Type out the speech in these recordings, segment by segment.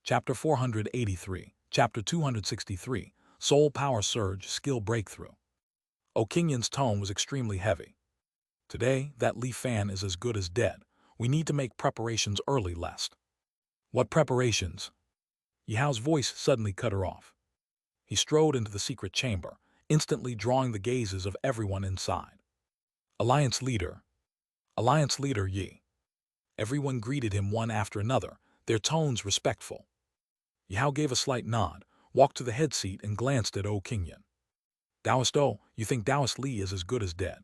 Chapter 483, Chapter 263, Soul Power Surge, Skill Breakthrough. O'Kinyan's tone was extremely heavy. Today, that Li Fan is as good as dead. We need to make preparations early lest. What preparations? Yihao's voice suddenly cut her off. He strode into the secret chamber, instantly drawing the gazes of everyone inside. Alliance Leader Yi. Everyone greeted him one after another, their tones respectful. Yihao gave a slight nod, walked to the head seat and glanced at O'Kinyan. Taoist O, you think Taoist Li is as good as dead?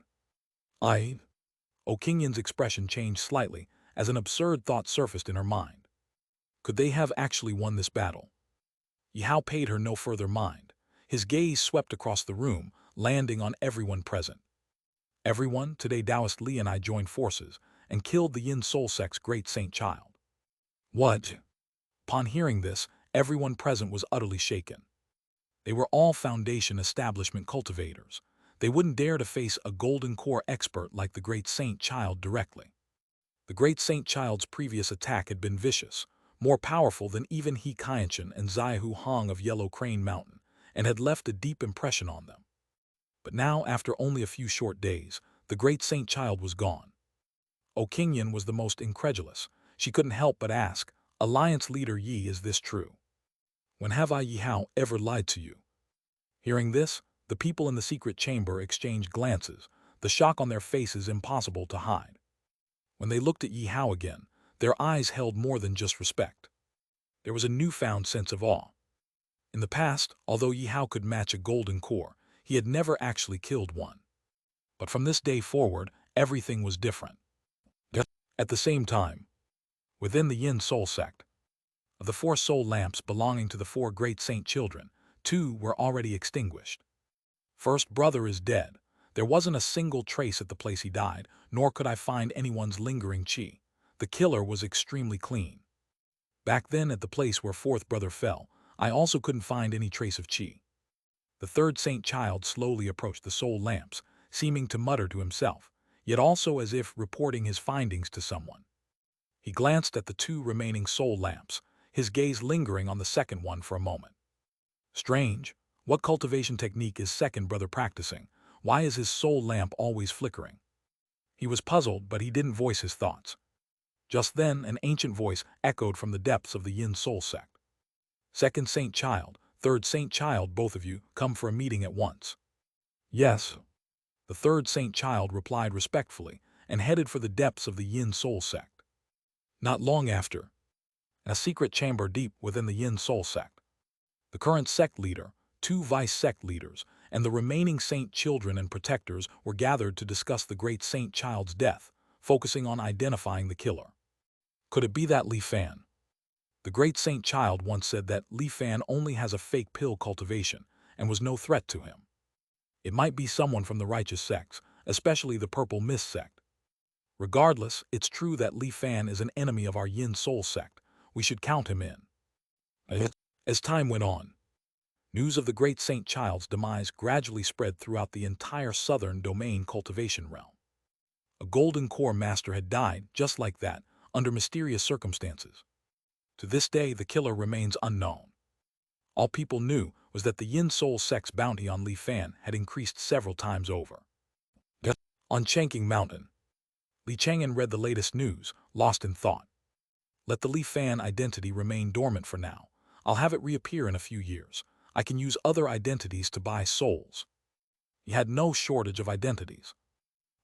O'Kinyan's expression changed slightly as an absurd thought surfaced in her mind. Could they have actually won this battle? Yihao paid her no further mind. His gaze swept across the room, landing on everyone present. Everyone, today Taoist Li and I joined forces and killed the Yin Soul Sect's great saint child. What? Upon hearing this, everyone present was utterly shaken. They were all Foundation establishment cultivators. They wouldn't dare to face a golden core expert like the great saint child directly. The great saint child's previous attack had been vicious, more powerful than even He Qianchen and Zaihu Hong of Yellow Crane Mountain, and had left a deep impression on them. But now, after only a few short days, the great saint child was gone. O'Kinyan was the most incredulous. She couldn't help but ask, Alliance Leader Yi, is this true? When have I, Yihao, ever lied to you? Hearing this, the people in the secret chamber exchanged glances, the shock on their faces impossible to hide. When they looked at Yihao again, their eyes held more than just respect. There was a newfound sense of awe. In the past, although Yihao could match a golden core, he had never actually killed one. But from this day forward, everything was different. At the same time, within the Yin Soul Sect, of the 4 soul lamps belonging to the 4 great saint children, 2 were already extinguished. First brother is dead. There wasn't a single trace at the place he died, nor could I find anyone's lingering qi. The killer was extremely clean. Back then, at the place where 4th brother fell, I also couldn't find any trace of qi. The 3rd saint child slowly approached the soul lamps, seeming to mutter to himself, yet also as if reporting his findings to someone. He glanced at the 2 remaining soul lamps, his gaze lingering on the second one for a moment. Strange. What cultivation technique is second brother practicing? Why is his soul lamp always flickering? He was puzzled, but he didn't voice his thoughts. Just then, an ancient voice echoed from the depths of the Yin Soul Sect. 2nd Saint Child, 3rd Saint Child, both of you, come for a meeting at once. Yes. The 3rd Saint Child replied respectfully and headed for the depths of the Yin Soul Sect. Not long after, in a secret chamber deep within the Yin Soul Sect, the current sect leader, 2 vice sect leaders, and the remaining saint children and protectors were gathered to discuss the great saint child's death, focusing on identifying the killer. Could it be that Li Fan? The great saint child once said that Li Fan only has a fake pill cultivation and was no threat to him. It might be someone from the righteous sects, especially the Purple Mist sect. Regardless, it's true that Li Fan is an enemy of our Yin Soul Sect. We should count him in. As time went on, news of the great saint child's demise gradually spread throughout the entire southern domain cultivation realm. A golden core master had died just like that, under mysterious circumstances. To this day, the killer remains unknown. All people knew was that the Yin Soul Sect's bounty on Li Fan had increased several times over. On Chang'an Mountain, Li Chang'an read the latest news, lost in thought. Let the Li Fan identity remain dormant for now. I'll have it reappear in a few years. I can use other identities to buy souls. He had no shortage of identities.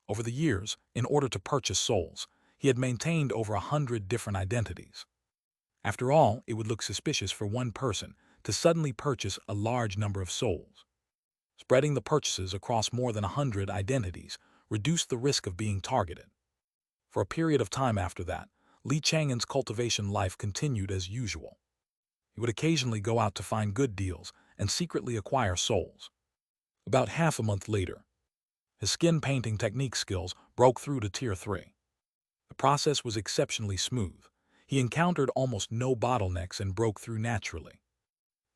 Over the years, in order to purchase souls, he had maintained over 100 different identities. After all, it would look suspicious for one person to suddenly purchase a large number of souls. Spreading the purchases across more than 100 identities reduced the risk of being targeted. For a period of time after that, Li Chang'an's cultivation life continued as usual. He would occasionally go out to find good deals and secretly acquire souls. About half a month later, his skin painting technique skills broke through to Tier 3. The process was exceptionally smooth. He encountered almost no bottlenecks and broke through naturally.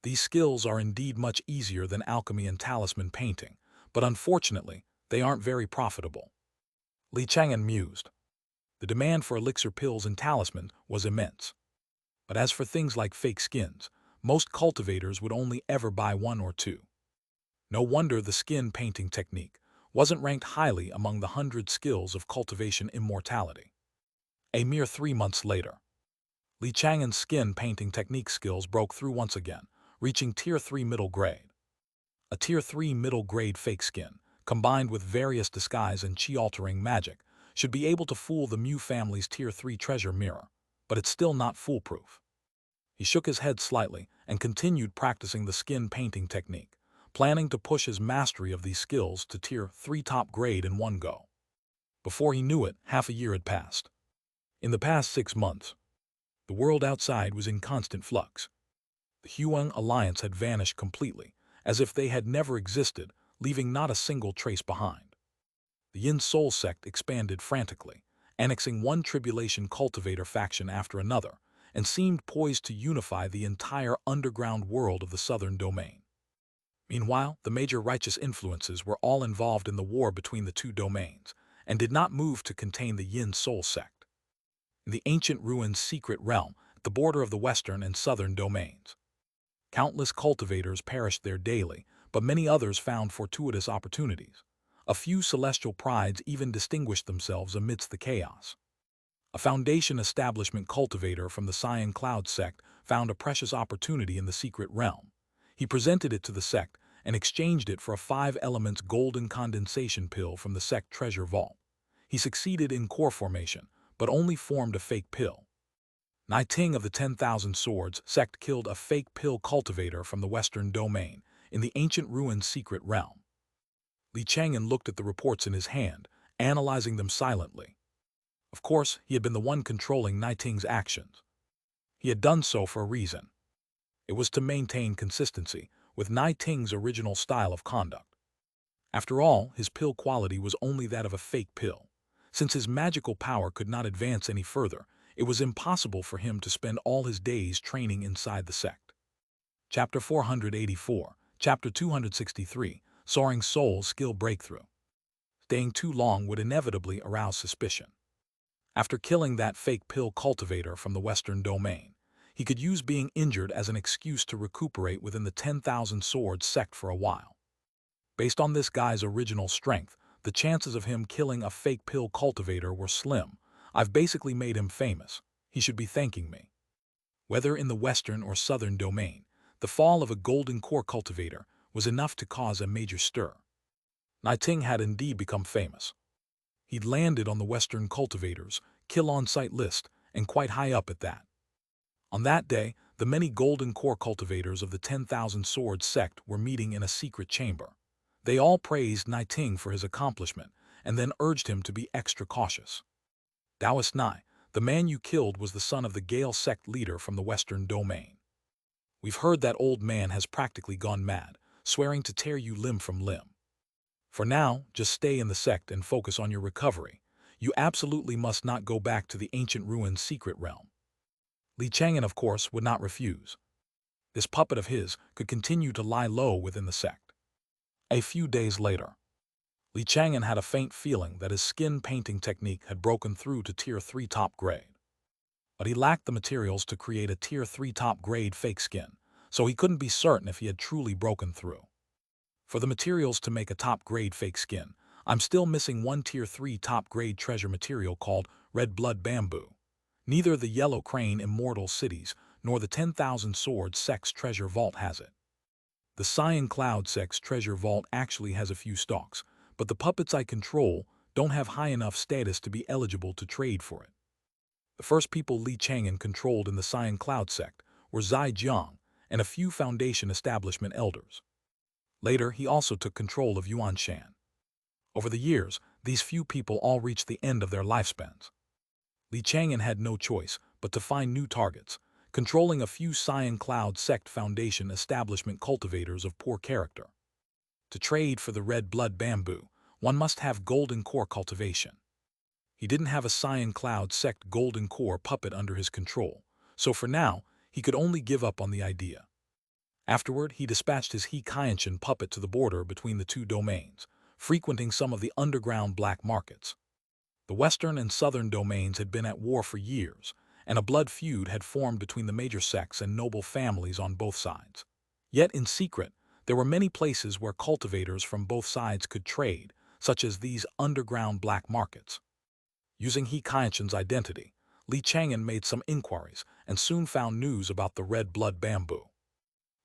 These skills are indeed much easier than alchemy and talisman painting, but unfortunately, they aren't very profitable. Li Chang'an mused. The demand for elixir pills and talismans was immense. But as for things like fake skins, most cultivators would only ever buy one or two. No wonder the skin painting technique wasn't ranked highly among the 100 skills of cultivation immortality. A mere 3 months later, Chang'an's skin painting technique skills broke through once again, reaching Tier 3 middle grade. A Tier 3 middle grade fake skin, combined with various disguise and chi-altering magic, should be able to fool the Mu family's Tier 3 treasure mirror, but it's still not foolproof. He shook his head slightly and continued practicing the skin painting technique, planning to push his mastery of these skills to Tier 3 top grade in one go. Before he knew it, half a year had passed. In the past 6 months, the world outside was in constant flux. The Huang alliance had vanished completely, as if they had never existed, leaving not a single trace behind. The Yin Soul sect expanded frantically, annexing one tribulation cultivator faction after another, and seemed poised to unify the entire underground world of the southern domain. Meanwhile, the major righteous influences were all involved in the war between the two domains, and did not move to contain the Yin Soul sect. In the ancient ruins secret realm, at the border of the western and southern domains, countless cultivators perished there daily, but many others found fortuitous opportunities. A few celestial prides even distinguished themselves amidst the chaos. A Foundation establishment cultivator from the Cyan Cloud sect found a precious opportunity in the secret realm. He presented it to the sect and exchanged it for a 5 elements golden condensation pill from the sect treasure vault. He succeeded in core formation, but only formed a fake pill. Ting of the 10,000 Swords sect killed a fake pill cultivator from the western domain in the ancient ruins secret realm. Chang'an looked at the reports in his hand, analyzing them silently. Of course, he had been the one controlling Ting's actions. He had done so for a reason. It was to maintain consistency with Ting's original style of conduct. After all, his pill quality was only that of a fake pill. Since his magical power could not advance any further, it was impossible for him to spend all his days training inside the sect. Chapter 484, Chapter 263, Soaring Soul Skill Breakthrough. Staying too long would inevitably arouse suspicion. After killing that fake pill cultivator from the western domain, he could use being injured as an excuse to recuperate within the 10,000 Swords sect for a while. Based on this guy's original strength, the chances of him killing a fake pill cultivator were slim. I've basically made him famous. He should be thanking me. Whether in the western or southern domain, the fall of a golden core cultivator was enough to cause a major stir. Ting had indeed become famous. He'd landed on the western cultivators' kill-on-sight list, and quite high up at that. On that day, the many golden core cultivators of the 10,000 Swords sect were meeting in a secret chamber. They all praised Ting for his accomplishment, and then urged him to be extra cautious. Taoist Nai, the man you killed was the son of the Gale sect leader from the western domain. We've heard that old man has practically gone mad, swearing to tear you limb from limb. For now, just stay in the sect and focus on your recovery. You absolutely must not go back to the ancient ruins secret realm. Chang'an, of course, would not refuse. This puppet of his could continue to lie low within the sect. A few days later, Chang'an had a faint feeling that his skin painting technique had broken through to Tier 3 top grade. But he lacked the materials to create a Tier 3 top grade fake skin, so he couldn't be certain if he had truly broken through. For the materials to make a top-grade fake skin, I'm still missing one Tier 3 top-grade treasure material called red blood bamboo. Neither the Yellow Crane Immortal Cities nor the 10,000 Swords sect's treasure vault has it. The Cyan Cloud sect's treasure vault actually has a few stocks, but the puppets I control don't have high enough status to be eligible to trade for it. The first people Chang'an controlled in the Cyan Cloud sect were Zaijiang and a few Foundation establishment elders. Later, he also took control of Yuanshan. Over the years, these few people all reached the end of their lifespans. Chang'an had no choice but to find new targets, controlling a few Cyan Cloud sect Foundation establishment cultivators of poor character. To trade for the red blood bamboo, one must have golden core cultivation. He didn't have a Cyan Cloud sect golden core puppet under his control, so for now, he could only give up on the idea. Afterward, he dispatched his Xianxia puppet to the border between the two domains, frequenting some of the underground black markets. The western and southern domains had been at war for years, and a blood feud had formed between the major sects and noble families on both sides. Yet in secret, there were many places where cultivators from both sides could trade, such as these underground black markets. Using Xianxia's identity, Chang'an made some inquiries and soon found news about the red blood bamboo.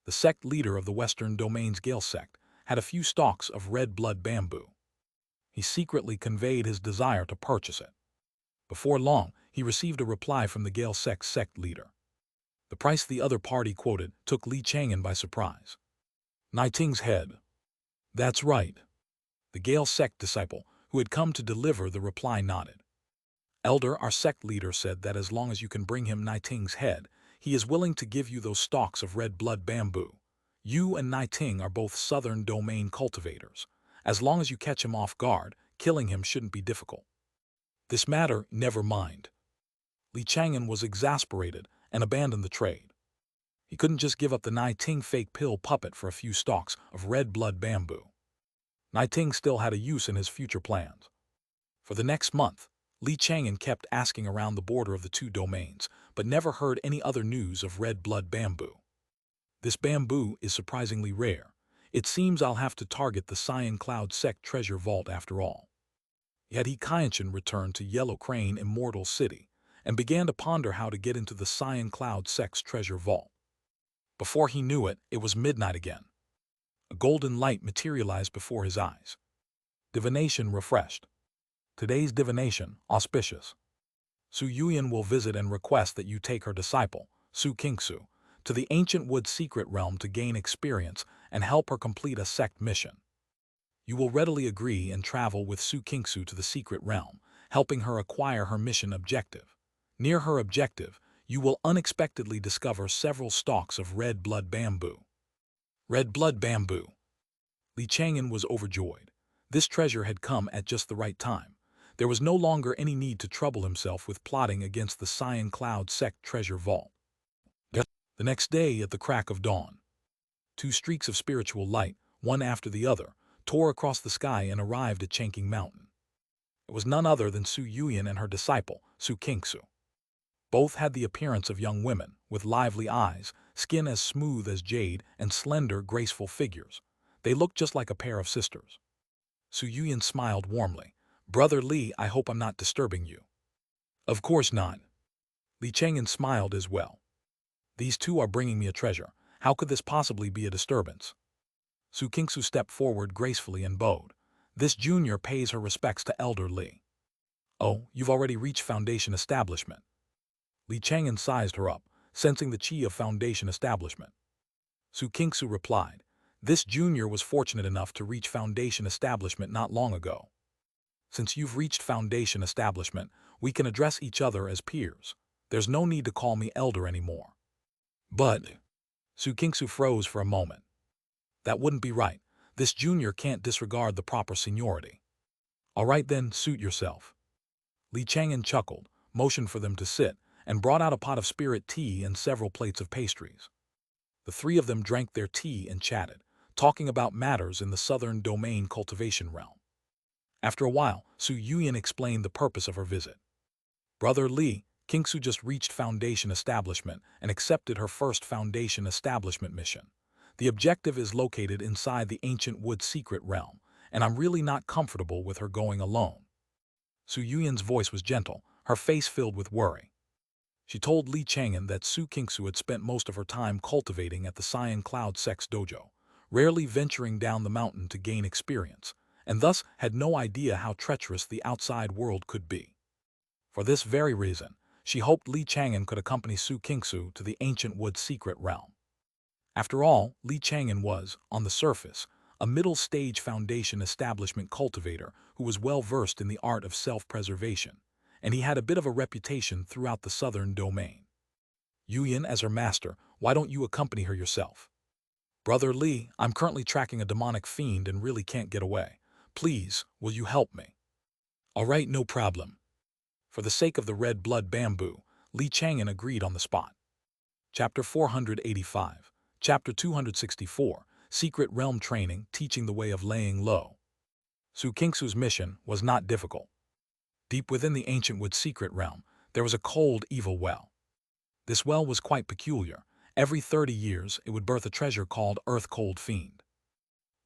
The sect leader of the Western Domain's Gale sect had a few stalks of red blood bamboo. He secretly conveyed his desire to purchase it. Before long, he received a reply from the Gale sect's sect leader. The price the other party quoted took Chang'an by surprise. Niting's head. That's right. The Gale sect disciple, who had come to deliver the reply, nodded. Elder, our sect leader said that as long as you can bring him Niting's head, he is willing to give you those stalks of red blood bamboo. You and Niting are both Southern Domain cultivators. As long as you catch him off guard, killing him shouldn't be difficult. This matter, never mind. Chang'an was exasperated and abandoned the trade. He couldn't just give up the Niting fake pill puppet for a few stalks of red blood bamboo. Niting still had a use in his future plans. For the next month, Chang'an kept asking around the border of the two domains, but never heard any other news of red blood bamboo. This bamboo is surprisingly rare. It seems I'll have to target the Cyan Cloud sect treasure vault after all. Yet Xianxia returned to Yellow Crane Immortal City and began to ponder how to get into the Cyan Cloud sect's treasure vault. Before he knew it, it was midnight again. A golden light materialized before his eyes. Divination refreshed. Today's divination, Auspicious. Su Yuyan will visit and request that you take her disciple, Xianxia, to the ancient wood secret realm to gain experience and help her complete a sect mission. You will readily agree and travel with Xianxia to the secret realm, helping her acquire her mission objective. Near her objective, you will unexpectedly discover several stalks of red blood bamboo. Red blood bamboo. Chang'an was overjoyed. This treasure had come at just the right time. There was no longer any need to trouble himself with plotting against the Cyan Cloud sect treasure vault. The next day, at the crack of dawn, two streaks of spiritual light, one after the other, tore across the sky and arrived at Chang'an Mountain. It was none other than Su Yuyan and her disciple, Xianxia. Both had the appearance of young women, with lively eyes, skin as smooth as jade, and slender, graceful figures. They looked just like a pair of sisters. Su Yuyan smiled warmly. Brother Li, I hope I'm not disturbing you. Of course not. Chang'an smiled as well. These two are bringing me a treasure. How could this possibly be a disturbance? Xianxia stepped forward gracefully and bowed. This junior pays her respects to Elder Li. Oh, you've already reached Foundation Establishment. Chang'an sized her up, sensing the chi of Foundation Establishment. Xianxia replied, this junior was fortunate enough to reach Foundation Establishment not long ago. Since you've reached Foundation Establishment, we can address each other as peers. There's no need to call me Elder anymore. But, Xianxia froze for a moment. That wouldn't be right. This junior can't disregard the proper seniority. All right then, suit yourself. Chang'an chuckled, motioned for them to sit, and brought out a pot of spirit tea and several plates of pastries. The three of them drank their tea and chatted, talking about matters in the Southern Domain cultivation realm. After a while, Su Yuyan explained the purpose of her visit. Brother Li, Xianxia just reached Foundation Establishment and accepted her first Foundation Establishment mission. The objective is located inside the ancient wood secret realm, and I'm really not comfortable with her going alone. Su Yuyan's voice was gentle, her face filled with worry. She told Chang'an that Xianxia had spent most of her time cultivating at the Cyan Cloud sect's dojo, rarely venturing down the mountain to gain experience, and thus had no idea how treacherous the outside world could be. For this very reason, she hoped Chang'an could accompany Xianxia to the ancient wood secret realm. After all, Chang'an was, on the surface, a middle-stage Foundation Establishment cultivator who was well-versed in the art of self-preservation, and he had a bit of a reputation throughout the Southern Domain. Yuyan, as her master, why don't you accompany her yourself? Brother Li, I'm currently tracking a demonic fiend and really can't get away. Please, will you help me? All right, no problem. For the sake of the red blood bamboo, Chang'an agreed on the spot. Chapter 485, Chapter 264, Secret Realm Training, Teaching the Way of Laying Low. Xianxia's mission was not difficult. Deep within the ancient wood secret realm, there was a cold, evil well. This well was quite peculiar. Every 30 years, it would birth a treasure called Earth-Cold Fiend.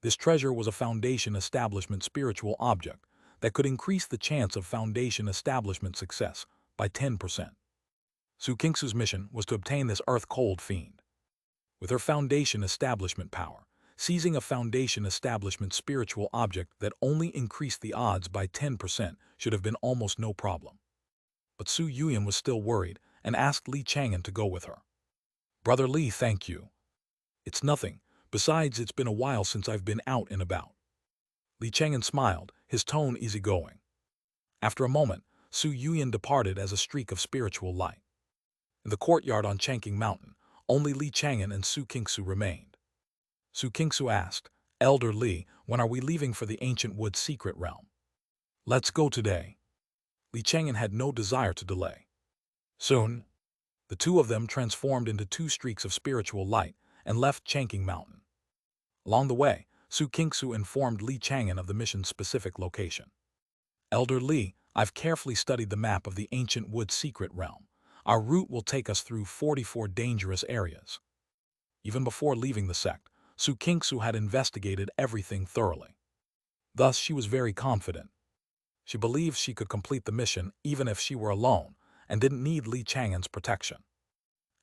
This treasure was a Foundation establishment spiritual object that could increase the chance of Foundation establishment success by 10%. Xianxia's mission was to obtain this Earth-Cold Fiend. With her Foundation establishment power, seizing a Foundation establishment spiritual object that only increased the odds by 10% should have been almost no problem. But Su Yuyan was still worried and asked Li Chang'an to go with her. "Brother Li, thank you. It's nothing. Besides, it's been a while since I've been out and about." Li Chang'an smiled, his tone easygoing. After a moment, Su Yuyan departed as a streak of spiritual light. In the courtyard on Chang'an Mountain, only Li Chang'an and Xianxia remained. Xianxia asked, "Elder Li, when are we leaving for the ancient wood's secret realm?" "Let's go today." Li Chang'an had no desire to delay. Soon, the two of them transformed into two streaks of spiritual light and left Chang'an Mountain. Along the way, Xianxia informed Li Chang'an of the mission's specific location. "Elder Li, I've carefully studied the map of the ancient wood's secret realm. Our route will take us through 44 dangerous areas." Even before leaving the sect, Xianxia had investigated everything thoroughly. Thus, she was very confident. She believed she could complete the mission even if she were alone and didn't need Li Chang'an's protection.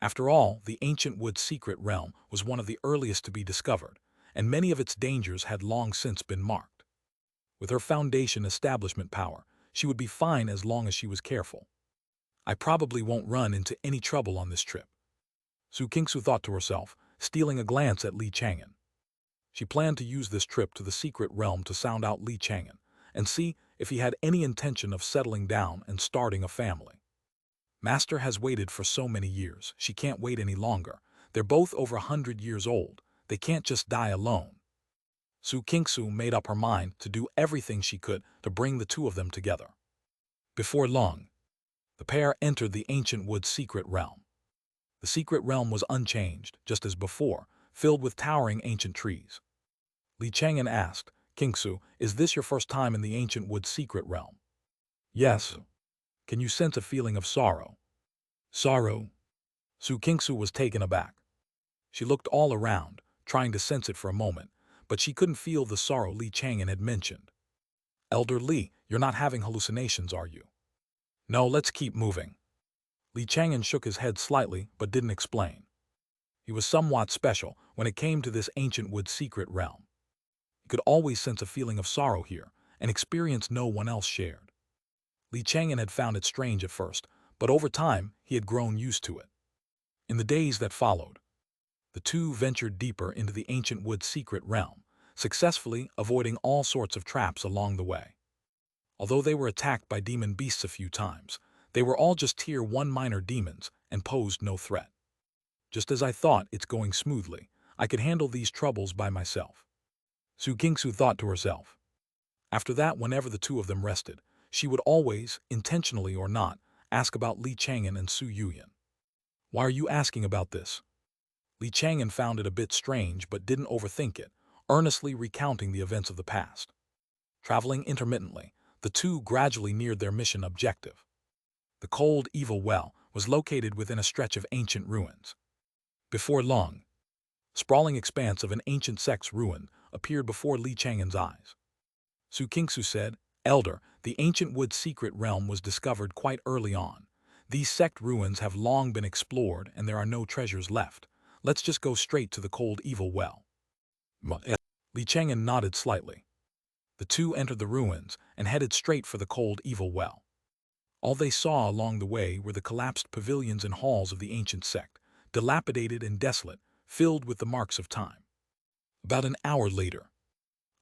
After all, the ancient wood's secret realm was one of the earliest to be discovered, and many of its dangers had long since been marked. With her Foundation establishment power, she would be fine as long as she was careful. "I probably won't run into any trouble on this trip," Xianxia thought to herself, stealing a glance at Li Chang'an. She planned to use this trip to the secret realm to sound out Li Chang'an and see if he had any intention of settling down and starting a family. Master has waited for so many years, she can't wait any longer. They're both over 100 years old. They can't just die alone. Xianxia made up her mind to do everything she could to bring the two of them together. Before long, the pair entered the ancient wood's secret realm. The secret realm was unchanged, just as before, filled with towering ancient trees. Li Chang'an asked, "Xianxia, is this your first time in the ancient wood's secret realm?" "Yes." "Can you sense a feeling of sorrow?" "Sorrow?" Xianxia was taken aback. She looked all around, trying to sense it for a moment, but she couldn't feel the sorrow Li Chang'an had mentioned. "Elder Li, you're not having hallucinations, are you?" "No, let's keep moving." Li Chang'an shook his head slightly but didn't explain. He was somewhat special when it came to this ancient wood's secret realm. He could always sense a feeling of sorrow here, an experience no one else shared. Li Chang'an had found it strange at first, but over time he had grown used to it. In the days that followed, the two ventured deeper into the ancient wood's secret realm, successfully avoiding all sorts of traps along the way. Although they were attacked by demon beasts a few times, they were all just Tier 1 minor demons and posed no threat. "Just as I thought, it's going smoothly. I could handle these troubles by myself," Xianxia thought to herself. After that, whenever the two of them rested, she would always, intentionally or not, ask about Li Chang'an and Su Yuyan. "Why are you asking about this?" Li Chang'an found it a bit strange but didn't overthink it, earnestly recounting the events of the past. Traveling intermittently, the two gradually neared their mission objective. The cold, evil well was located within a stretch of ancient ruins. Before long, sprawling expanse of an ancient sect's ruin appeared before Li Chang'an's eyes. Xianxia said, "Elder, the ancient wood's secret realm was discovered quite early on. These sect ruins have long been explored and there are no treasures left. Let's just go straight to the cold evil well." Li Chang'an nodded slightly. The two entered the ruins and headed straight for the cold evil well. All they saw along the way were the collapsed pavilions and halls of the ancient sect, dilapidated and desolate, filled with the marks of time. About an hour later,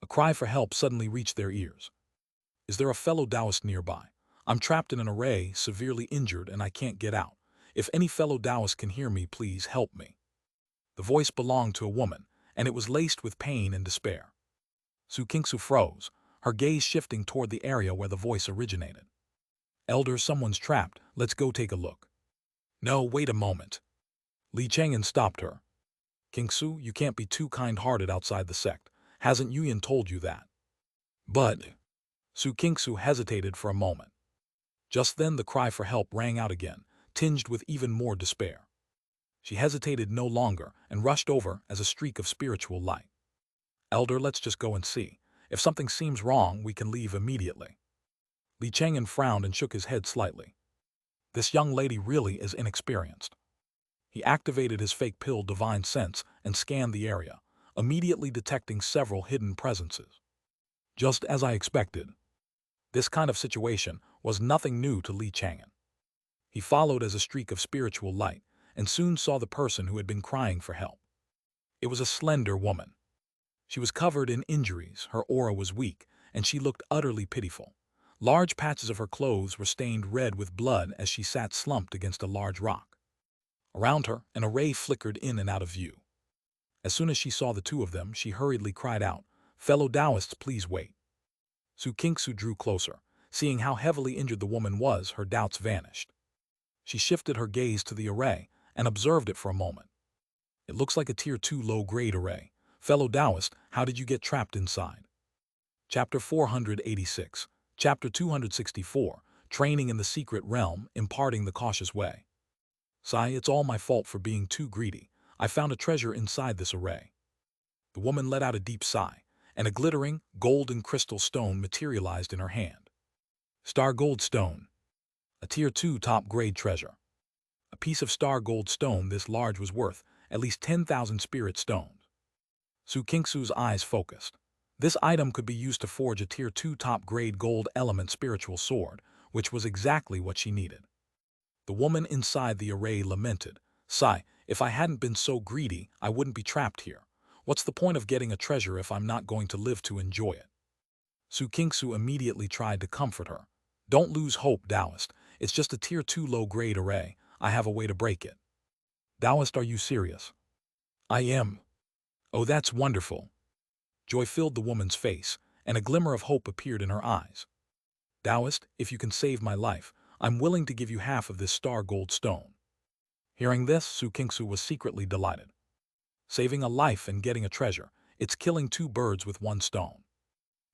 a cry for help suddenly reached their ears. "Is there a fellow Taoist nearby? I'm trapped in an array, severely injured, and I can't get out. If any fellow Taoist can hear me, please help me." The voice belonged to a woman, and it was laced with pain and despair. Xianxia froze, her gaze shifting toward the area where the voice originated. "Elder, someone's trapped. Let's go take a look." "No, wait a moment." Li Chang'an stopped her. "Xianxia, you can't be too kind-hearted outside the sect. Hasn't Yuyan told you that?" "But..." Xianxia hesitated for a moment. Just then the cry for help rang out again, tinged with even more despair. She hesitated no longer and rushed over as a streak of spiritual light. "Elder, let's just go and see. If something seems wrong, we can leave immediately." Chang'an frowned and shook his head slightly. This young lady really is inexperienced. He activated his fake pill divine sense and scanned the area, immediately detecting several hidden presences. Just as I expected. This kind of situation was nothing new to Chang'an. He followed as a streak of spiritual light and soon saw the person who had been crying for help. It was a slender woman. She was covered in injuries, her aura was weak, and she looked utterly pitiful. Large patches of her clothes were stained red with blood as she sat slumped against a large rock. Around her, an array flickered in and out of view. As soon as she saw the two of them, she hurriedly cried out, "Fellow Taoists, please wait." Xianxia drew closer. Seeing how heavily injured the woman was, her doubts vanished. She shifted her gaze to the array and observed it for a moment. "It looks like a Tier 2 low-grade array. Fellow Taoist, how did you get trapped inside?" Chapter 486. Chapter 264. Training in the Secret Realm, Imparting the Cautious Way. It's all my fault for being too greedy. I found a treasure inside this array." The woman let out a deep sigh, and a glittering, golden crystal stone materialized in her hand. Star Gold Stone. A Tier 2 top-grade treasure. A piece of star gold stone this large was worth at least 10,000 spirit stones. Xianxia's eyes focused. This item could be used to forge a Tier 2 top-grade gold element spiritual sword, which was exactly what she needed. The woman inside the array lamented, "If I hadn't been so greedy, I wouldn't be trapped here. What's the point of getting a treasure if I'm not going to live to enjoy it?" Xianxia immediately tried to comfort her. "Don't lose hope, Taoist. It's just a Tier 2 low-grade array. I have a way to break it." "Taoist, are you serious?" "I am." "Oh, that's wonderful." Joy filled the woman's face, and a glimmer of hope appeared in her eyes. "Taoist, if you can save my life, I'm willing to give you half of this star gold stone." Hearing this, Xianxia was secretly delighted. Saving a life and getting a treasure, it's killing two birds with one stone.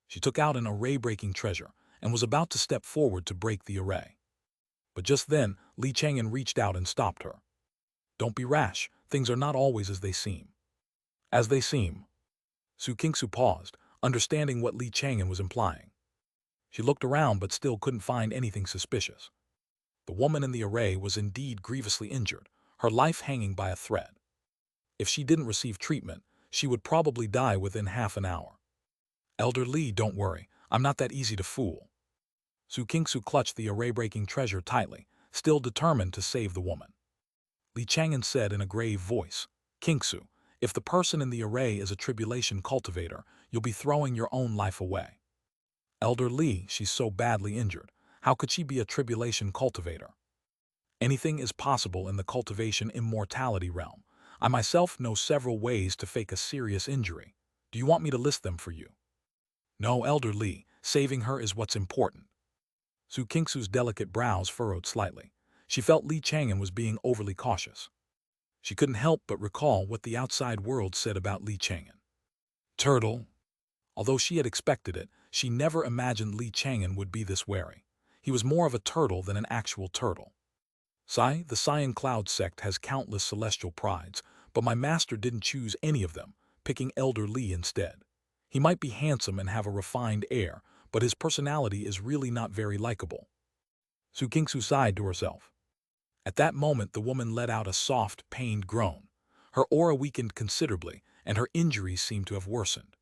She took out an array-breaking treasure and was about to step forward to break the array. But just then, Chang'an reached out and stopped her. "Don't be rash. Things are not always as they seem." "As they seem." Xianxia paused, understanding what Chang'an was implying. She looked around but still couldn't find anything suspicious. The woman in the array was indeed grievously injured, her life hanging by a thread. If she didn't receive treatment, she would probably die within half an hour. "Elder Li, don't worry. I'm not that easy to fool." Xianxia clutched the array-breaking treasure tightly, still determined to save the woman. Chang'an said in a grave voice, "Xianxia, if the person in the array is a tribulation cultivator, you'll be throwing your own life away." "Elder Li, she's so badly injured. How could she be a tribulation cultivator?" "Anything is possible in the cultivation immortality realm. I myself know several ways to fake a serious injury. Do you want me to list them for you?" "No, Elder Li, saving her is what's important." Xianxia's delicate brows furrowed slightly. She felt Chang'an was being overly cautious. She couldn't help but recall what the outside world said about Chang'an. Turtle. Although she had expected it, she never imagined Chang'an would be this wary. He was more of a turtle than an actual turtle. The Cyan Cloud sect has countless celestial prides, but my master didn't choose any of them, picking Elder Li instead. He might be handsome and have a refined air, but his personality is really not very likable. Xianxia sighed to herself. At that moment, the woman let out a soft, pained groan. Her aura weakened considerably, and her injuries seemed to have worsened.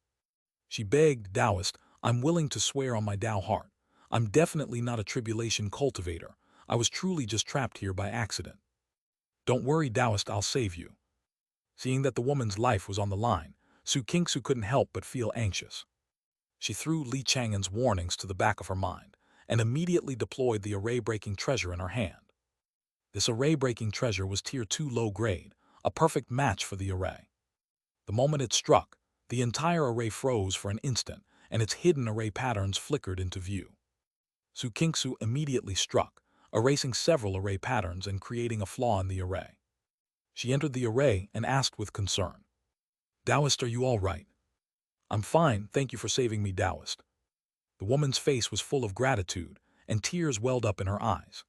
She begged, "Taoist, I'm willing to swear on my Tao heart. I'm definitely not a tribulation cultivator. I was truly just trapped here by accident." "Don't worry, Taoist, I'll save you." Seeing that the woman's life was on the line, Xianxia couldn't help but feel anxious. She threw Chang'an's warnings to the back of her mind and immediately deployed the array-breaking treasure in her hand. This array-breaking treasure was Tier 2 low-grade, a perfect match for the array. The moment it struck, the entire array froze for an instant, and its hidden array patterns flickered into view. Xianxia immediately struck, erasing several array patterns and creating a flaw in the array. She entered the array and asked with concern, "Taoist, are you all right?" "I'm fine, thank you for saving me, Taoist." The woman's face was full of gratitude, and tears welled up in her eyes.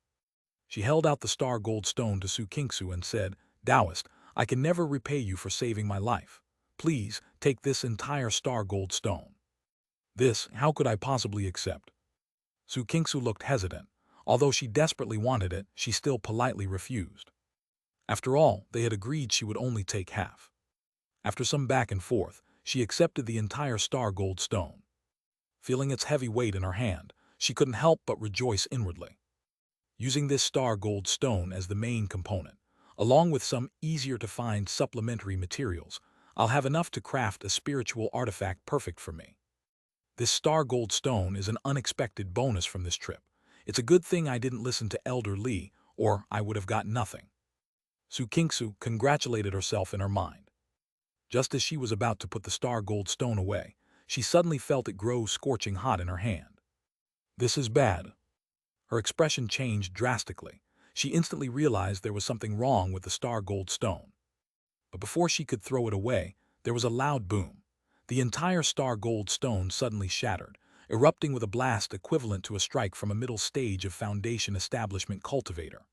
She held out the star gold stone to Xianxia and said, "Taoist, I can never repay you for saving my life. Please, take this entire star gold stone." This, how could I possibly accept? Xianxia looked hesitant. Although she desperately wanted it, she still politely refused. After all, they had agreed she would only take half. After some back and forth, she accepted the entire star gold stone. Feeling its heavy weight in her hand, she couldn't help but rejoice inwardly. Using this star gold stone as the main component, along with some easier-to-find supplementary materials, I'll have enough to craft a spiritual artifact perfect for me. This star gold stone is an unexpected bonus from this trip. It's a good thing I didn't listen to Elder Li, or I would have got nothing. Xianxia congratulated herself in her mind. Just as she was about to put the star gold stone away, she suddenly felt it grow scorching hot in her hand. This is bad. Her expression changed drastically. She instantly realized there was something wrong with the star gold stone. But before she could throw it away, there was a loud boom. The entire star gold stone suddenly shattered, erupting with a blast equivalent to a strike from a middle stage of Foundation establishment cultivator.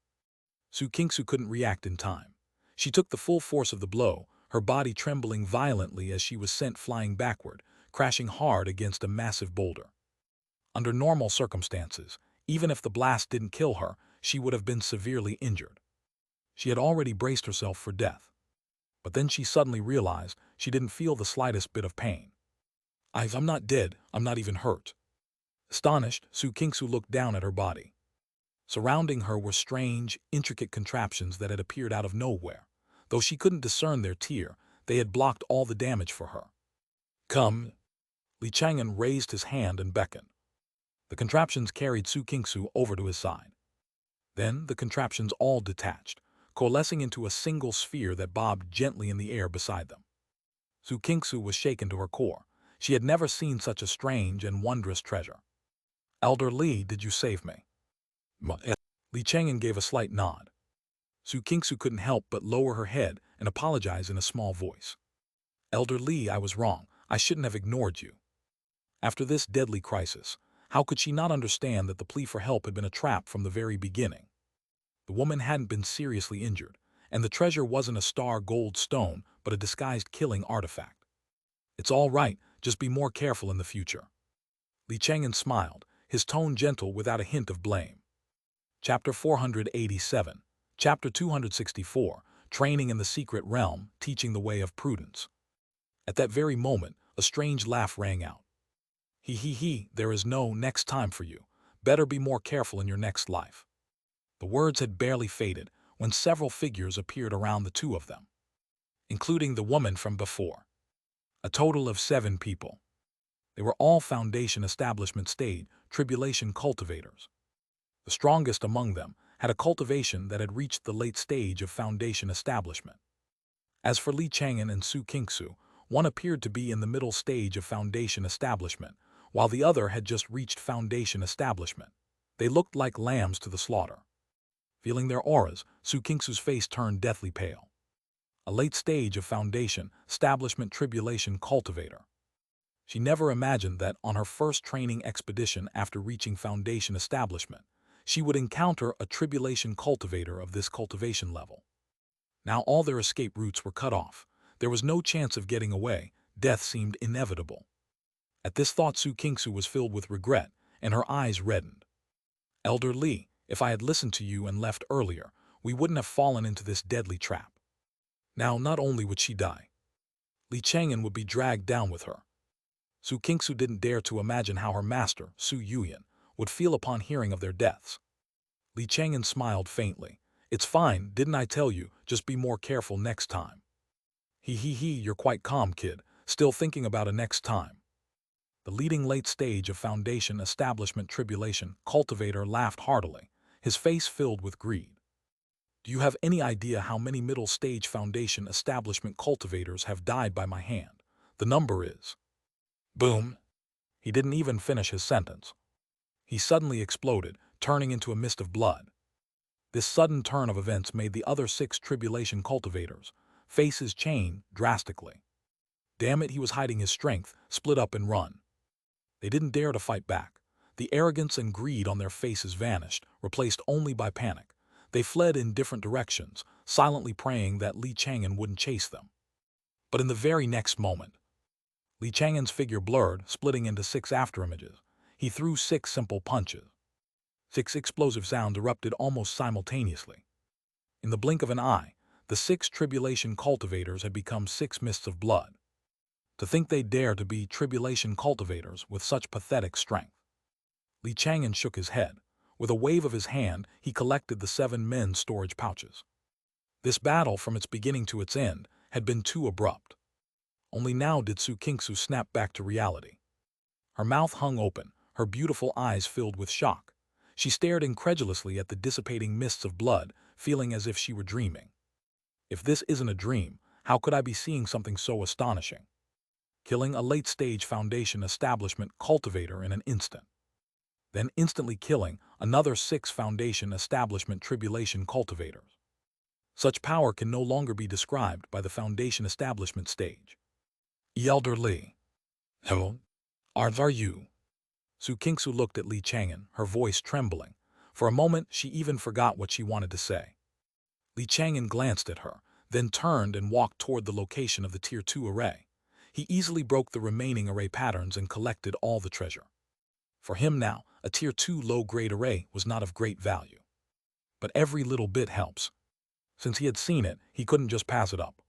Xianxia couldn't react in time. She took the full force of the blow, her body trembling violently as she was sent flying backward, crashing hard against a massive boulder. Under normal circumstances, even if the blast didn't kill her, she would have been severely injured. She had already braced herself for death. But then she suddenly realized she didn't feel the slightest bit of pain. I'm not dead, I'm not even hurt." Astonished, Xianxia looked down at her body. Surrounding her were strange, intricate contraptions that had appeared out of nowhere. Though she couldn't discern their tier, they had blocked all the damage for her. "Come." Chang'an raised his hand and beckoned. The contraptions carried Xianxia over to his side. Then the contraptions all detached, coalescing into a single sphere that bobbed gently in the air beside them. Xianxia was shaken to her core. She had never seen such a strange and wondrous treasure. "Elder Li, did you save me?" Chang'an gave a slight nod. Xianxia couldn't help but lower her head and apologize in a small voice. "Elder Li, I was wrong. I shouldn't have ignored you." After this deadly crisis, how could she not understand that the plea for help had been a trap from the very beginning? The woman hadn't been seriously injured, and the treasure wasn't a star gold stone, but a disguised killing artifact. "It's all right, just be more careful in the future." Chang'an smiled, his tone gentle without a hint of blame. Chapter 487, Chapter 264, Training in the Secret Realm, Teaching the Way of Prudence. At that very moment, a strange laugh rang out. He, there is no next time for you. Better be more careful in your next life." The words had barely faded when several figures appeared around the two of them, including the woman from before. A total of 7 people. They were all Foundation establishment stage tribulation cultivators. The strongest among them had a cultivation that had reached the late stage of Foundation establishment. As for Chang'an and Xianxia, one appeared to be in the middle stage of Foundation establishment, while the other had just reached Foundation establishment. They looked like lambs to the slaughter. Feeling their auras, Xianxia's face turned deathly pale. A late stage of Foundation establishment tribulation cultivator. She never imagined that on her first training expedition after reaching Foundation establishment, she would encounter a tribulation cultivator of this cultivation level. Now all their escape routes were cut off. There was no chance of getting away. Death seemed inevitable. At this thought, Xianxia was filled with regret, and her eyes reddened. "Elder Li, if I had listened to you and left earlier, we wouldn't have fallen into this deadly trap." Now, not only would she die, Chang'an would be dragged down with her. Xianxia didn't dare to imagine how her master, Su Yuyan, would feel upon hearing of their deaths. Chang'an smiled faintly. "It's fine, didn't I tell you, just be more careful next time." You're quite calm, kid, still thinking about a next time." The leading late stage of Foundation establishment tribulation cultivator laughed heartily, his face filled with greed. "Do you have any idea how many middle stage Foundation establishment cultivators have died by my hand? The number is..." Boom! He didn't even finish his sentence. He suddenly exploded, turning into a mist of blood. This sudden turn of events made the other 6 tribulation cultivators' faces change drastically. Damn it, he was hiding his strength, split up and run. They didn't dare to fight back. The arrogance and greed on their faces vanished, replaced only by panic. They fled in different directions, silently praying that Li Chang'an wouldn't chase them. But in the very next moment, Li Chang'an's figure blurred, splitting into 6 afterimages. He threw 6 simple punches. 6 explosive sounds erupted almost simultaneously. In the blink of an eye, the 6 tribulation cultivators had become 6 mists of blood. To think they dare to be tribulation cultivators with such pathetic strength. Li Chang'an shook his head. With a wave of his hand, he collected the 7 men's storage pouches. This battle, from its beginning to its end, had been too abrupt. Only now did Xianxia snap back to reality. Her mouth hung open, her beautiful eyes filled with shock. She stared incredulously at the dissipating mists of blood, feeling as if she were dreaming. If this isn't a dream, how could I be seeing something so astonishing? Killing a late-stage Foundation establishment cultivator in an instant. Then instantly killing another 6 Foundation establishment tribulation cultivators. Such power can no longer be described by the Foundation establishment stage. Elder Li. Who are you? Xianxia looked at Li Chang'an, her voice trembling. For a moment, she even forgot what she wanted to say. Li Chang'an glanced at her, then turned and walked toward the location of the Tier 2 array. He easily broke the remaining array patterns and collected all the treasure. For him now, a Tier 2 low-grade array was not of great value. But every little bit helps. Since he had seen it, he couldn't just pass it up.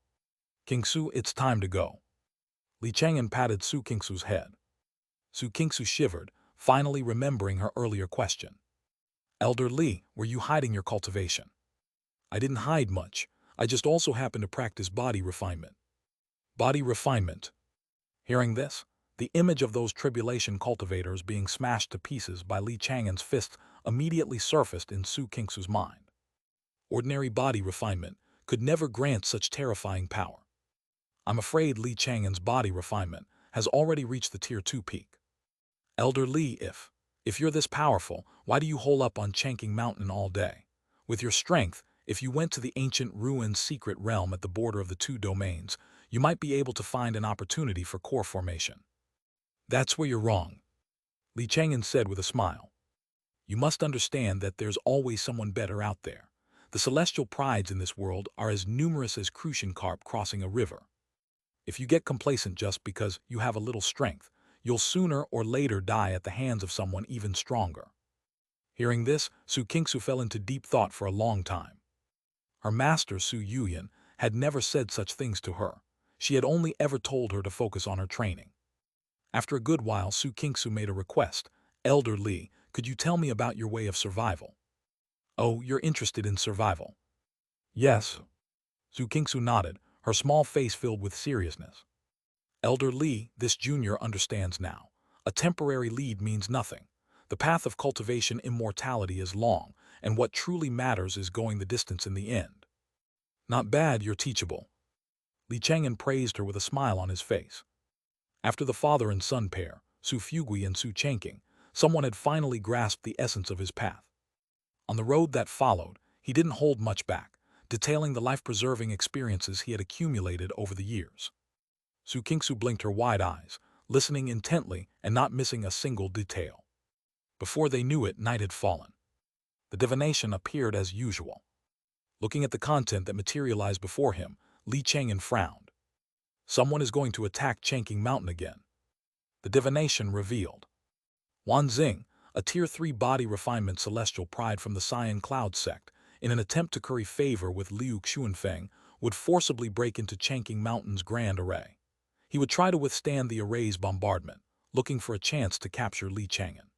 Xianxia, it's time to go. Li Chang'an patted Xianxia's head. Xianxia shivered, finally remembering her earlier question. Elder Li, were you hiding your cultivation? I didn't hide much. I just also happened to practice body refinement. Body refinement. Hearing this, the image of those tribulation cultivators being smashed to pieces by Li Chang'an's fists immediately surfaced in Xianxia's mind. Ordinary body refinement could never grant such terrifying power. I'm afraid Li Chang'an's body refinement has already reached the Tier 2 peak. Elder Li, if you're this powerful, why do you hole up on Chang'an Mountain all day? With your strength, if you went to the ancient ruined secret realm at the border of the 2 domains, you might be able to find an opportunity for core formation. That's where you're wrong, Li Chang'an said with a smile. You must understand that there's always someone better out there. The celestial prides in this world are as numerous as crucian carp crossing a river. If you get complacent just because you have a little strength, you'll sooner or later die at the hands of someone even stronger. Hearing this, Xianxia fell into deep thought for a long time. Her master, Su Yuyan, had never said such things to her. She had only ever told her to focus on her training. After a good while, Xianxia made a request. Elder Li, could you tell me about your way of survival? Oh, you're interested in survival? Yes. Xianxia nodded, her small face filled with seriousness. Elder Li, this junior understands now. A temporary lead means nothing. The path of cultivation immortality is long, and what truly matters is going the distance in the end. Not bad, you're teachable. Li Chang'an praised her with a smile on his face. After the father and son pair, Su Fugui and Su Chang'an, someone had finally grasped the essence of his path. On the road that followed, he didn't hold much back, detailing the life-preserving experiences he had accumulated over the years. Xianxia blinked her wide eyes, listening intently and not missing a single detail. Before they knew it, night had fallen. The divination appeared as usual. Looking at the content that materialized before him, Li Chang'an frowned. Someone is going to attack Chang'an Mountain again. The divination revealed. Wan Xing, a Tier 3 body refinement celestial pride from the Cyan Cloud sect, in an attempt to curry favor with Liu Xuanfeng, would forcibly break into Chang'an Mountain's grand array. He would try to withstand the array's bombardment, looking for a chance to capture Li Chang'an.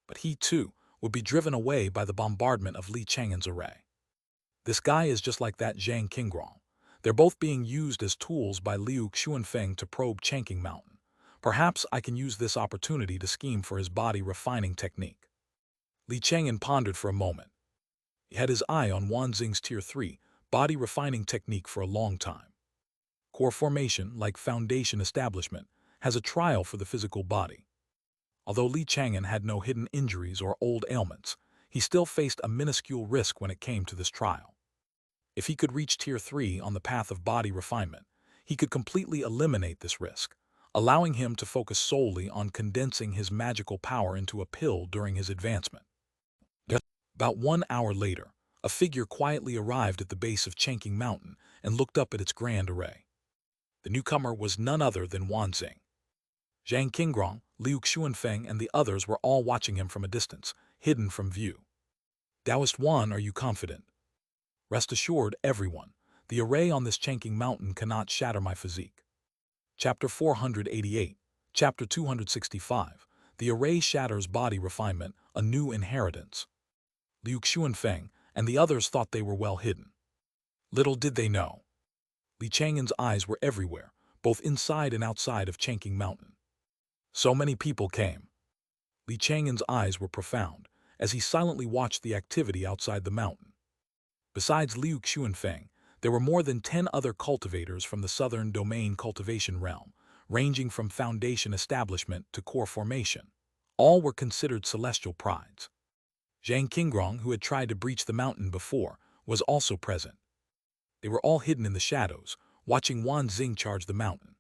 But he, too, would be driven away by the bombardment of Li Chang'an's array. This guy is just like that Zhang Qingrong. They're both being used as tools by Liu Xuanfeng to probe Chang'an Mountain. Perhaps I can use this opportunity to scheme for his body refining technique. Li Chang'an pondered for a moment. He had his eye on Wan Xing's Tier 3 body refining technique for a long time. Core formation, like Foundation establishment, has a trial for the physical body. Although Li Chang'an had no hidden injuries or old ailments, he still faced a minuscule risk when it came to this trial. If he could reach Tier 3 on the path of body refinement, he could completely eliminate this risk, allowing him to focus solely on condensing his magical power into a pill during his advancement. About 1 hour later, a figure quietly arrived at the base of Chang'an Mountain and looked up at its grand array. The newcomer was none other than Wanzing. Zhang Qingrong, Liu Xuanfeng, and the others were all watching him from a distance, hidden from view. Taoist Wan, are you confident? Rest assured, everyone. The array on this Chang'an Mountain cannot shatter my physique. Chapter 488, Chapter 265, The Array Shatters Body Refinement, a New Inheritance. Liu Xuanfeng and the others thought they were well hidden. Little did they know. Li Chang'an's eyes were everywhere, both inside and outside of Chang'an Mountain. So many people came. Li Chang'an's eyes were profound, as he silently watched the activity outside the mountain. Besides Liu Xuanfeng, there were more than 10 other cultivators from the southern domain cultivation realm, ranging from foundation establishment to core formation. All were considered celestial prides. Zhang Qingrong, who had tried to breach the mountain before, was also present. They were all hidden in the shadows, watching Wanzing charge the mountain.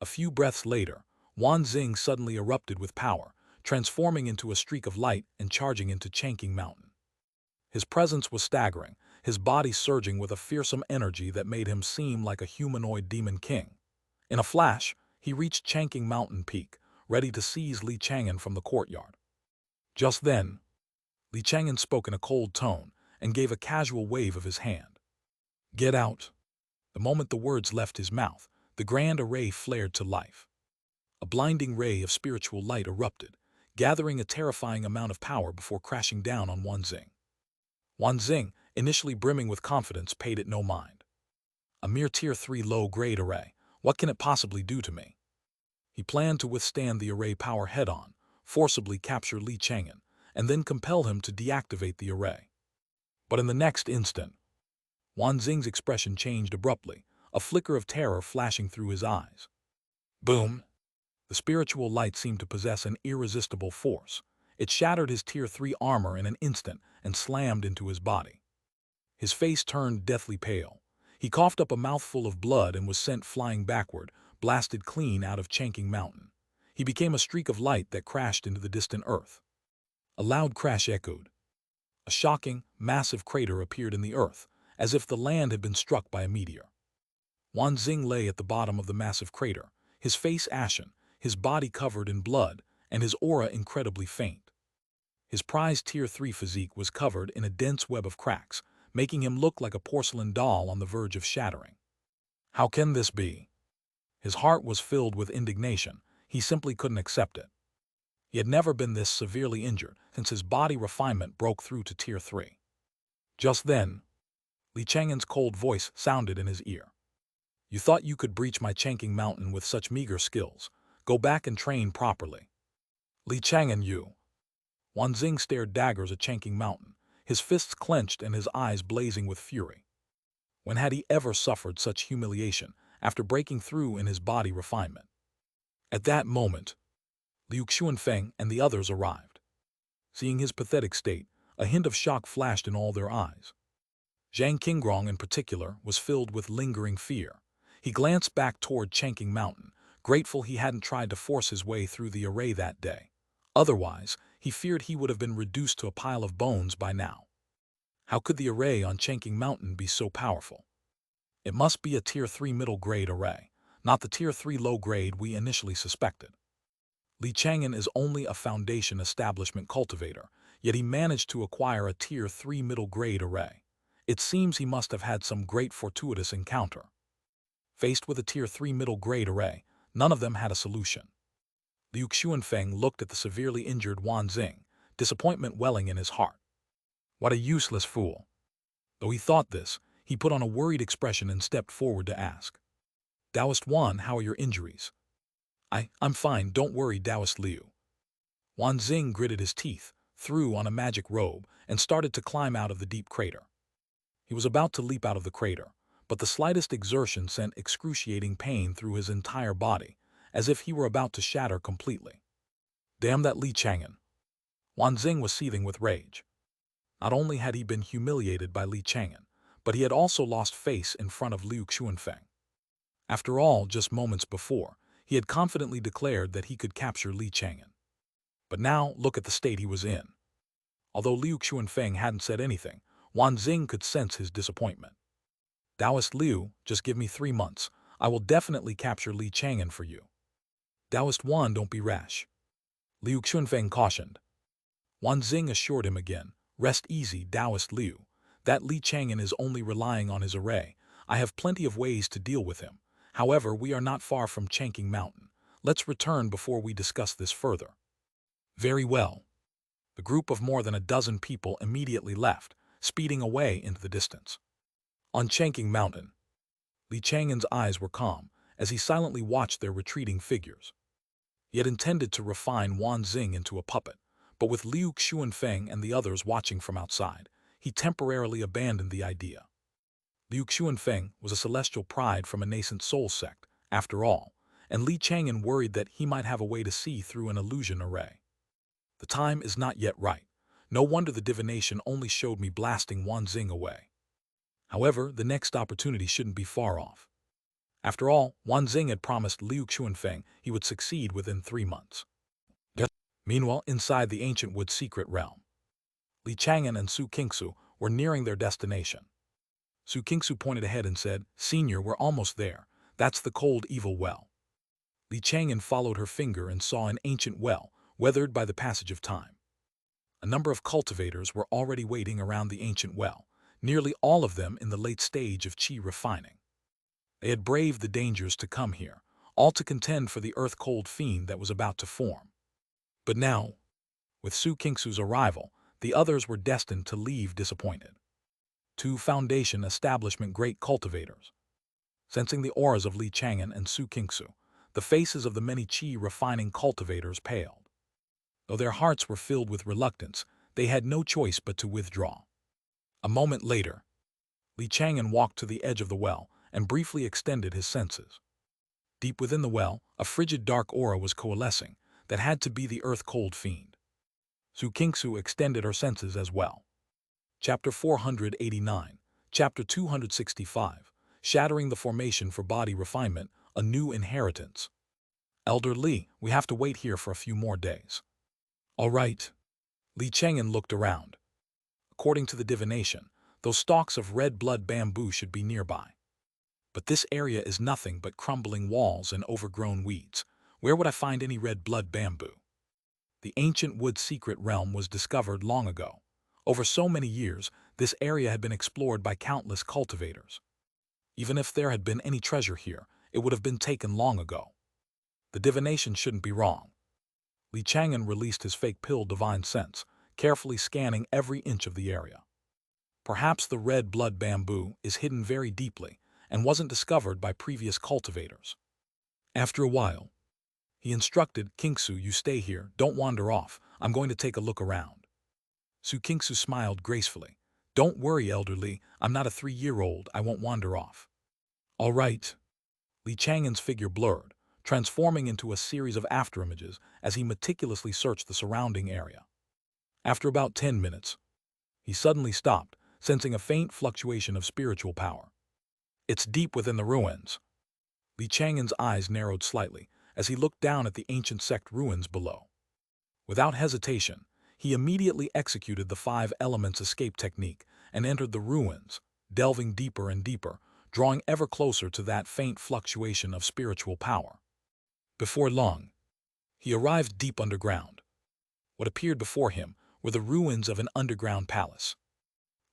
A few breaths later, Wanzing suddenly erupted with power, transforming into a streak of light and charging into Chang'an Mountain. His presence was staggering, his body surging with a fearsome energy that made him seem like a humanoid demon king. In a flash, he reached Chang'an Mountain peak, ready to seize Li Chang'an from the courtyard. Just then, Li Chang'an spoke in a cold tone and gave a casual wave of his hand. Get out. The moment the words left his mouth, the grand array flared to life. A blinding ray of spiritual light erupted, gathering a terrifying amount of power before crashing down on Wanzing. Wanzing, initially brimming with confidence, paid it no mind. A mere Tier 3 low-grade array, what can it possibly do to me? He planned to withstand the array power head-on, forcibly capture Li Chang'an, and then compel him to deactivate the array. But in the next instant, Wanzing's expression changed abruptly, a flicker of terror flashing through his eyes. Boom! The spiritual light seemed to possess an irresistible force. It shattered his Tier 3 armor in an instant and slammed into his body. His face turned deathly pale. He coughed up a mouthful of blood and was sent flying backward, blasted clean out of Chang'an Mountain. He became a streak of light that crashed into the distant earth. A loud crash echoed. A shocking, massive crater appeared in the earth, as if the land had been struck by a meteor. Wanzing lay at the bottom of the massive crater, his face ashen, his body covered in blood, and his aura incredibly faint. His prized Tier 3 physique was covered in a dense web of cracks, making him look like a porcelain doll on the verge of shattering. How can this be? His heart was filled with indignation. He simply couldn't accept it. He had never been this severely injured since his body refinement broke through to Tier 3. Just then, Li Chang'an's cold voice sounded in his ear. You thought you could breach my Chang'an Mountain with such meager skills. Go back and train properly. Li Chang'an, you. Wanzing stared daggers at Chang'an Mountain, his fists clenched and his eyes blazing with fury. When had he ever suffered such humiliation after breaking through in his body refinement? At that moment, Liu Xuanfeng and the others arrived. Seeing his pathetic state, a hint of shock flashed in all their eyes. Zhang Qingrong in particular was filled with lingering fear. He glanced back toward Chang'an Mountain, grateful he hadn't tried to force his way through the array that day. Otherwise, he feared he would have been reduced to a pile of bones by now. How could the array on Chang'an Mountain be so powerful? It must be a Tier 3 middle-grade array, not the Tier 3 low-grade we initially suspected. Li Chang'an is only a foundation establishment cultivator, yet he managed to acquire a Tier 3 middle-grade array. It seems he must have had some great fortuitous encounter. Faced with a Tier 3 middle-grade array, none of them had a solution. Liu Xuanfeng looked at the severely injured Wanzing, disappointment welling in his heart. What a useless fool. Though he thought this, he put on a worried expression and stepped forward to ask. Taoist Wan, how are your injuries? I'm fine, don't worry, Taoist Liu. Wanzing gritted his teeth, threw on a magic robe, and started to climb out of the deep crater. He was about to leap out of the crater, but the slightest exertion sent excruciating pain through his entire body, as if he were about to shatter completely. Damn that Li Chang'an. Wanzing was seething with rage. Not only had he been humiliated by Li Chang'an, but he had also lost face in front of Liu Xuanfeng. After all, just moments before, he had confidently declared that he could capture Li Chang'an. But now, look at the state he was in. Although Liu Xuanfeng hadn't said anything, Wanzing could sense his disappointment. Taoist Liu, just give me 3 months. I will definitely capture Li Chang'an for you. Taoist Wan, don't be rash. Liu Xunfeng cautioned. Wanzing assured him again, rest easy, Taoist Liu. That Li Chang'an is only relying on his array. I have plenty of ways to deal with him. However, we are not far from Chang'an Mountain. Let's return before we discuss this further. Very well. The group of more than a dozen people immediately left, speeding away into the distance. On Chang'an Mountain, Li Chang'an's eyes were calm as he silently watched their retreating figures. He had intended to refine Wanzing into a puppet, but with Liu Xunfeng and the others watching from outside, he temporarily abandoned the idea. Liu Xunfeng was a celestial pride from a nascent soul sect, after all, and Li Chang'an worried that he might have a way to see through an illusion array. The time is not yet right. No wonder the divination only showed me blasting Wanzing away. However, the next opportunity shouldn't be far off. After all, Wanzing had promised Liu Xunfeng he would succeed within 3 months. Meanwhile, inside the ancient wood secret realm, Li Chang'an and Su Qingsu were nearing their destination. Su Qingsu pointed ahead and said, "Senior, we're almost there. That's the cold evil well." Li Chang'an followed her finger and saw an ancient well, weathered by the passage of time. A number of cultivators were already waiting around the ancient well, nearly all of them in the late stage of qi refining. They had braved the dangers to come here, all to contend for the earth-cold fiend that was about to form. But now, with Su Qingsu's arrival, the others were destined to leave disappointed. 2 Foundation Establishment great cultivators. Sensing the auras of Li Chang'an and Su Qingsu, the faces of the many qi-refining cultivators paled. Though their hearts were filled with reluctance, they had no choice but to withdraw. A moment later, Li Chang'an walked to the edge of the well and briefly extended his senses. Deep within the well, a frigid dark aura was coalescing that had to be the earth-cold fiend. Su Qingsu extended her senses as well. Chapter 489, Chapter 265, Shattering the Formation for Body Refinement, A New Inheritance. Elder Li, we have to wait here for a few more days. All right. Li Chang'an looked around. According to the divination, those stalks of red blood bamboo should be nearby. But this area is nothing but crumbling walls and overgrown weeds. Where would I find any red blood bamboo? The ancient wood secret realm was discovered long ago. Over so many years, this area had been explored by countless cultivators. Even if there had been any treasure here, it would have been taken long ago. The divination shouldn't be wrong. Li Chang'an released his fake pill divine sense, carefully scanning every inch of the area. Perhaps the red blood bamboo is hidden very deeply and wasn't discovered by previous cultivators. After a while, he instructed, "Qingsu, you stay here, don't wander off, I'm going to take a look around." Su Qingsu smiled gracefully. "Don't worry, Elder Li, I'm not a 3-year-old, I won't wander off." All right. Li Chang'an's figure blurred, transforming into a series of afterimages as he meticulously searched the surrounding area. After about 10 minutes, he suddenly stopped, sensing a faint fluctuation of spiritual power. It's deep within the ruins. Li Chang'an's eyes narrowed slightly as he looked down at the ancient sect ruins below. Without hesitation, he immediately executed the 5 elements escape technique and entered the ruins, delving deeper and deeper, drawing ever closer to that faint fluctuation of spiritual power. Before long, he arrived deep underground. What appeared before him were the ruins of an underground palace.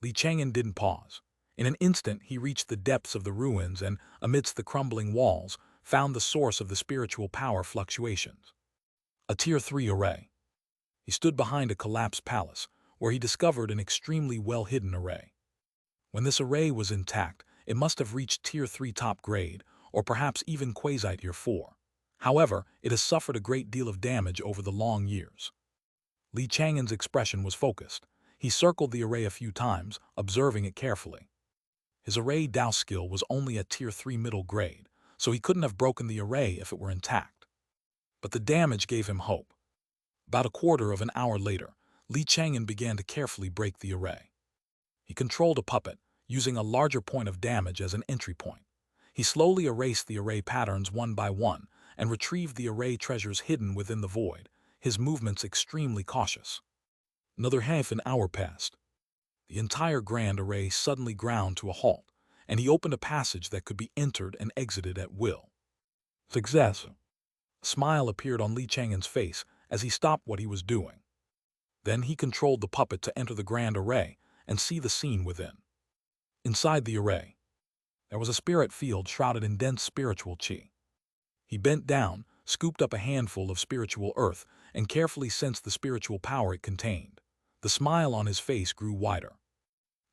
Li Chang'an didn't pause. In an instant, he reached the depths of the ruins and, amidst the crumbling walls, found the source of the spiritual power fluctuations. A Tier 3 array. He stood behind a collapsed palace, where he discovered an extremely well-hidden array. When this array was intact, it must have reached Tier 3 top grade, or perhaps even Quasi-Tier 4. However, it has suffered a great deal of damage over the long years. Li Chang'an's expression was focused. He circled the array a few times, observing it carefully. His array Dao skill was only at Tier 3 middle grade, so he couldn't have broken the array if it were intact. But the damage gave him hope. About a quarter of an hour later, Li Chang'an began to carefully break the array. He controlled a puppet, using a larger point of damage as an entry point. He slowly erased the array patterns one by one and retrieved the array treasures hidden within the void, his movements extremely cautious. Another half an hour passed. The entire grand array suddenly ground to a halt, and he opened a passage that could be entered and exited at will. Success! A smile appeared on Li Chang'an's face as he stopped what he was doing. Then he controlled the puppet to enter the grand array and see the scene within. Inside the array, there was a spirit field shrouded in dense spiritual qi. He bent down, scooped up a handful of spiritual earth, and carefully sensed the spiritual power it contained. The smile on his face grew wider.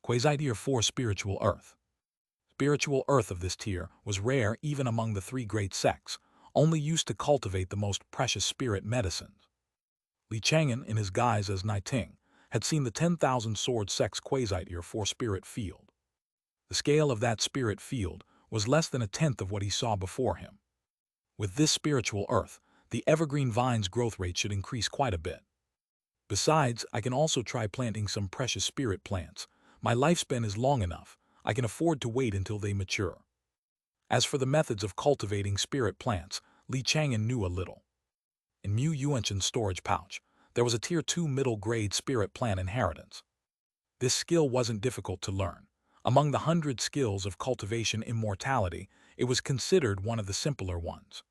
Quasi-tier 4 spiritual earth. Spiritual earth of this tier was rare even among the 3 great sects, only used to cultivate the most precious spirit medicines. Li Chang'an, in his guise as Naiting, had seen the 10,000 sword sect's quasi-tier 4 spirit field. The scale of that spirit field was less than a tenth of what he saw before him. With this spiritual earth, the evergreen vine's growth rate should increase quite a bit. Besides, I can also try planting some precious spirit plants. My lifespan is long enough. I can afford to wait until they mature. As for the methods of cultivating spirit plants, Li Chang'an knew a little. In Mu Yuanshan's storage pouch, there was a Tier 2 middle-grade spirit plant inheritance. This skill wasn't difficult to learn. Among the 100 skills of cultivation immortality, it was considered one of the simpler ones.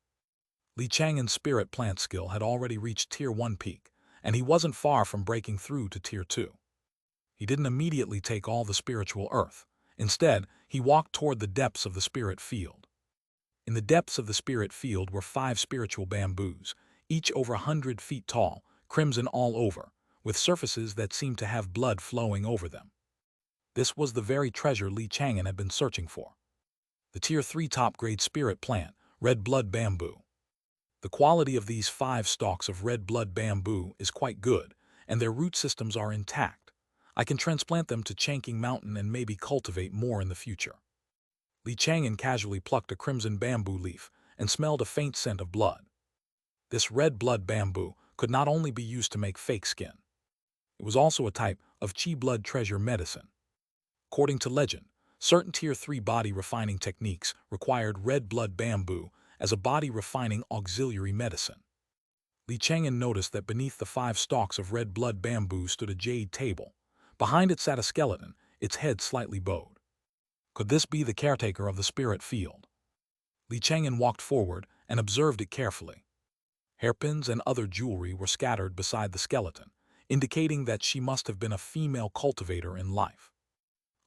Li Chang'an's spirit plant skill had already reached Tier 1 peak, and he wasn't far from breaking through to Tier 2. He didn't immediately take all the spiritual earth. Instead, he walked toward the depths of the spirit field. In the depths of the spirit field were 5 spiritual bamboos, each over 100 feet tall, crimson all over, with surfaces that seemed to have blood flowing over them. This was the very treasure Li Chang'an had been searching for. The Tier 3 top-grade spirit plant, red blood bamboo. The quality of these 5 stalks of red blood bamboo is quite good, and their root systems are intact. I can transplant them to Chang'an Mountain and maybe cultivate more in the future. Li Chang'an casually plucked a crimson bamboo leaf and smelled a faint scent of blood. This red blood bamboo could not only be used to make fake skin. It was also a type of qi blood treasure medicine. According to legend, certain Tier 3 body refining techniques required red blood bamboo as a body refining auxiliary medicine. Li Chang'an noticed that beneath the 5 stalks of red blood bamboo stood a jade table. Behind it sat a skeleton, its head slightly bowed. Could this be the caretaker of the spirit field? Li Chang'an walked forward and observed it carefully. Hairpins and other jewelry were scattered beside the skeleton, indicating that she must have been a female cultivator in life.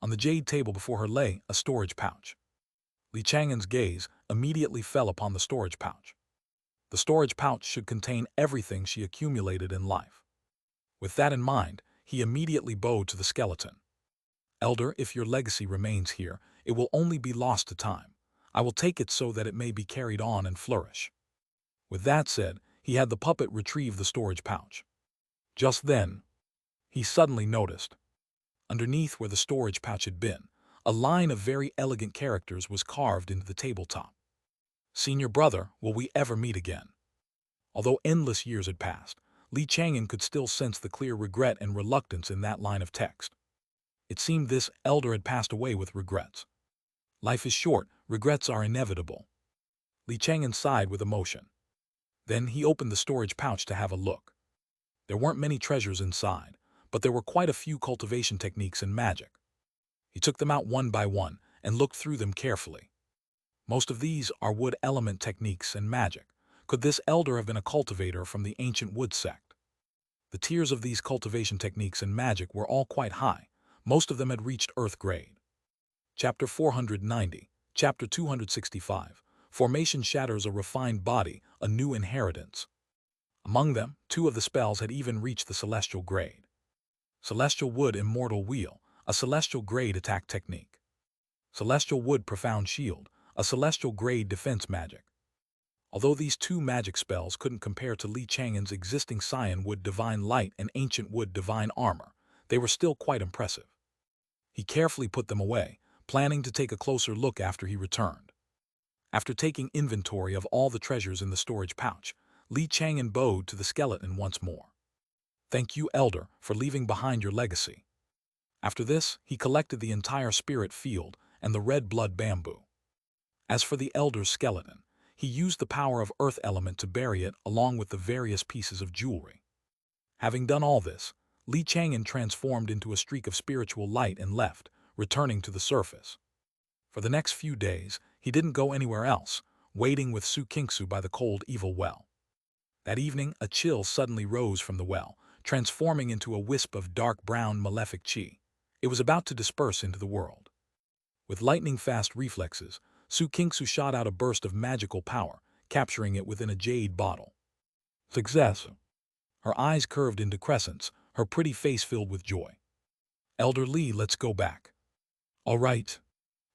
On the jade table before her lay a storage pouch. Li Chang'an's gaze immediately fell upon the storage pouch. The storage pouch should contain everything she accumulated in life. With that in mind, he immediately bowed to the skeleton. Elder, if your legacy remains here, it will only be lost to time. I will take it so that it may be carried on and flourish. With that said, he had the puppet retrieve the storage pouch. Just then, he suddenly noticed. Underneath where the storage pouch had been, a line of very elegant characters was carved into the tabletop. Senior brother, will we ever meet again? Although endless years had passed, Li Chang'an could still sense the clear regret and reluctance in that line of text. It seemed this elder had passed away with regrets. Life is short, regrets are inevitable. Li Chang'an sighed with emotion. Then he opened the storage pouch to have a look. There weren't many treasures inside, but there were quite a few cultivation techniques and magic. He took them out one by one and looked through them carefully. Most of these are wood element techniques and magic. Could this elder have been a cultivator from the ancient wood sect? The tiers of these cultivation techniques and magic were all quite high. Most of them had reached earth grade. Chapter 490, Chapter 265. Formation shatters a refined body, a new inheritance. Among them, 2 of the spells had even reached the celestial grade. Celestial Wood Immortal Wheel, a celestial grade attack technique. Celestial Wood Profound Shield, a celestial grade defense magic. Although these 2 magic spells couldn't compare to Li Chang'an's existing Cyan Wood Divine Light and Ancient Wood Divine Armor, they were still quite impressive. He carefully put them away, planning to take a closer look after he returned. After taking inventory of all the treasures in the storage pouch, Li Chang'an bowed to the skeleton once more. Thank you, Elder, for leaving behind your legacy. After this, he collected the entire spirit field and the red blood bamboo. As for the Elder's skeleton, he used the power of earth element to bury it along with the various pieces of jewelry. Having done all this, Li Chang'an transformed into a streak of spiritual light and left, returning to the surface. For the next few days, he didn't go anywhere else, waiting with Xianxia by the cold, evil well. That evening, a chill suddenly rose from the well, transforming into a wisp of dark brown malefic qi. It was about to disperse into the world. With lightning-fast reflexes, Xianxia shot out a burst of magical power, capturing it within a jade bottle. Success! Her eyes curved into crescents, her pretty face filled with joy. Elder Li, let's go back. All right.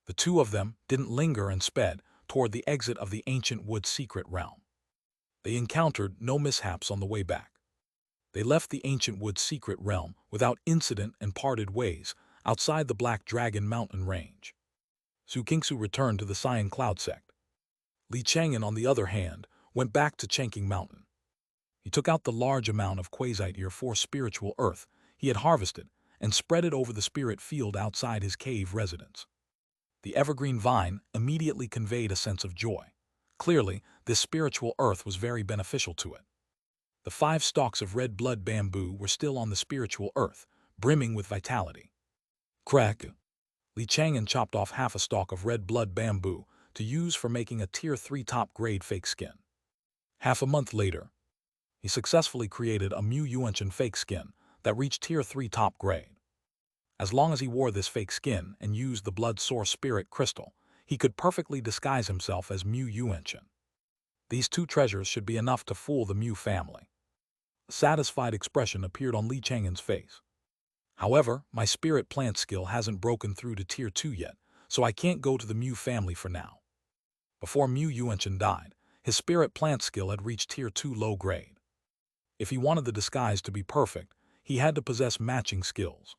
The two of them didn't linger and sped toward the exit of the ancient wood's secret realm. They encountered no mishaps on the way back. They left the ancient wood's secret realm without incident and parted ways outside the Black Dragon mountain range. Xianxia returned to the Cyan Cloud sect. Li Chang'an, on the other hand, went back to Chang'an Mountain. He took out the large amount of quasite for spiritual earth he had harvested and spread it over the spirit field outside his cave residence. The evergreen vine immediately conveyed a sense of joy. Clearly, this spiritual earth was very beneficial to it. The 5 stalks of red blood bamboo were still on the spiritual earth, brimming with vitality. Crack! Li Chang'an chopped off half a stalk of red blood bamboo to use for making a Tier 3 top-grade fake skin. Half a month later, he successfully created a mutated fake skin that reached Tier 3 top grade. As long as he wore this fake skin and used the blood source spirit crystal, he could perfectly disguise himself as mutated. These 2 treasures should be enough to fool the Mu family. A satisfied expression appeared on Li Chang'an's face. However, my spirit plant skill hasn't broken through to Tier 2 yet, so I can't go to the Mu family for now. Before mutated died, his spirit plant skill had reached Tier 2 low grade. If he wanted the disguise to be perfect, he had to possess matching skills.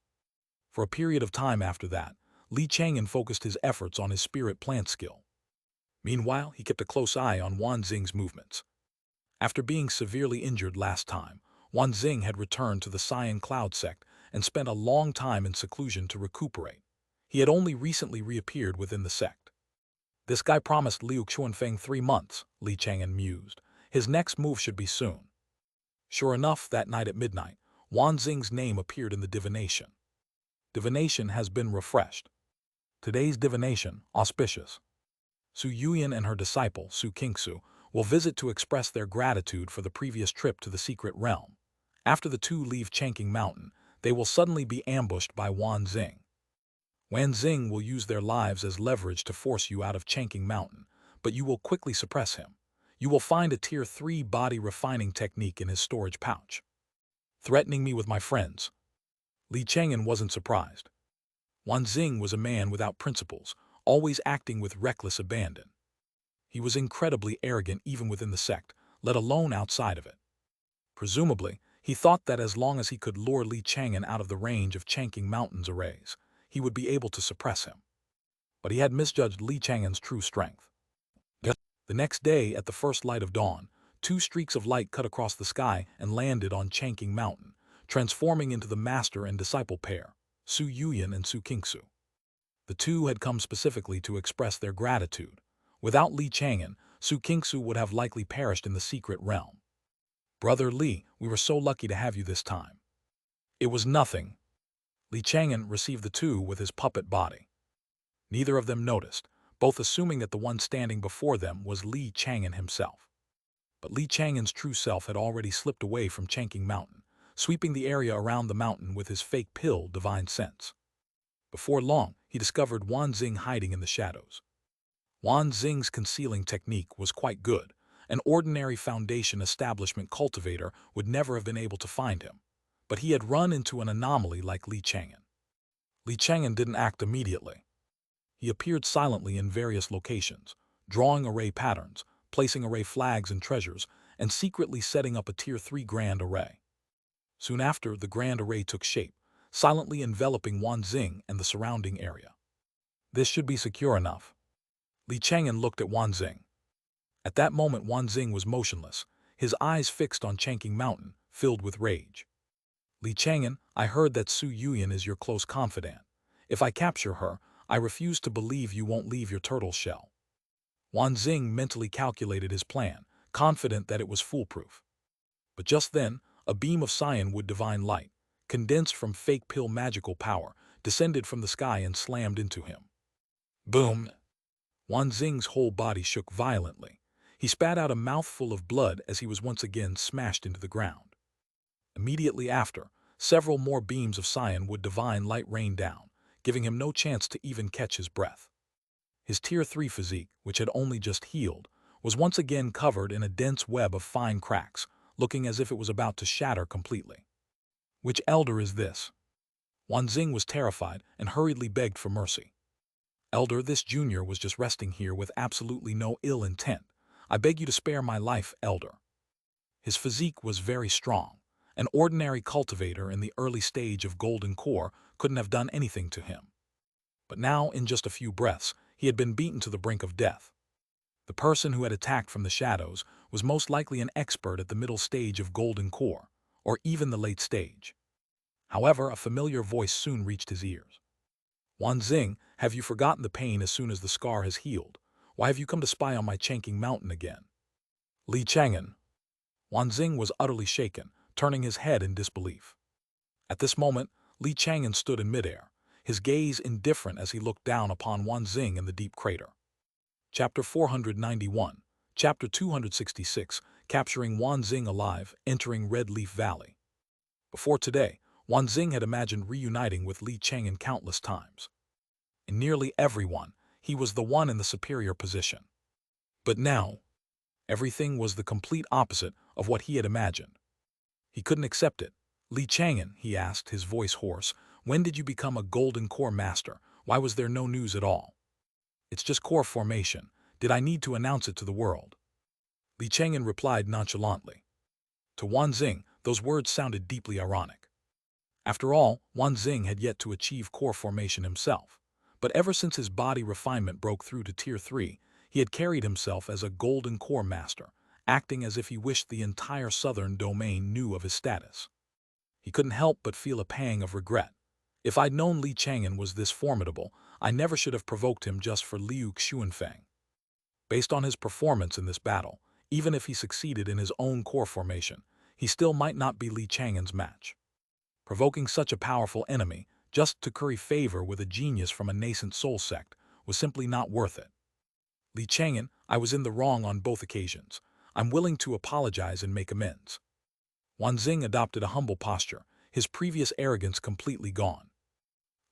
For a period of time after that, Li Chang'an focused his efforts on his spirit plant skill. Meanwhile, he kept a close eye on Wanxing's movements. After being severely injured last time, Wanxing had returned to the Cyan Cloud sect and spent a long time in seclusion to recuperate. He had only recently reappeared within the sect. This guy promised Liu Xuanfeng 3 months, Li Chang'an mused. His next move should be soon. Sure enough, that night at midnight, Wanxing's name appeared in the divination. Divination has been refreshed. Today's divination, Auspicious. Su Yuyan and her disciple, Xianxia, will visit to express their gratitude for the previous trip to the secret realm. After the 2 leave Chang'an Mountain, they will suddenly be ambushed by Wanxing. Wanxing will use their lives as leverage to force you out of Chang'an Mountain, but you will quickly suppress him. You will find a Tier 3 body refining technique in his storage pouch. Threatening me with my friends. Li Chang'an wasn't surprised. Wanxing was a man without principles, always acting with reckless abandon. He was incredibly arrogant even within the sect, let alone outside of it. Presumably, he thought that as long as he could lure Li Chang'an out of the range of Chang'an Mountain's arrays, he would be able to suppress him. But he had misjudged Li Chang'an's true strength. The next day, at the first light of dawn, 2 streaks of light cut across the sky and landed on Chang'an Mountain, transforming into the master and disciple pair, Su Yuyan and Xianxia. The 2 had come specifically to express their gratitude. Without Li Chang'an, Xianxia would have likely perished in the secret realm. Brother Li, we were so lucky to have you this time. It was nothing. Li Chang'an received the 2 with his puppet body. Neither of them noticed, both assuming that the one standing before them was Li Chang'an himself. But Li Chang'an's true self had already slipped away from Chang'an Mountain, sweeping the area around the mountain with his fake pill divine sense. Before long, he discovered Wanxing hiding in the shadows. Wanxing's concealing technique was quite good. An ordinary Foundation establishment cultivator would never have been able to find him. But he had run into an anomaly like Li Chang'an. Li Chang'an didn't act immediately. He appeared silently in various locations, drawing array patterns, placing array flags and treasures, and secretly setting up a Tier 3 grand array. Soon after, the grand array took shape, silently enveloping Wanxing and the surrounding area. This should be secure enough. Li Chang'an looked at Wanxing. At that moment, Wanxing was motionless, his eyes fixed on Chang'an Mountain, filled with rage. Li Chang'an, I heard that Su Yuyan is your close confidant. If I capture her, I refuse to believe you won't leave your turtle shell. Wanxing mentally calculated his plan, confident that it was foolproof. But just then, a beam of cyan wood divine light, condensed from fake pill magical power, descended from the sky and slammed into him. Boom! Wanzing's whole body shook violently. He spat out a mouthful of blood as he was once again smashed into the ground. Immediately after, several more beams of cyan-wood divine light rained down, giving him no chance to even catch his breath. His Tier 3 physique, which had only just healed, was once again covered in a dense web of fine cracks, looking as if it was about to shatter completely. Which elder is this? Wanzing was terrified and hurriedly begged for mercy. Elder, this junior was just resting here with absolutely no ill intent. I beg you to spare my life, Elder. His physique was very strong. An ordinary cultivator in the early stage of golden core couldn't have done anything to him. But now, in just a few breaths, he had been beaten to the brink of death. The person who had attacked from the shadows was most likely an expert at the middle stage of golden core, or even the late stage. However, a familiar voice soon reached his ears. Wanzing, have you forgotten the pain as soon as the scar has healed? Why have you come to spy on my Chang'an mountain again? Li Chang'an. Wanzing was utterly shaken, turning his head in disbelief. At this moment, Li Chang'an stood in midair, his gaze indifferent as he looked down upon Wanzing in the deep crater. Chapter 491, Chapter 266, Capturing Wanzing Alive, Entering Red Leaf Valley. Before today, Wanzing had imagined reuniting with Li Chang'an countless times. In nearly every one, he was the one in the superior position. But now, everything was the complete opposite of what he had imagined. He couldn't accept it. Li Chang'an, he asked, his voice hoarse, when did you become a golden core master? Why was there no news at all? It's just core formation. Did I need to announce it to the world? Li Chang'an replied nonchalantly. To Wanzing, those words sounded deeply ironic. After all, Wanzing had yet to achieve core formation himself, but ever since his body refinement broke through to Tier 3, he had carried himself as a golden core master, acting as if he wished the entire southern domain knew of his status. He couldn't help but feel a pang of regret. If I'd known Li Chang'an was this formidable, I never should have provoked him just for Liu Xuanfeng. Based on his performance in this battle, even if he succeeded in his own core formation, he still might not be Li Chang'an's match. Provoking such a powerful enemy, just to curry favor with a genius from a nascent soul sect, was simply not worth it. Li Chang'an, I was in the wrong on both occasions. I'm willing to apologize and make amends. Wanzing adopted a humble posture, his previous arrogance completely gone.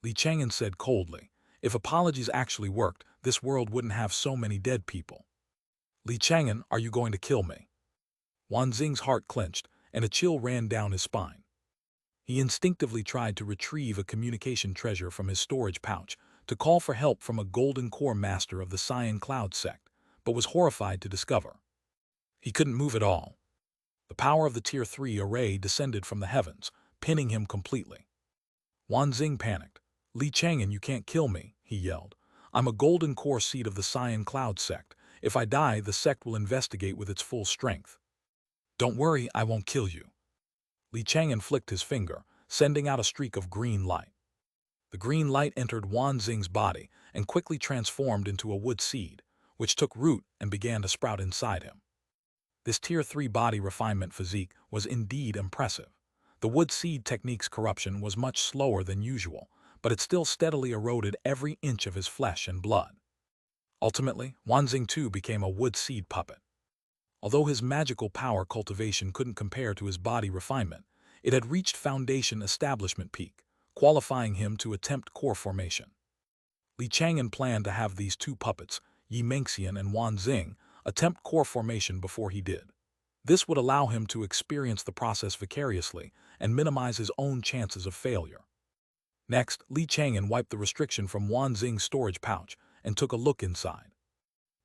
Li Chang'an said coldly, if apologies actually worked, this world wouldn't have so many dead people. Li Chang'an, are you going to kill me? Wanzing's heart clenched, and a chill ran down his spine. He instinctively tried to retrieve a communication treasure from his storage pouch to call for help from a golden core master of the Cyan Cloud sect, but was horrified to discover he couldn't move at all. The power of the Tier 3 array descended from the heavens, pinning him completely. Wanzing panicked. Li Chang'an, you can't kill me, he yelled. I'm a golden core seed of the Cyan Cloud sect. If I die, the sect will investigate with its full strength. Don't worry, I won't kill you. Li Chang'an flicked his finger, sending out a streak of green light. The green light entered Wanzing's body and quickly transformed into a wood seed, which took root and began to sprout inside him. This Tier 3 body refinement physique was indeed impressive. The wood seed technique's corruption was much slower than usual, but it still steadily eroded every inch of his flesh and blood. Ultimately, Wanzing too became a wood seed puppet. Although his magical power cultivation couldn't compare to his body refinement, it had reached foundation establishment peak, qualifying him to attempt core formation. Li Chang'an planned to have these two puppets, Xianxia and Wanzing, attempt core formation before he did. This would allow him to experience the process vicariously and minimize his own chances of failure. Next, Li Chang'an wiped the restriction from Wanzing's storage pouch and took a look inside.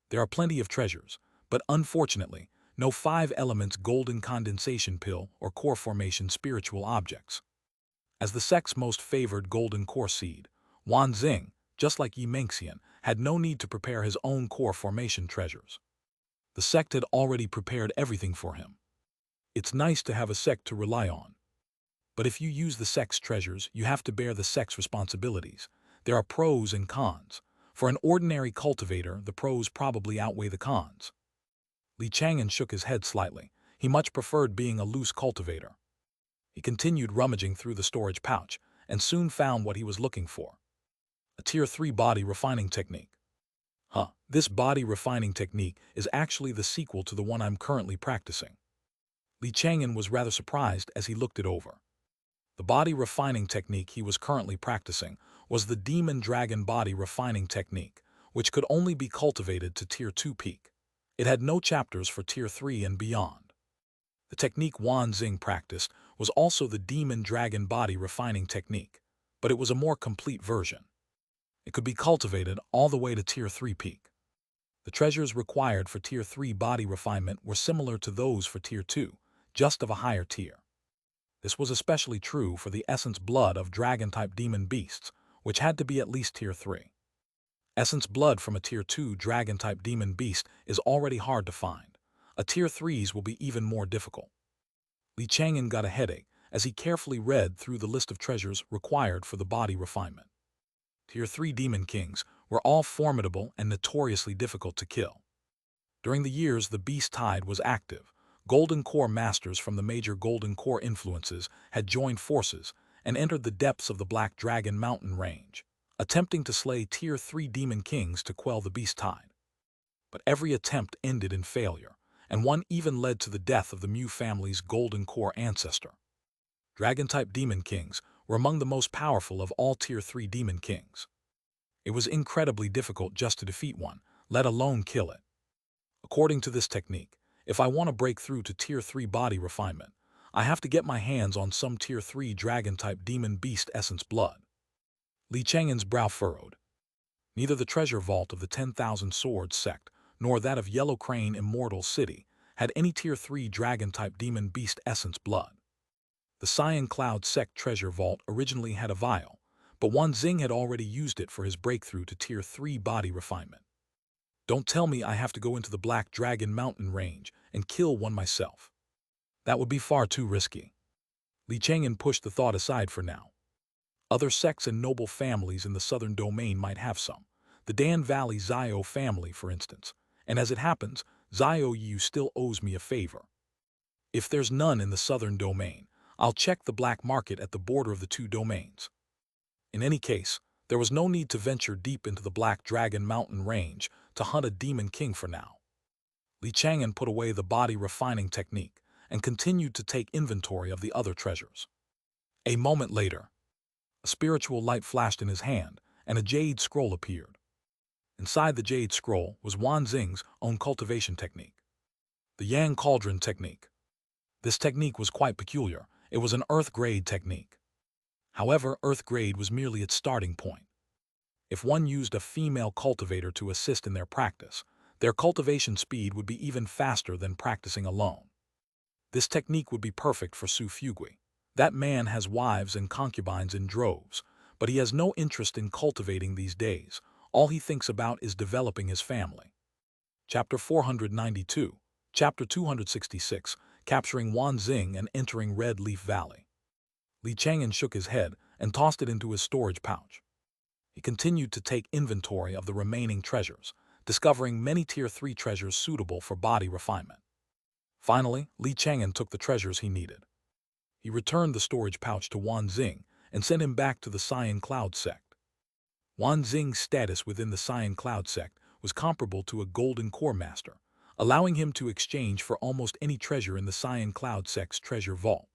There are plenty of treasures, but unfortunately, no 5 elements golden condensation pill or core formation spiritual objects. As the sect's most favored golden core seed, Wanzing, just like Xianxia, had no need to prepare his own core formation treasures. The sect had already prepared everything for him. It's nice to have a sect to rely on. But if you use the sect's treasures, you have to bear the sect's responsibilities. There are pros and cons. For an ordinary cultivator, the pros probably outweigh the cons. Li Chang'an shook his head slightly. He much preferred being a loose cultivator. He continued rummaging through the storage pouch and soon found what he was looking for. A Tier 3 body refining technique. This body refining technique is actually the sequel to the one I'm currently practicing. Chang'an was rather surprised as he looked it over. The body refining technique he was currently practicing was the Demon Dragon Body Refining Technique, which could only be cultivated to Tier 2 peak. It had no chapters for Tier 3 and beyond. The technique Wan Xing practiced was also the Demon Dragon Body Refining Technique, but it was a more complete version. It could be cultivated all the way to Tier 3 peak. The treasures required for Tier 3 body refinement were similar to those for Tier 2, just of a higher tier. This was especially true for the essence blood of dragon-type demon beasts, which had to be at least Tier 3. Essence blood from a Tier 2 dragon-type demon beast is already hard to find. A Tier 3's will be even more difficult. Chang'an got a headache as he carefully read through the list of treasures required for the body refinement. Tier 3 demon kings were all formidable and notoriously difficult to kill. During the years the beast tide was active, Golden Core masters from the major Golden Core influences had joined forces and entered the depths of the Black Dragon Mountain range, attempting to slay Tier 3 demon kings to quell the beast tide. But every attempt ended in failure, and one even led to the death of the Mu family's Golden Core ancestor. Dragon-type demon kings were among the most powerful of all Tier 3 demon kings. It was incredibly difficult just to defeat one, let alone kill it. According to this technique, if I want to break through to Tier 3 body refinement, I have to get my hands on some Tier 3 dragon-type demon beast essence blood. Chang'an's brow furrowed. Neither the treasure vault of the 10,000 Swords sect nor that of Yellow Crane Immortal City had any Tier 3 dragon-type demon beast essence blood. The Cyan Cloud sect treasure vault originally had a vial, but Wan Xing had already used it for his breakthrough to Tier 3 body refinement. Don't tell me I have to go into the Black Dragon Mountain range and kill one myself. That would be far too risky. Chang'an pushed the thought aside for now. Other sects and noble families in the southern domain might have some. The Dan Valley Zio family, for instance. And as it happens, Zio Yu still owes me a favor. If there's none in the southern domain, I'll check the black market at the border of the two domains. In any case, there was no need to venture deep into the Black Dragon Mountain range to hunt a demon king for now. Chang'an put away the body refining technique and continued to take inventory of the other treasures. A moment later, a spiritual light flashed in his hand and a jade scroll appeared. Inside the jade scroll was Wan Xing's own cultivation technique, the Yang Cauldron technique. This technique was quite peculiar. It was an earth-grade technique. However, earth-grade was merely its starting point. If one used a female cultivator to assist in their practice, their cultivation speed would be even faster than practicing alone. This technique would be perfect for Su Fugui. That man has wives and concubines in droves, but he has no interest in cultivating these days. All he thinks about is developing his family. Chapter 492, Chapter 266, Capturing Wan Xing and Entering Red Leaf Valley. Chang'an shook his head and tossed it into his storage pouch. He continued to take inventory of the remaining treasures, discovering many Tier 3 treasures suitable for body refinement. Finally, Chang'an took the treasures he needed. He returned the storage pouch to Wan Xing and sent him back to the Cyan Cloud sect. Wan Xing's status within the Cyan Cloud sect was comparable to a Golden Core master, allowing him to exchange for almost any treasure in the Cyan Cloud sect's treasure vault.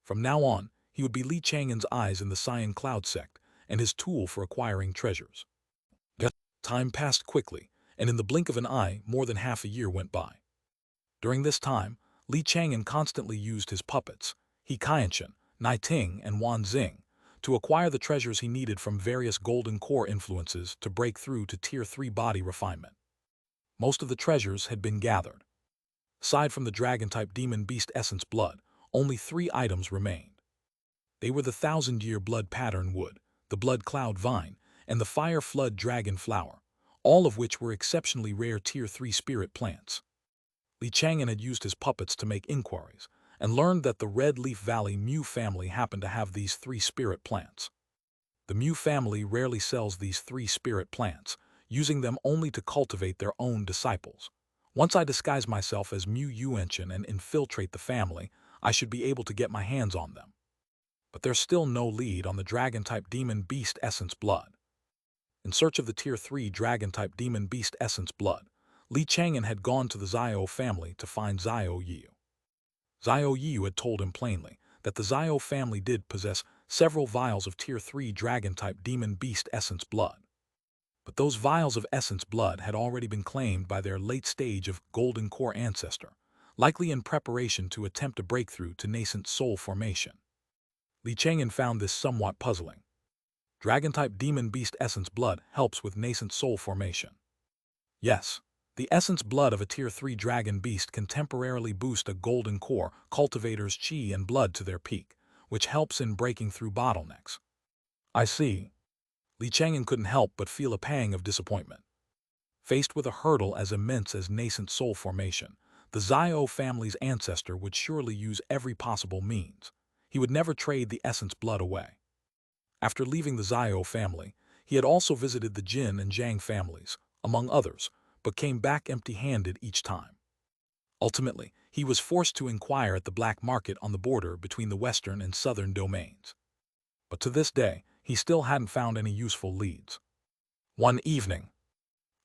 From now on, he would be Chang'an's eyes in the Cyan Cloud sect and his tool for acquiring treasures. Time passed quickly, and in the blink of an eye, more than half a year went by. During this time, Chang'an constantly used his puppets, He Qianqian, Nai Ting, and Wan Xing, to acquire the treasures he needed from various Golden Core influences to break through to Tier 3 body refinement. Most of the treasures had been gathered. Aside from the dragon-type demon beast essence blood, only 3 items remained. They were the 1,000-year blood pattern wood, the blood cloud vine, and the fire flood dragon flower, all of which were exceptionally rare Tier 3 spirit plants. Chang'an had used his puppets to make inquiries, and learned that the Red Leaf Valley Mu family happened to have these 3 spirit plants. The Mu family rarely sells these 3 spirit plants, using them only to cultivate their own disciples. Once I disguise myself as Mu Yuanqian and infiltrate the family, I should be able to get my hands on them. But there's still no lead on the dragon-type demon beast essence blood. In search of the Tier 3 dragon-type demon beast essence blood, Li Chang'an had gone to the Xiao family to find Xiao Yiu. Xiao Yiu had told him plainly that the Xiao family did possess several vials of Tier 3 dragon-type demon beast essence blood. But those vials of essence blood had already been claimed by their late stage of golden core ancestor, likely in preparation to attempt a breakthrough to nascent soul formation. Li Chang'an found this somewhat puzzling. Dragon-type demon beast essence blood helps with nascent soul formation. Yes, the essence blood of a Tier 3 dragon beast can temporarily boost a golden core cultivator's chi and blood to their peak, which helps in breaking through bottlenecks. I see. Li Chang'an couldn't help but feel a pang of disappointment. Faced with a hurdle as immense as nascent soul formation, the Xiao family's ancestor would surely use every possible means. He would never trade the essence blood away. After leaving the Xiao family, he had also visited the Jin and Zhang families, among others, but came back empty-handed each time. Ultimately, he was forced to inquire at the black market on the border between the western and southern domains. But to this day, he still hadn't found any useful leads. One evening,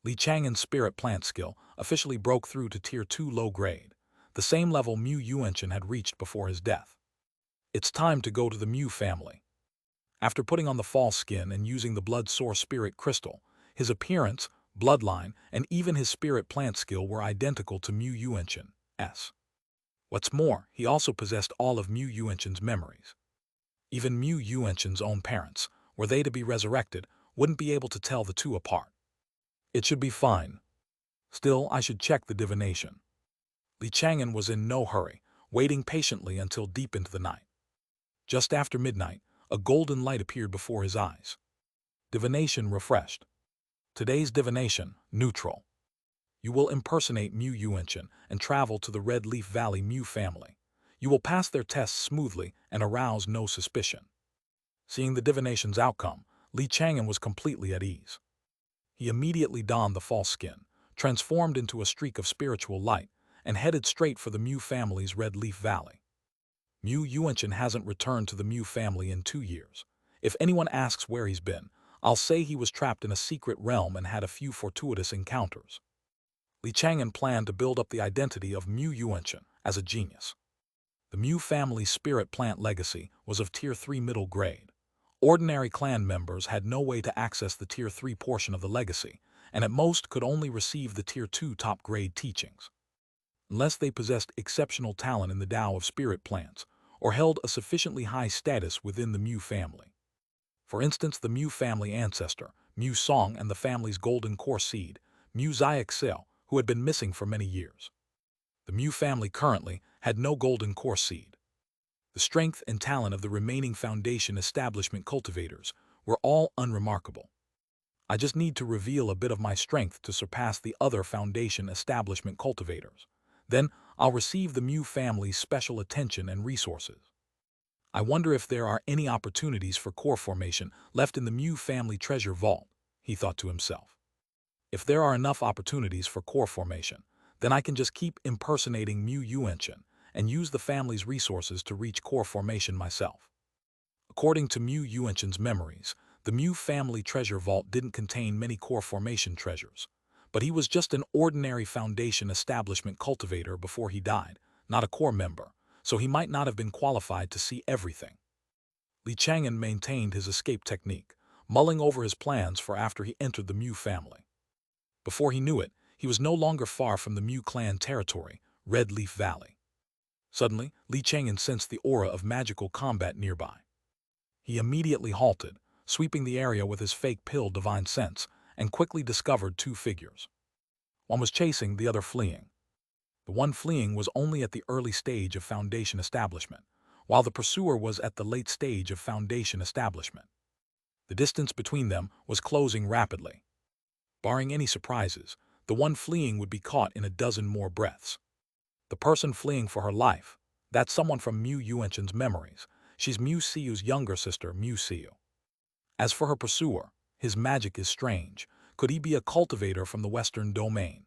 Li Chang'an's spirit plant skill officially broke through to Tier 2 low grade, the same level Mu Yuanchen had reached before his death. It's time to go to the Mu family. After putting on the false skin and using the blood source spirit crystal, his appearance, bloodline, and even his spirit plant skill were identical to Mu Yuanchen's. What's more, he also possessed all of Mu Yuanchen's memories. Even Mu Yuanchen's own parents, were they to be resurrected, wouldn't be able to tell the two apart. It should be fine. Still, I should check the divination. Li Chang'an was in no hurry, waiting patiently until deep into the night. Just after midnight, a golden light appeared before his eyes. Divination refreshed. Today's divination, neutral. You will impersonate Mu Yuanchen and travel to the Red Leaf Valley Mu family. You will pass their tests smoothly and arouse no suspicion. Seeing the divination's outcome, Li Chang'an was completely at ease. He immediately donned the false skin, transformed into a streak of spiritual light, and headed straight for the Mu family's Red Leaf Valley. Mu Yuanchen hasn't returned to the Mu family in 2 years. If anyone asks where he's been, I'll say he was trapped in a secret realm and had a few fortuitous encounters. Li Chang'an planned to build up the identity of Mu Yuanchen as a genius. The Mu family's spirit plant legacy was of Tier 3 middle grade. Ordinary clan members had no way to access the Tier 3 portion of the legacy, and at most could only receive the Tier 2 top grade teachings. Unless they possessed exceptional talent in the Tao of spirit plants, or held a sufficiently high status within the Mu family. For instance, the Mu family ancestor, Mu Song, and the family's golden core seed, Mu Xianxia, who had been missing for many years. The Mu family currently had no golden core seed. The strength and talent of the remaining foundation establishment cultivators were all unremarkable. I just need to reveal a bit of my strength to surpass the other foundation establishment cultivators. Then I'll receive the Mu family's special attention and resources. I wonder if there are any opportunities for core formation left in the Mu family treasure vault, he thought to himself. If there are enough opportunities for core formation, then I can just keep impersonating Mu Yuanchen and use the family's resources to reach core formation myself. According to Mu Yuanchen's memories, the Mu family treasure vault didn't contain many core formation treasures, but he was just an ordinary foundation establishment cultivator before he died, not a core member, so he might not have been qualified to see everything. Li Chang'an maintained his escape technique, mulling over his plans for after he entered the Mu family. Before he knew it, he was no longer far from the Mu clan territory, Red Leaf Valley. Suddenly, Li Chang'an sensed the aura of magical combat nearby. He immediately halted, sweeping the area with his fake pill divine sense, and quickly discovered 2 figures. One was chasing, the other fleeing. The one fleeing was only at the early stage of foundation establishment, while the pursuer was at the late stage of foundation establishment. The distance between them was closing rapidly. Barring any surprises, the one fleeing would be caught in a dozen more breaths. The person fleeing for her life, that's someone from Mu Yuanchen's memories. She's Mu Siu's younger sister, Mu Siu. As for her pursuer, his magic is strange. Could he be a cultivator from the western domain?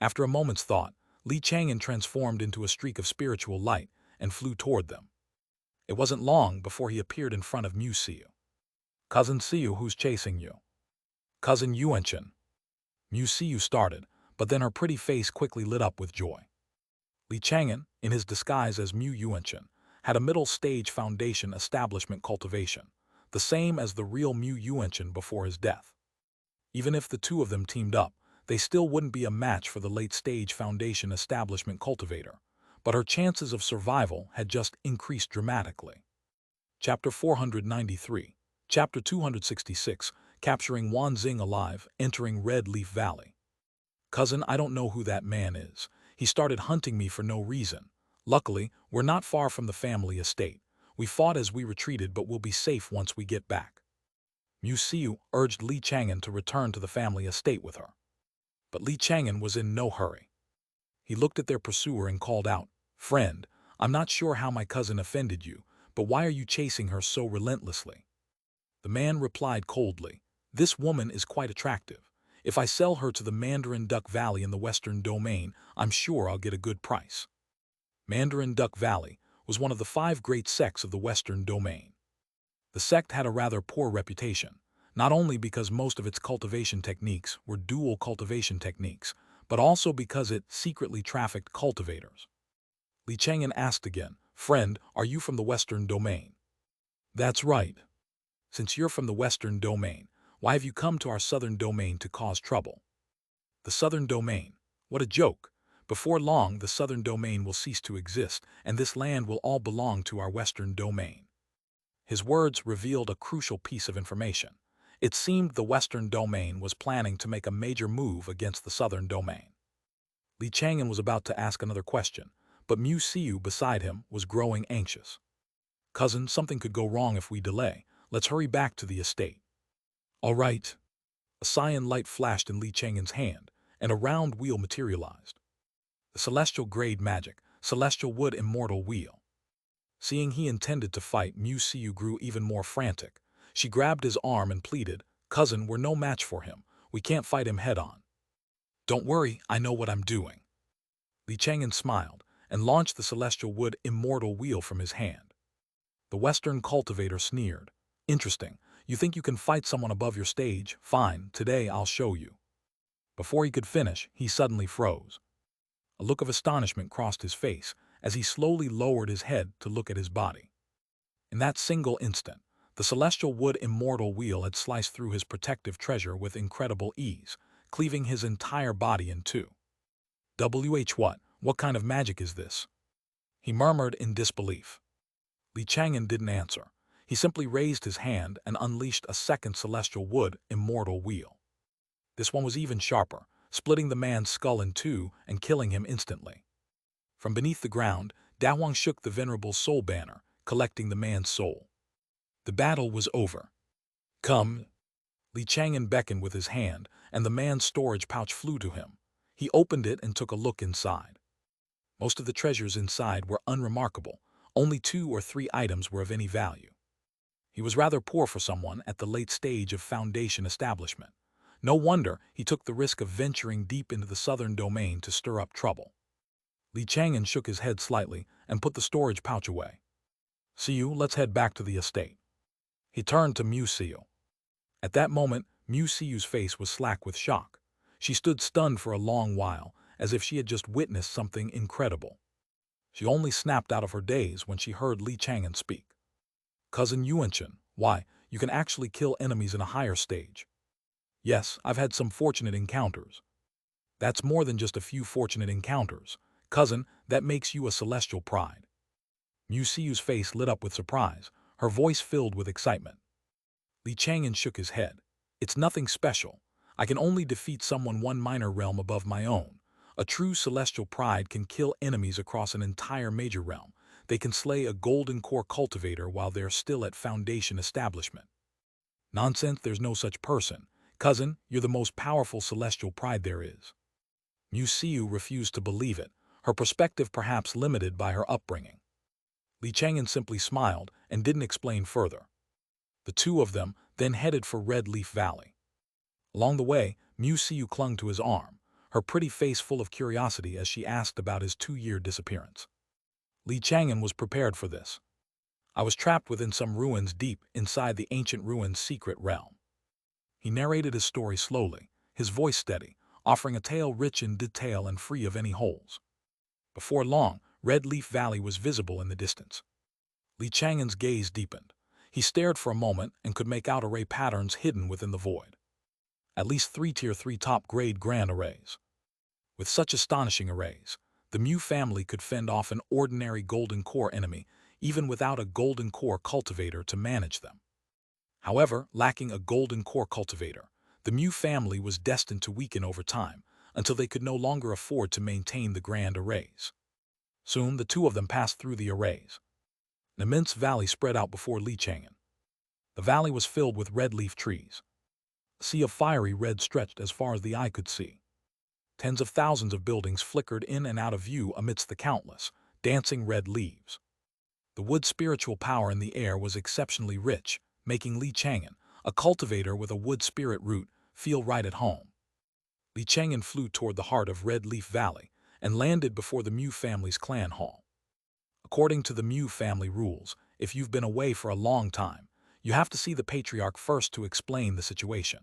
After a moment's thought, Li Chang'an transformed into a streak of spiritual light and flew toward them. It wasn't long before he appeared in front of Mu Xiu. "Cousin Xiu, who's chasing you?" "Cousin Yuanchen." Mu Xiu started, but then her pretty face quickly lit up with joy. Li Chang'an, in his disguise as Mu Yuanchen, had a middle-stage foundation establishment cultivation, the same as the real Mu Yuanchen before his death. Even if the two of them teamed up, they still wouldn't be a match for the late-stage foundation establishment cultivator, but her chances of survival had just increased dramatically. Chapter 493, Chapter 266, Capturing Wanxing Alive, Entering Red Leaf Valley. "Cousin, I don't know who that man is. He started hunting me for no reason. Luckily, we're not far from the family estate. We fought as we retreated, but we'll be safe once we get back." Mu Xiu urged Li Chang'an to return to the family estate with her. But Li Chang'an was in no hurry. He looked at their pursuer and called out, "Friend, I'm not sure how my cousin offended you, but why are you chasing her so relentlessly?" The man replied coldly, "This woman is quite attractive. If I sell her to the Mandarin Duck Valley in the Western Domain, I'm sure I'll get a good price." Mandarin Duck Valley was one of the 5 great sects of the Western Domain. The sect had a rather poor reputation, not only because most of its cultivation techniques were dual cultivation techniques, but also because it secretly trafficked cultivators. Li Chang'an asked again, "Friend, are you from the Western Domain?" "That's right." "Since you're from the Western Domain, why have you come to our Southern Domain to cause trouble?" "The Southern Domain? What a joke! Before long, the Southern Domain will cease to exist, and this land will all belong to our Western Domain." His words revealed a crucial piece of information. It seemed the Western Domain was planning to make a major move against the Southern Domain. Li Chang'an was about to ask another question, but Mu Xiu beside him was growing anxious. "Cousin, something could go wrong if we delay. Let's hurry back to the estate." "All right." A cyan light flashed in Li Chang'an's hand, and a round wheel materialized. The celestial grade magic, celestial wood immortal wheel. Seeing he intended to fight, Mu Xiu grew even more frantic. She grabbed his arm and pleaded, "Cousin, we're no match for him. We can't fight him head-on." "Don't worry, I know what I'm doing." Li Chang'an smiled and launched the celestial wood immortal wheel from his hand. The Western cultivator sneered, "Interesting. You think you can fight someone above your stage? Fine, today I'll show you." Before he could finish, he suddenly froze. A look of astonishment crossed his face as he slowly lowered his head to look at his body. In that single instant, the celestial wood immortal wheel had sliced through his protective treasure with incredible ease, cleaving his entire body in two. What kind of magic is this?" he murmured in disbelief. Li Chang'an didn't answer. He simply raised his hand and unleashed a second celestial wood immortal wheel. This one was even sharper, splitting the man's skull in two and killing him instantly. From beneath the ground, Dahuang shook the venerable soul banner, collecting the man's soul. The battle was over. "Come." Li Chang'an beckoned with his hand, and the man's storage pouch flew to him. He opened it and took a look inside. Most of the treasures inside were unremarkable. Only 2 or 3 items were of any value. He was rather poor for someone at the late stage of foundation establishment. No wonder he took the risk of venturing deep into the Southern Domain to stir up trouble. Li Chang'an shook his head slightly and put the storage pouch away. "See you, let's head back to the estate." He turned to Mu Xiu. At that moment, Mu Xiu's face was slack with shock. She stood stunned for a long while, as if she had just witnessed something incredible. She only snapped out of her daze when she heard Li Chang'an speak. "Cousin Yuanchen, why, you can actually kill enemies in a higher stage." "Yes, I've had some fortunate encounters." "That's more than just a few fortunate encounters. Cousin, that makes you a celestial pride." Mu Xiu's face lit up with surprise, her voice filled with excitement. Li Chang'an shook his head. "It's nothing special. I can only defeat someone one minor realm above my own. A true celestial pride can kill enemies across an entire major realm. They can slay a golden core cultivator while they're still at foundation establishment." "Nonsense, there's no such person. Cousin, you're the most powerful celestial pride there is." Mu Xiu refused to believe it, her perspective perhaps limited by her upbringing. Li Chang'an simply smiled and didn't explain further. The two of them then headed for Red Leaf Valley. Along the way, Mu Xiu clung to his arm, her pretty face full of curiosity as she asked about his 2-year disappearance. Li Chang'an was prepared for this. I was trapped within some ruins deep inside the ancient ruins' secret realm. He narrated his story slowly, his voice steady, offering a tale rich in detail and free of any holes. Before long, Red Leaf Valley was visible in the distance. Li Chang'an's gaze deepened. He stared for a moment and could make out array patterns hidden within the void. At least 3 Tier 3 top-grade grand arrays. With such astonishing arrays, the Mu family could fend off an ordinary golden core enemy even without a golden core cultivator to manage them. However, lacking a golden core cultivator, the Mu family was destined to weaken over time until they could no longer afford to maintain the grand arrays. Soon, the two of them passed through the arrays. An immense valley spread out before Li Chang'an. The valley was filled with red leaf trees. A sea of fiery red stretched as far as the eye could see. Tens of thousands of buildings flickered in and out of view amidst the countless, dancing red leaves. The wood's spiritual power in the air was exceptionally rich, making Li Chang'an, a cultivator with a wood spirit root, feel right at home. Li Chang'an flew toward the heart of Red Leaf Valley and landed before the Mu family's clan hall. According to the Mu family rules, if you've been away for a long time, you have to see the patriarch first to explain the situation.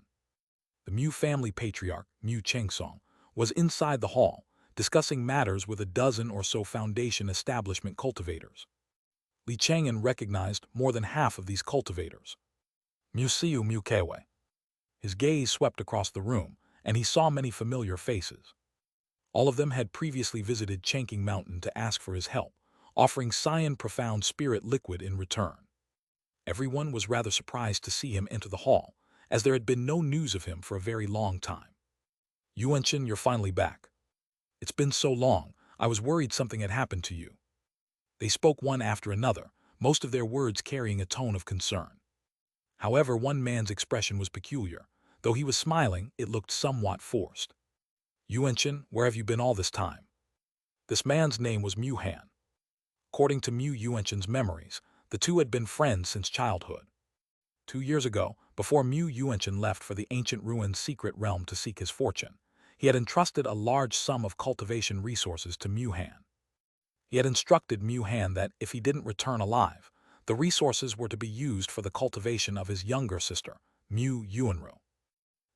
The Mu family patriarch, Mu Chengsong, was inside the hall, discussing matters with a dozen or so foundation establishment cultivators. Li Chang'an recognized more than half of these cultivators. Mu Siu Mu Kewei. His gaze swept across the room, and he saw many familiar faces. All of them had previously visited Chang'an Mountain to ask for his help, offering Cyan Profound Spirit Liquid in return. Everyone was rather surprised to see him enter the hall, as there had been no news of him for a very long time. Yuanchen, you're finally back. It's been so long, I was worried something had happened to you. They spoke one after another, most of their words carrying a tone of concern. However, one man's expression was peculiar. Though he was smiling, it looked somewhat forced. Yuanchen, where have you been all this time? This man's name was Mu Han. According to Mu Yuanchen's memories, the two had been friends since childhood. 2 years ago, before Mu Yuanchen left for the ancient ruins' secret realm to seek his fortune, he had entrusted a large sum of cultivation resources to Mu Han. He had instructed Mu Han that if he didn't return alive, the resources were to be used for the cultivation of his younger sister, Mu Yuanru.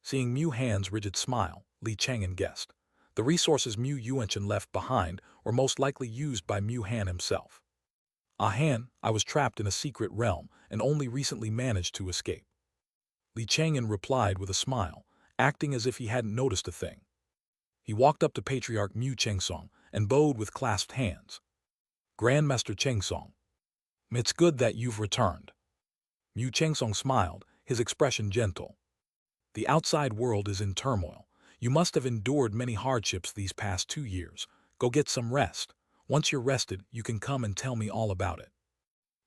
Seeing Mu Han's rigid smile, Li Chang'an guessed. The resources Mu Yuanchen left behind were most likely used by Mu Han himself. Ah Han, I was trapped in a secret realm and only recently managed to escape. Li Chang'an replied with a smile, acting as if he hadn't noticed a thing. He walked up to Patriarch Mu Chengsong and bowed with clasped hands. Grandmaster Chengsong. It's good that you've returned. Mu Chengsong smiled, his expression gentle. The outside world is in turmoil. You must have endured many hardships these past 2 years. Go get some rest. Once you're rested, you can come and tell me all about it.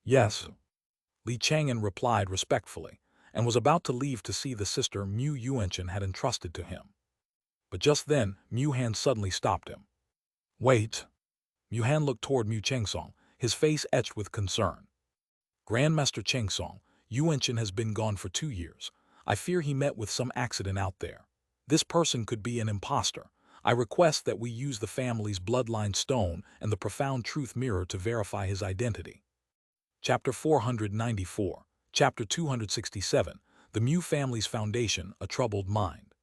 Yes. Li Chang'an replied respectfully, and was about to leave to see the sister Mu Yuanchen had entrusted to him. But just then, Mu Han suddenly stopped him. Wait. Mu Han looked toward Mu Chengsong, his face etched with concern. Grandmaster Chengsong, Yuanchen has been gone for 2 years. I fear he met with some accident out there. This person could be an imposter. I request that we use the family's bloodline stone and the profound truth mirror to verify his identity. Chapter 494, Chapter 267, The Mu Family's Foundation, A Troubled Mind.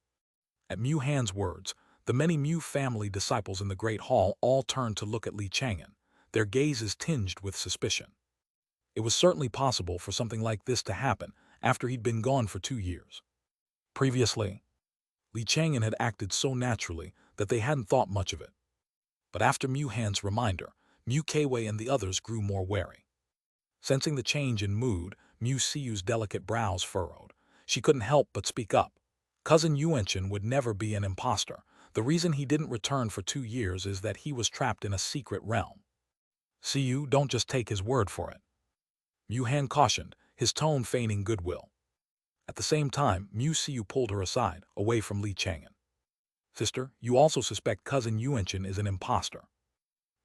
At Mu Han's words, the many Mu family disciples in the Great Hall all turned to look at Li Chang'an, their gazes tinged with suspicion. It was certainly possible for something like this to happen after he'd been gone for 2 years. Previously, Li Chang'an had acted so naturally that they hadn't thought much of it. But after Mu Han's reminder, Mu Kewei and the others grew more wary. Sensing the change in mood, Mu Siu's delicate brows furrowed. She couldn't help but speak up. Cousin Yuanchen would never be an imposter. The reason he didn't return for 2 years is that he was trapped in a secret realm. Siu, don't just take his word for it. Mu Han cautioned, his tone feigning goodwill. At the same time, Mu Siu pulled her aside, away from Li Chang'an. Sister, you also suspect cousin Yuanchen is an imposter.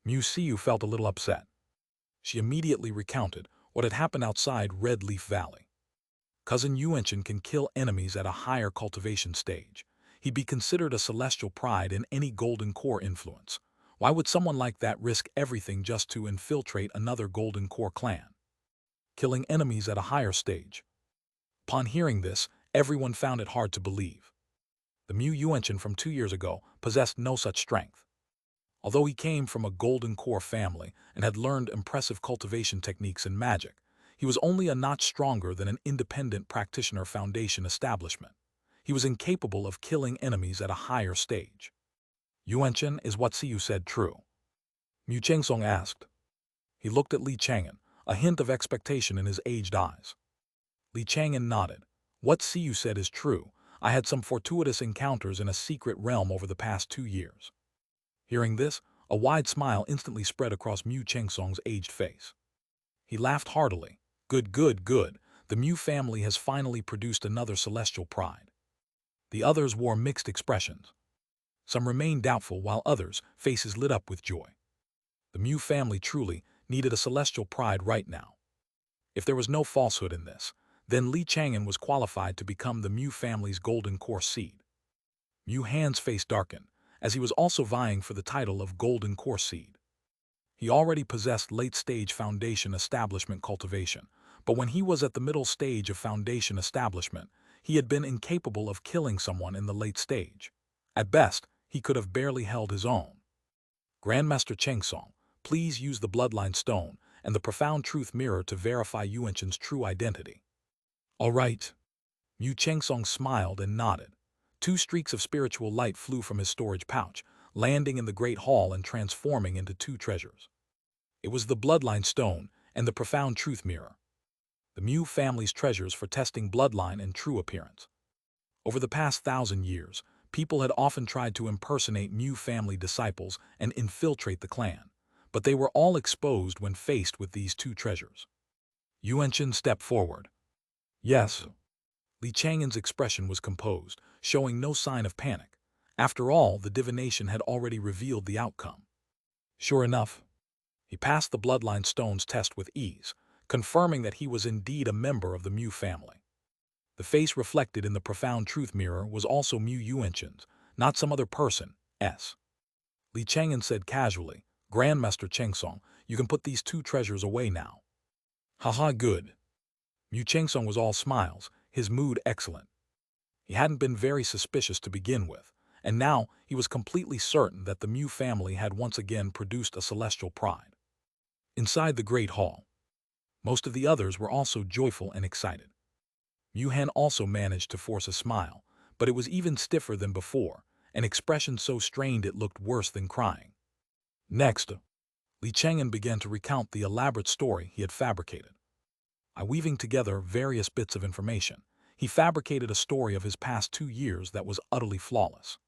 Mu Siu felt a little upset. She immediately recounted what had happened outside Red Leaf Valley. Cousin Yuanchen can kill enemies at a higher cultivation stage. He'd be considered a celestial pride in any golden core influence. Why would someone like that risk everything just to infiltrate another Golden Core clan, killing enemies at a higher stage? Upon hearing this, everyone found it hard to believe. The Mu Yuanchen from 2 years ago possessed no such strength. Although he came from a Golden Core family and had learned impressive cultivation techniques and magic, he was only a notch stronger than an independent practitioner foundation establishment. He was incapable of killing enemies at a higher stage. Yuanchen, is what Siyu said true? Mu Chengsong asked. He looked at Li Chang'an, a hint of expectation in his aged eyes. Li Chang'an nodded. What Siyu said is true. I had some fortuitous encounters in a secret realm over the past 2 years. Hearing this, a wide smile instantly spread across Mu Chengsong's aged face. He laughed heartily. Good, good, good. The Mu family has finally produced another celestial pride. The others wore mixed expressions. Some remained doubtful while others' faces lit up with joy. The Mu family truly needed a celestial pride right now. If there was no falsehood in this, then Li Chang'an was qualified to become the Mu family's Golden Core seed. Mu Han's face darkened, as he was also vying for the title of Golden Core seed. He already possessed late-stage foundation establishment cultivation, but when he was at the middle stage of foundation establishment, he had been incapable of killing someone in the late stage. At best, he could have barely held his own. Grandmaster Chengsong, please use the bloodline stone and the profound truth mirror to verify Yuanchen's true identity. All right. Mu Chengsong smiled and nodded. 2 streaks of spiritual light flew from his storage pouch, landing in the great hall and transforming into 2 treasures. It was the bloodline stone and the profound truth mirror. The Mu family's treasures for testing bloodline and true appearance. Over the past 1,000 years, people had often tried to impersonate Mu family disciples and infiltrate the clan, but they were all exposed when faced with these 2 treasures. Yuanchen stepped forward. Yes. Li Chang'an's expression was composed, showing no sign of panic. After all, the divination had already revealed the outcome. Sure enough, he passed the bloodline stone's test with ease, confirming that he was indeed a member of the Mu family. The face reflected in the profound truth mirror was also Mu Yuanchen's, not some other person's. Li Chang'an said casually, Grandmaster Chengsong, you can put these 2 treasures away now. Haha, good. Mu Chengsong was all smiles, his mood excellent. He hadn't been very suspicious to begin with, and now he was completely certain that the Mu family had once again produced a celestial pride. Inside the great hall, most of the others were also joyful and excited. Mu Han also managed to force a smile, but it was even stiffer than before, an expression so strained it looked worse than crying. Next, Li Chang'an began to recount the elaborate story he had fabricated. By weaving together various bits of information, he fabricated a story of his past 2 years that was utterly flawless.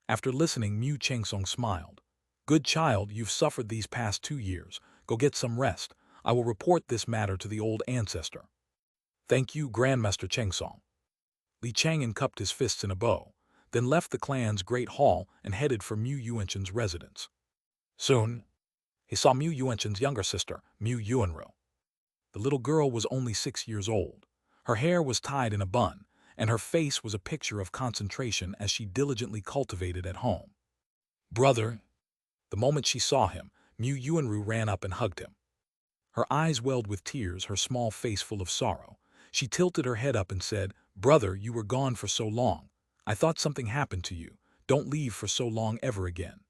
After listening, Mu Chengsong smiled. Good child, you've suffered these past 2 years. Go get some rest. I will report this matter to the old ancestor. Thank you, Grandmaster Chengsong. Li Chang'an cupped his fists in a bow, then left the clan's great hall and headed for Mu Yuanchen's residence. Soon, he saw Mu Yuanchen's younger sister, Mu Yuanru. The little girl was only 6 years old. Her hair was tied in a bun, and her face was a picture of concentration as she diligently cultivated at home. Brother! The moment she saw him, Mu Yuanru ran up and hugged him. Her eyes welled with tears, her small face full of sorrow. She tilted her head up and said, Brother, you were gone for so long. I thought something happened to you. Don't leave for so long ever again.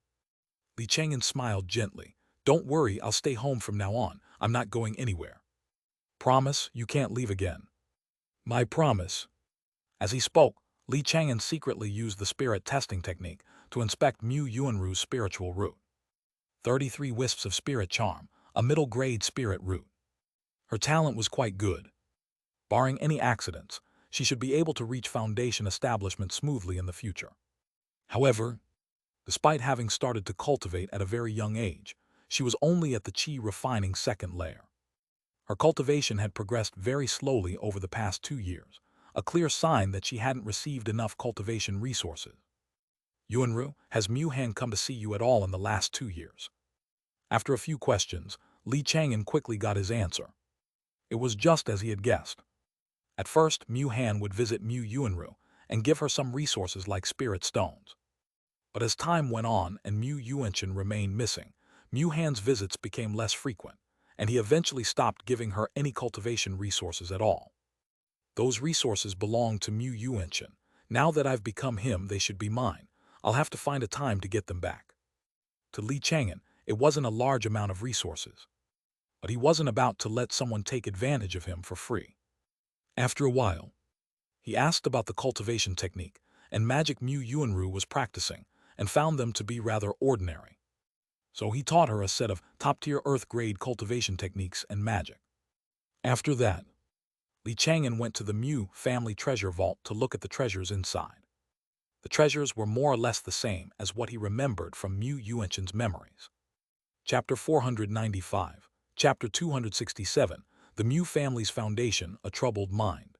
Li Chang'an smiled gently. Don't worry, I'll stay home from now on. I'm not going anywhere. Promise you can't leave again. My promise. As he spoke, Li Chang'an secretly used the spirit testing technique to inspect Mu Yuanru's spiritual root. 33 wisps of spirit charm, a middle-grade spirit root. Her talent was quite good. Barring any accidents, she should be able to reach foundation establishment smoothly in the future. However, despite having started to cultivate at a very young age, she was only at the chi refining 2nd layer. Her cultivation had progressed very slowly over the past 2 years, a clear sign that she hadn't received enough cultivation resources. Yuanru, has Mu Han come to see you at all in the last 2 years? After a few questions, Li Chang'an quickly got his answer. It was just as he had guessed. At first, Mu Han would visit Mu Yuanru and give her some resources like spirit stones. But as time went on and Mu Yuanchen remained missing, Mu Han's visits became less frequent, and he eventually stopped giving her any cultivation resources at all. Those resources belong to Mu Yuanchen. Now that I've become him, they should be mine. I'll have to find a time to get them back. To Li Chang'an, it wasn't a large amount of resources, but he wasn't about to let someone take advantage of him for free. After a while, he asked about the cultivation technique, and magic Mu Yuanru was practicing, and found them to be rather ordinary. So he taught her a set of top-tier earth-grade cultivation techniques and magic. After that, Li Chang'an went to the Mu family treasure vault to look at the treasures inside. The treasures were more or less the same as what he remembered from Mu Yuanchen's memories. Chapter 495, Chapter 267, The Mu Family's Foundation, A Troubled Mind.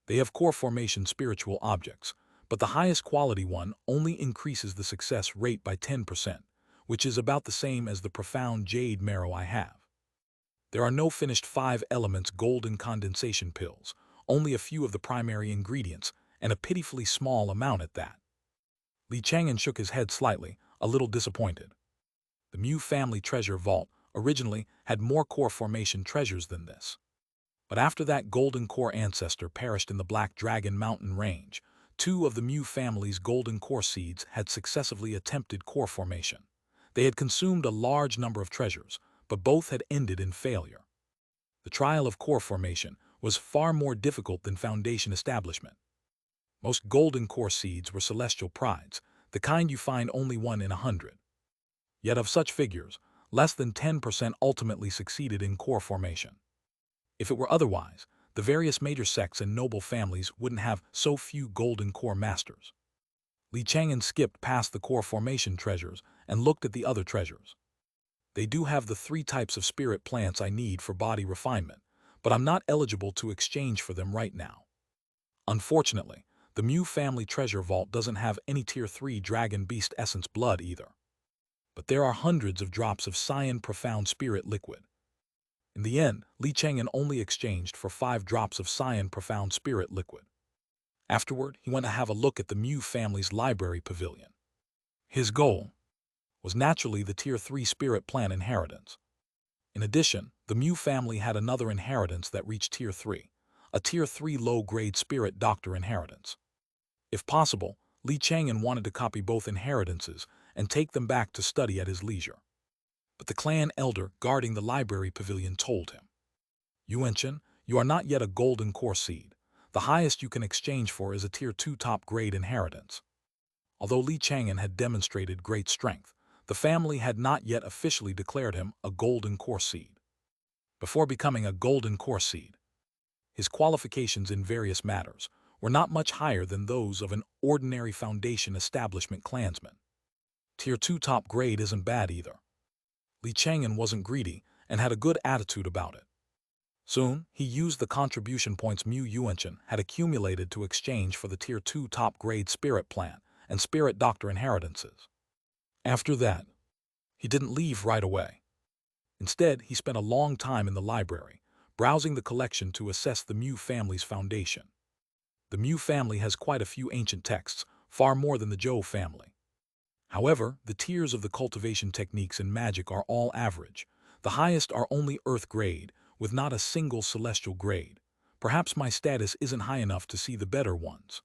They have core formation spiritual objects, but the highest quality one only increases the success rate by 10%, which is about the same as the profound jade marrow I have. There are no finished 5 elements golden condensation pills, only a few of the primary ingredients, and a pitifully small amount at that. Li Chang'an shook his head slightly, a little disappointed. The Mu family treasure vault originally had more core formation treasures than this. But after that golden core ancestor perished in the Black Dragon Mountain Range, 2 of the Mu family's golden core seeds had successively attempted core formation. They had consumed a large number of treasures, but both had ended in failure. The trial of core formation was far more difficult than foundation establishment. Most golden core seeds were celestial prides, the kind you find only 1 in 100. Yet of such figures, less than 10% ultimately succeeded in core formation. If it were otherwise, the various major sects and noble families wouldn't have so few golden core masters. Li Chang'an skipped past the core formation treasures and looked at the other treasures. They do have the 3 types of spirit plants I need for body refinement, but I'm not eligible to exchange for them right now. Unfortunately, the Mu family treasure vault doesn't have any tier 3 dragon beast essence blood either. But there are hundreds of drops of cyan profound spirit liquid. In the end, Li Chang'an only exchanged for 5 drops of cyan profound spirit liquid. Afterward, he went to have a look at the Mu family's library pavilion. His goal was naturally the tier 3 spirit plant inheritance. In addition, the Mu family had another inheritance that reached tier 3, a tier 3 low-grade spirit doctor inheritance. If possible, Li Chang'an wanted to copy both inheritances and take them back to study at his leisure. But the clan elder guarding the library pavilion told him, "Yuanchen, you are not yet a golden core seed. The highest you can exchange for is a tier 2 top-grade inheritance." Although Li Chang'an had demonstrated great strength, the family had not yet officially declared him a golden core seed. Before becoming a golden core seed, his qualifications in various matters were not much higher than those of an ordinary foundation establishment clansman. Tier 2 top grade isn't bad either. Li Chang'an wasn't greedy and had a good attitude about it. Soon, he used the contribution points Mu Yuanchen had accumulated to exchange for the tier 2 top grade spirit plant and spirit doctor inheritances. After that, he didn't leave right away. Instead, he spent a long time in the library, browsing the collection to assess the Mu family's foundation. The Mu family has quite a few ancient texts, far more than the Zhou family. However, the tiers of the cultivation techniques in magic are all average. The highest are only earth grade, with not a single celestial grade. Perhaps my status isn't high enough to see the better ones.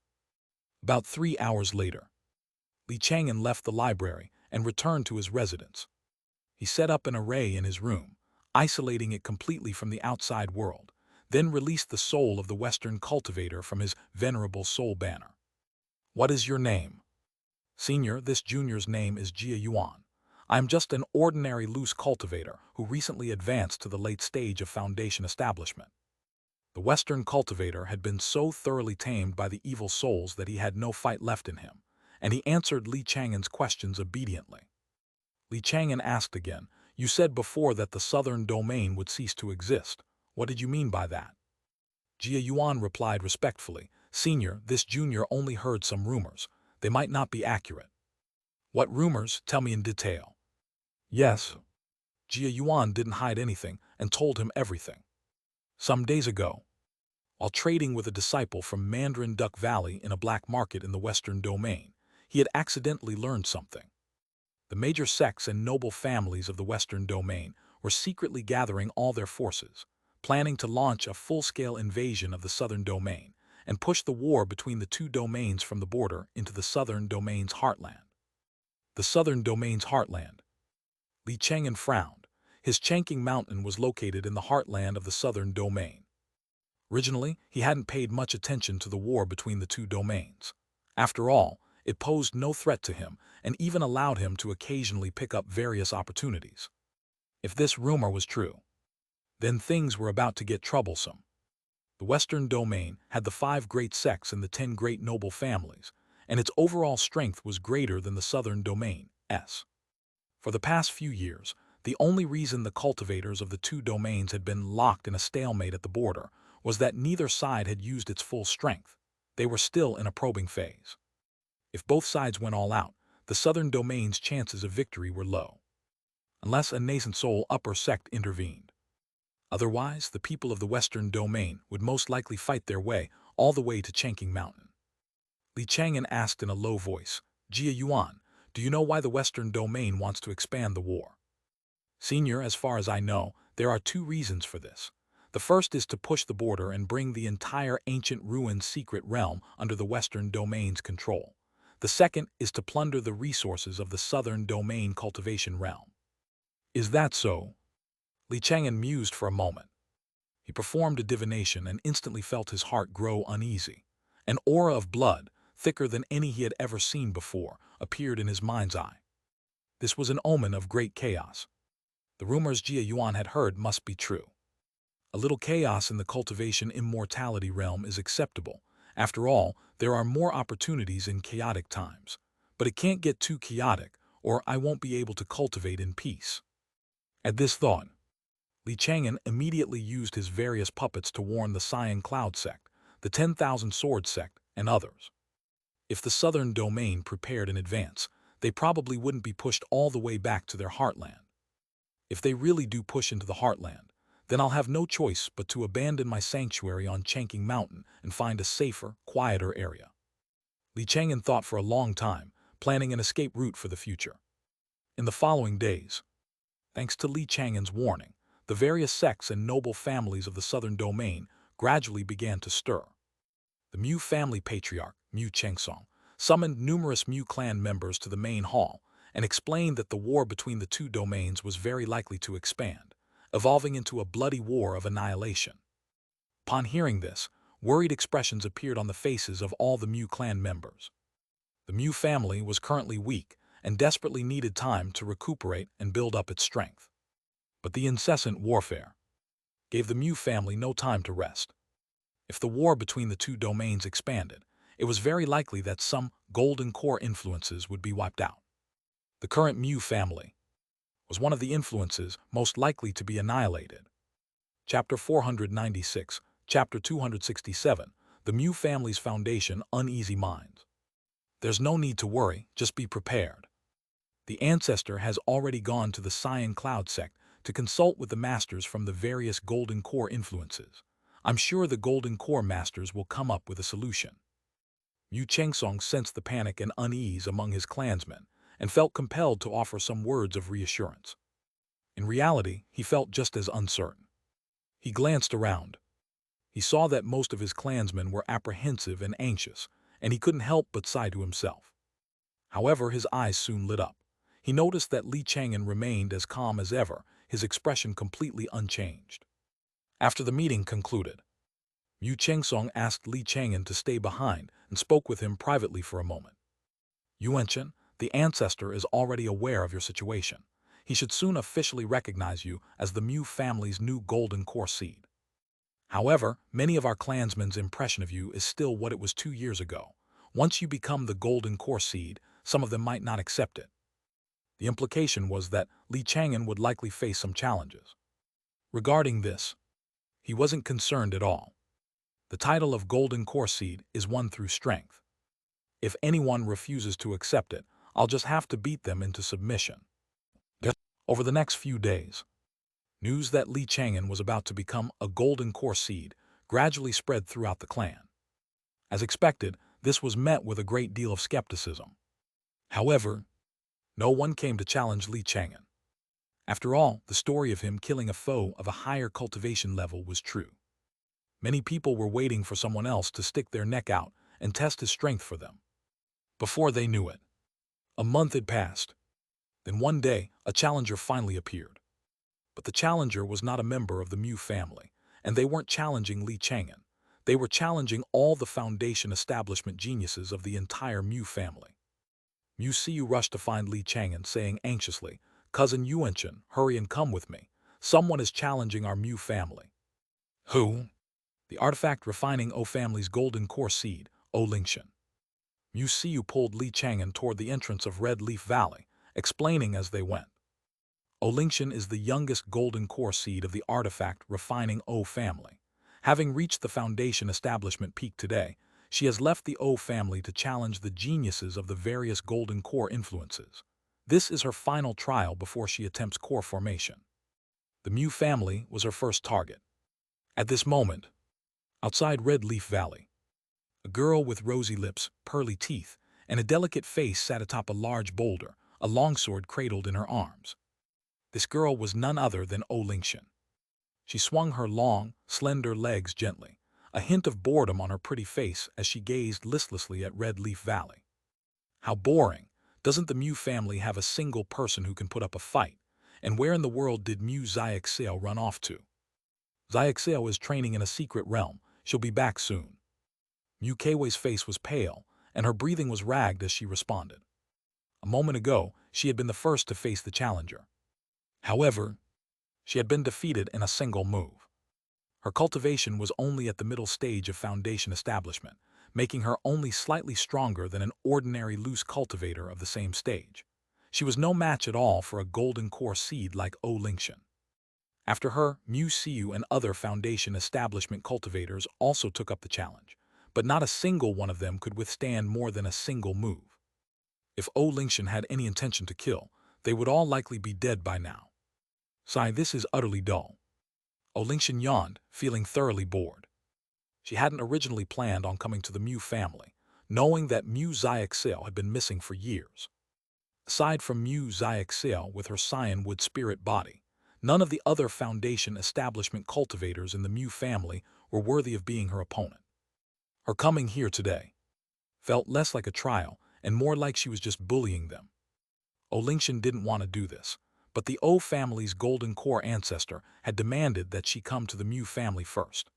About 3 hours later, Li Chang'an left the library and returned to his residence. He set up an array in his room, isolating it completely from the outside world, then released the soul of the Western cultivator from his venerable soul banner. "What is your name?" "Senior, this junior's name is Jia Yuan. I am just an ordinary loose cultivator who recently advanced to the late stage of foundation establishment." The Western cultivator had been so thoroughly tamed by the evil souls that he had no fight left in him, and he answered Li Chang'an's questions obediently. Li Chang'an asked again, "You said before that the southern domain would cease to exist. What did you mean by that?" Jia Yuan replied respectfully, "Senior, this junior only heard some rumors. They might not be accurate." "What rumors? Tell me in detail." "Yes." Jia Yuan didn't hide anything and told him everything. Some days ago, while trading with a disciple from Mandarin Duck Valley in a black market in the Western Domain, he had accidentally learned something. The major sects and noble families of the Western Domain were secretly gathering all their forces, planning to launch a full-scale invasion of the Southern Domain and push the war between the two domains from the border into the Southern Domain's heartland. The Southern Domain's heartland. Li Chang'an frowned. His Chang'an mountain was located in the heartland of the Southern Domain. Originally, he hadn't paid much attention to the war between the two domains. After all, it posed no threat to him and even allowed him to occasionally pick up various opportunities. If this rumor was true, then things were about to get troublesome. The Western Domain had the 5 great sects and the 10 great noble families, and its overall strength was greater than the Southern Domain's. For the past few years, the only reason the cultivators of the two domains had been locked in a stalemate at the border was that neither side had used its full strength. They were still in a probing phase. If both sides went all out, the Southern Domain's chances of victory were low, unless a nascent soul upper sect intervened. Otherwise, the people of the Western Domain would most likely fight their way all the way to Chang'an Mountain. Li Chang'an asked in a low voice, "Jia Yuan, do you know why the Western Domain wants to expand the war?" "Senior, as far as I know, there are 2 reasons for this. The first is to push the border and bring the entire ancient ruined secret realm under the Western Domain's control. The second is to plunder the resources of the Southern Domain cultivation realm." "Is that so?" Li Chang'an mused for a moment. He performed a divination and instantly felt his heart grow uneasy. An aura of blood, thicker than any he had ever seen before, appeared in his mind's eye. This was an omen of great chaos. The rumors Jia Yuan had heard must be true. A little chaos in the cultivation immortality realm is acceptable. After all, there are more opportunities in chaotic times. But it can't get too chaotic, or I won't be able to cultivate in peace. At this thought, Li Chang'an immediately used his various puppets to warn the Cyan Cloud sect, the 10,000 Sword sect, and others. If the Southern Domain prepared in advance, they probably wouldn't be pushed all the way back to their heartland. If they really do push into the heartland, then I'll have no choice but to abandon my sanctuary on Chang'an Mountain and find a safer, quieter area. Li Chang'an thought for a long time, planning an escape route for the future. In the following days, thanks to Li Chang'an's warning, the various sects and noble families of the Southern Domain gradually began to stir. The Mu family patriarch, Mu Chengsong, summoned numerous Mu clan members to the main hall and explained that the war between the two domains was very likely to expand, evolving into a bloody war of annihilation. Upon hearing this, worried expressions appeared on the faces of all the Mu clan members. The Mu family was currently weak and desperately needed time to recuperate and build up its strength. But the incessant warfare gave the Mu family no time to rest. If the war between the two domains expanded, it was very likely that some golden core influences would be wiped out. The current Mu family was one of the influences most likely to be annihilated. Chapter 496, Chapter 267, The Mu Family's Foundation, Uneasy Minds. There's no need to worry, just be prepared. The ancestor has already gone to the Cyan Cloud sect to consult with the masters from the various golden core influences. I'm sure the golden core masters will come up with a solution. Mu Chengsong sensed the panic and unease among his clansmen and felt compelled to offer some words of reassurance. In reality, he felt just as uncertain. He glanced around. He saw that most of his clansmen were apprehensive and anxious, and he couldn't help but sigh to himself. However, his eyes soon lit up. He noticed that Li Chang'an remained as calm as ever, his expression completely unchanged. After the meeting concluded, Mu Chengsong asked Li Chang'an to stay behind and spoke with him privately for a moment. "Yuanchen, the ancestor is already aware of your situation. He should soon officially recognize you as the Mu family's new golden core seed. However, many of our clansmen's impression of you is still what it was 2 years ago. Once you become the golden core seed, some of them might not accept it." The implication was that Li Chang'an would likely face some challenges. Regarding this, he wasn't concerned at all. The title of golden core seed is won through strength. If anyone refuses to accept it, I'll just have to beat them into submission. Over the next few days, news that Li Chang'an was about to become a golden core seed gradually spread throughout the clan. As expected, this was met with a great deal of skepticism. However, no one came to challenge Li Chang'an. After all, the story of him killing a foe of a higher cultivation level was true. Many people were waiting for someone else to stick their neck out and test his strength for them. Before they knew it, a month had passed. Then one day, a challenger finally appeared. But the challenger was not a member of the Mu family, and they weren't challenging Li Chang'an. They were challenging all the foundation establishment geniuses of the entire Mu family. Mu Siu rushed to find Li Chang'an, saying anxiously, "Cousin Yuanchen, hurry and come with me. Someone is challenging our Mu family." Who? The artifact refining O family's golden core seed, O Lingshan. Mu Siu pulled Li Chang'an toward the entrance of Red Leaf Valley, explaining as they went. O Lingshan is the youngest golden core seed of the artifact refining O family. Having reached the foundation establishment peak today, she has left the O family to challenge the geniuses of the various golden core influences. This is her final trial before she attempts core formation. The Mu family was her first target. At this moment, outside Red Leaf Valley, a girl with rosy lips, pearly teeth, and a delicate face sat atop a large boulder, a longsword cradled in her arms. This girl was none other than O Lingshan. She swung her long, slender legs gently, a hint of boredom on her pretty face as she gazed listlessly at Red Leaf Valley. How boring! Doesn't the Mu family have a single person who can put up a fight? And where in the world did Mu Xianxia run off to? Xianxia is training in a secret realm. She'll be back soon. Mu Keiwei's face was pale, and her breathing was ragged as she responded. A moment ago, she had been the first to face the challenger. However, she had been defeated in a single move. Her cultivation was only at the middle stage of foundation establishment, making her only slightly stronger than an ordinary loose cultivator of the same stage. She was no match at all for a golden core seed like O Lingshan. After her, Mu Siu and other foundation establishment cultivators also took up the challenge, but not a single one of them could withstand more than a single move. If O Lingshan had any intention to kill, they would all likely be dead by now. Sigh, this is utterly dull. O Lingshan yawned, feeling thoroughly bored. She hadn't originally planned on coming to the Mu family, knowing that Mu Xianxia had been missing for years. Aside from Mu Xianxia with her cyanwood spirit body, none of the other foundation establishment cultivators in the Mu family were worthy of being her opponent. Her coming here today felt less like a trial and more like she was just bullying them. O Lingshan didn't want to do this, but the O family's golden core ancestor had demanded that she come to the Mu family first.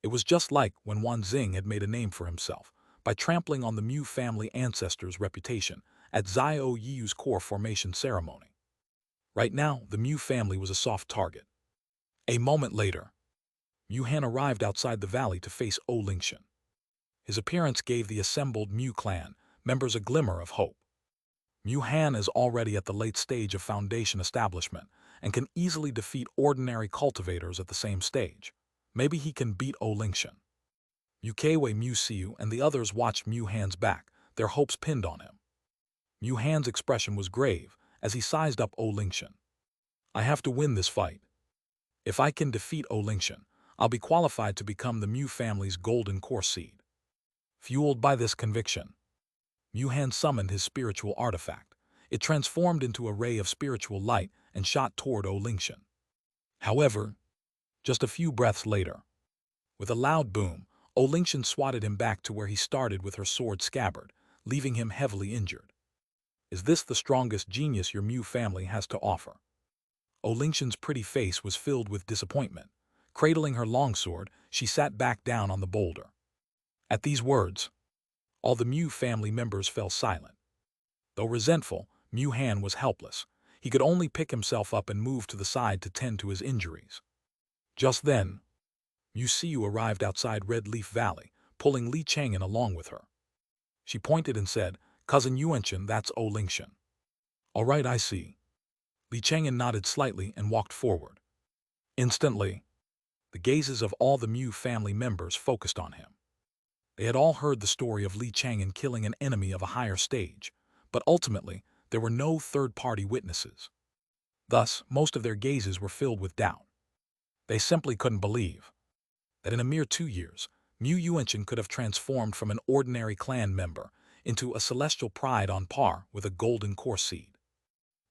It was just like when Wan Xing had made a name for himself by trampling on the Mu family ancestor's reputation at Xiao Yiu's core formation ceremony. Right now, the Mu family was a soft target. A moment later, Mu Han arrived outside the valley to face O Lingshan. His appearance gave the assembled Mu clan members a glimmer of hope. Mu Han is already at the late stage of foundation establishment and can easily defeat ordinary cultivators at the same stage. Maybe he can beat O Lingshan. Mu Keiwei, Mu Siu, and the others watched Mu Han's back, their hopes pinned on him. Mu Han's expression was grave as he sized up O Lingshan. I have to win this fight. If I can defeat O Lingshan, I'll be qualified to become the Mu family's golden core seed. Fueled by this conviction, Mu Han summoned his spiritual artifact. It transformed into a ray of spiritual light and shot toward O Lingshan. However, just a few breaths later, with a loud boom, O Lingshan swatted him back to where he started with her sword scabbard, leaving him heavily injured. Is this the strongest genius your Mu family has to offer? O Lingshan's pretty face was filled with disappointment. Cradling her longsword, she sat back down on the boulder. At these words, all the Mu family members fell silent. Though resentful, Mu Han was helpless. He could only pick himself up and move to the side to tend to his injuries. Just then, Mu Siu arrived outside Red Leaf Valley, pulling Li Chang'an along with her. She pointed and said, "Cousin Yuanchen, that's O Lingshan." "All right, I see." Li Chang'an nodded slightly and walked forward. Instantly, the gazes of all the Mu family members focused on him. They had all heard the story of Li Chang'an killing an enemy of a higher stage, but ultimately, there were no third-party witnesses. Thus, most of their gazes were filled with doubt. They simply couldn't believe that in a mere 2 years, Mu Yuanchen could have transformed from an ordinary clan member into a celestial pride on par with a golden core seed.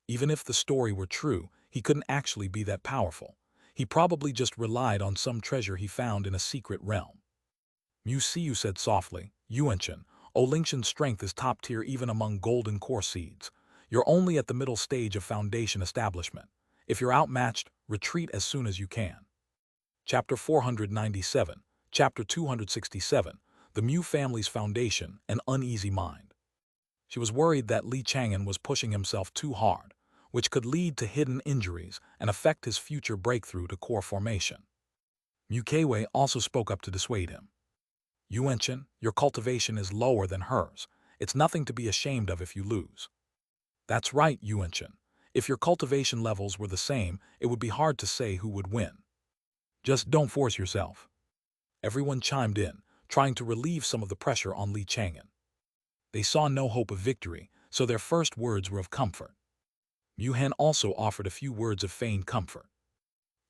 Even if the story were true, he couldn't actually be that powerful. He probably just relied on some treasure he found in a secret realm. Musiu said softly, Yuanchen, Olingtian's strength is top tier even among golden core seeds. You're only at the middle stage of foundation establishment. If you're outmatched, retreat as soon as you can. Chapter 497, Chapter 267, The Mu Family's Foundation, An Uneasy Mind. She was worried that Li Chang'an was pushing himself too hard, which could lead to hidden injuries and affect his future breakthrough to core formation. Mu Keiwei also spoke up to dissuade him. Yuanchen, your cultivation is lower than hers. It's nothing to be ashamed of if you lose. That's right, Yuanchen. If your cultivation levels were the same, it would be hard to say who would win. Just don't force yourself. Everyone chimed in, trying to relieve some of the pressure on Li Chang'an. They saw no hope of victory, so their first words were of comfort. Mu Han also offered a few words of feigned comfort.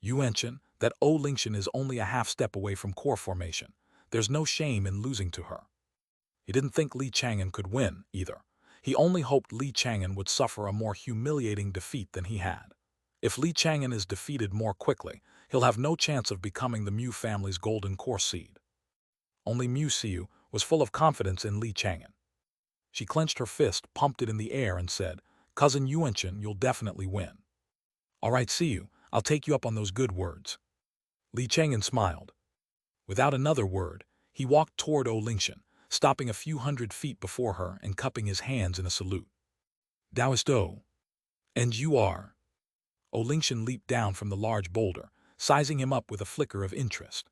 Yuanchen, that Lingxian is only a half step away from core formation. There's no shame in losing to her. He didn't think Li Chang'an could win, either. He only hoped Li Chang'an would suffer a more humiliating defeat than he had. If Li Chang'an is defeated more quickly, he'll have no chance of becoming the Mu family's golden core seed. Only Mu Siu was full of confidence in Li Chang'an. She clenched her fist, pumped it in the air, and said, Cousin Yuanchen, you'll definitely win. All right, Siu, I'll take you up on those good words. Li Chang'an smiled. Without another word, he walked toward Lingxian, stopping a few hundred feet before her and cupping his hands in a salute. Taoist O. And you are? Lingxian leaped down from the large boulder, sizing him up with a flicker of interest.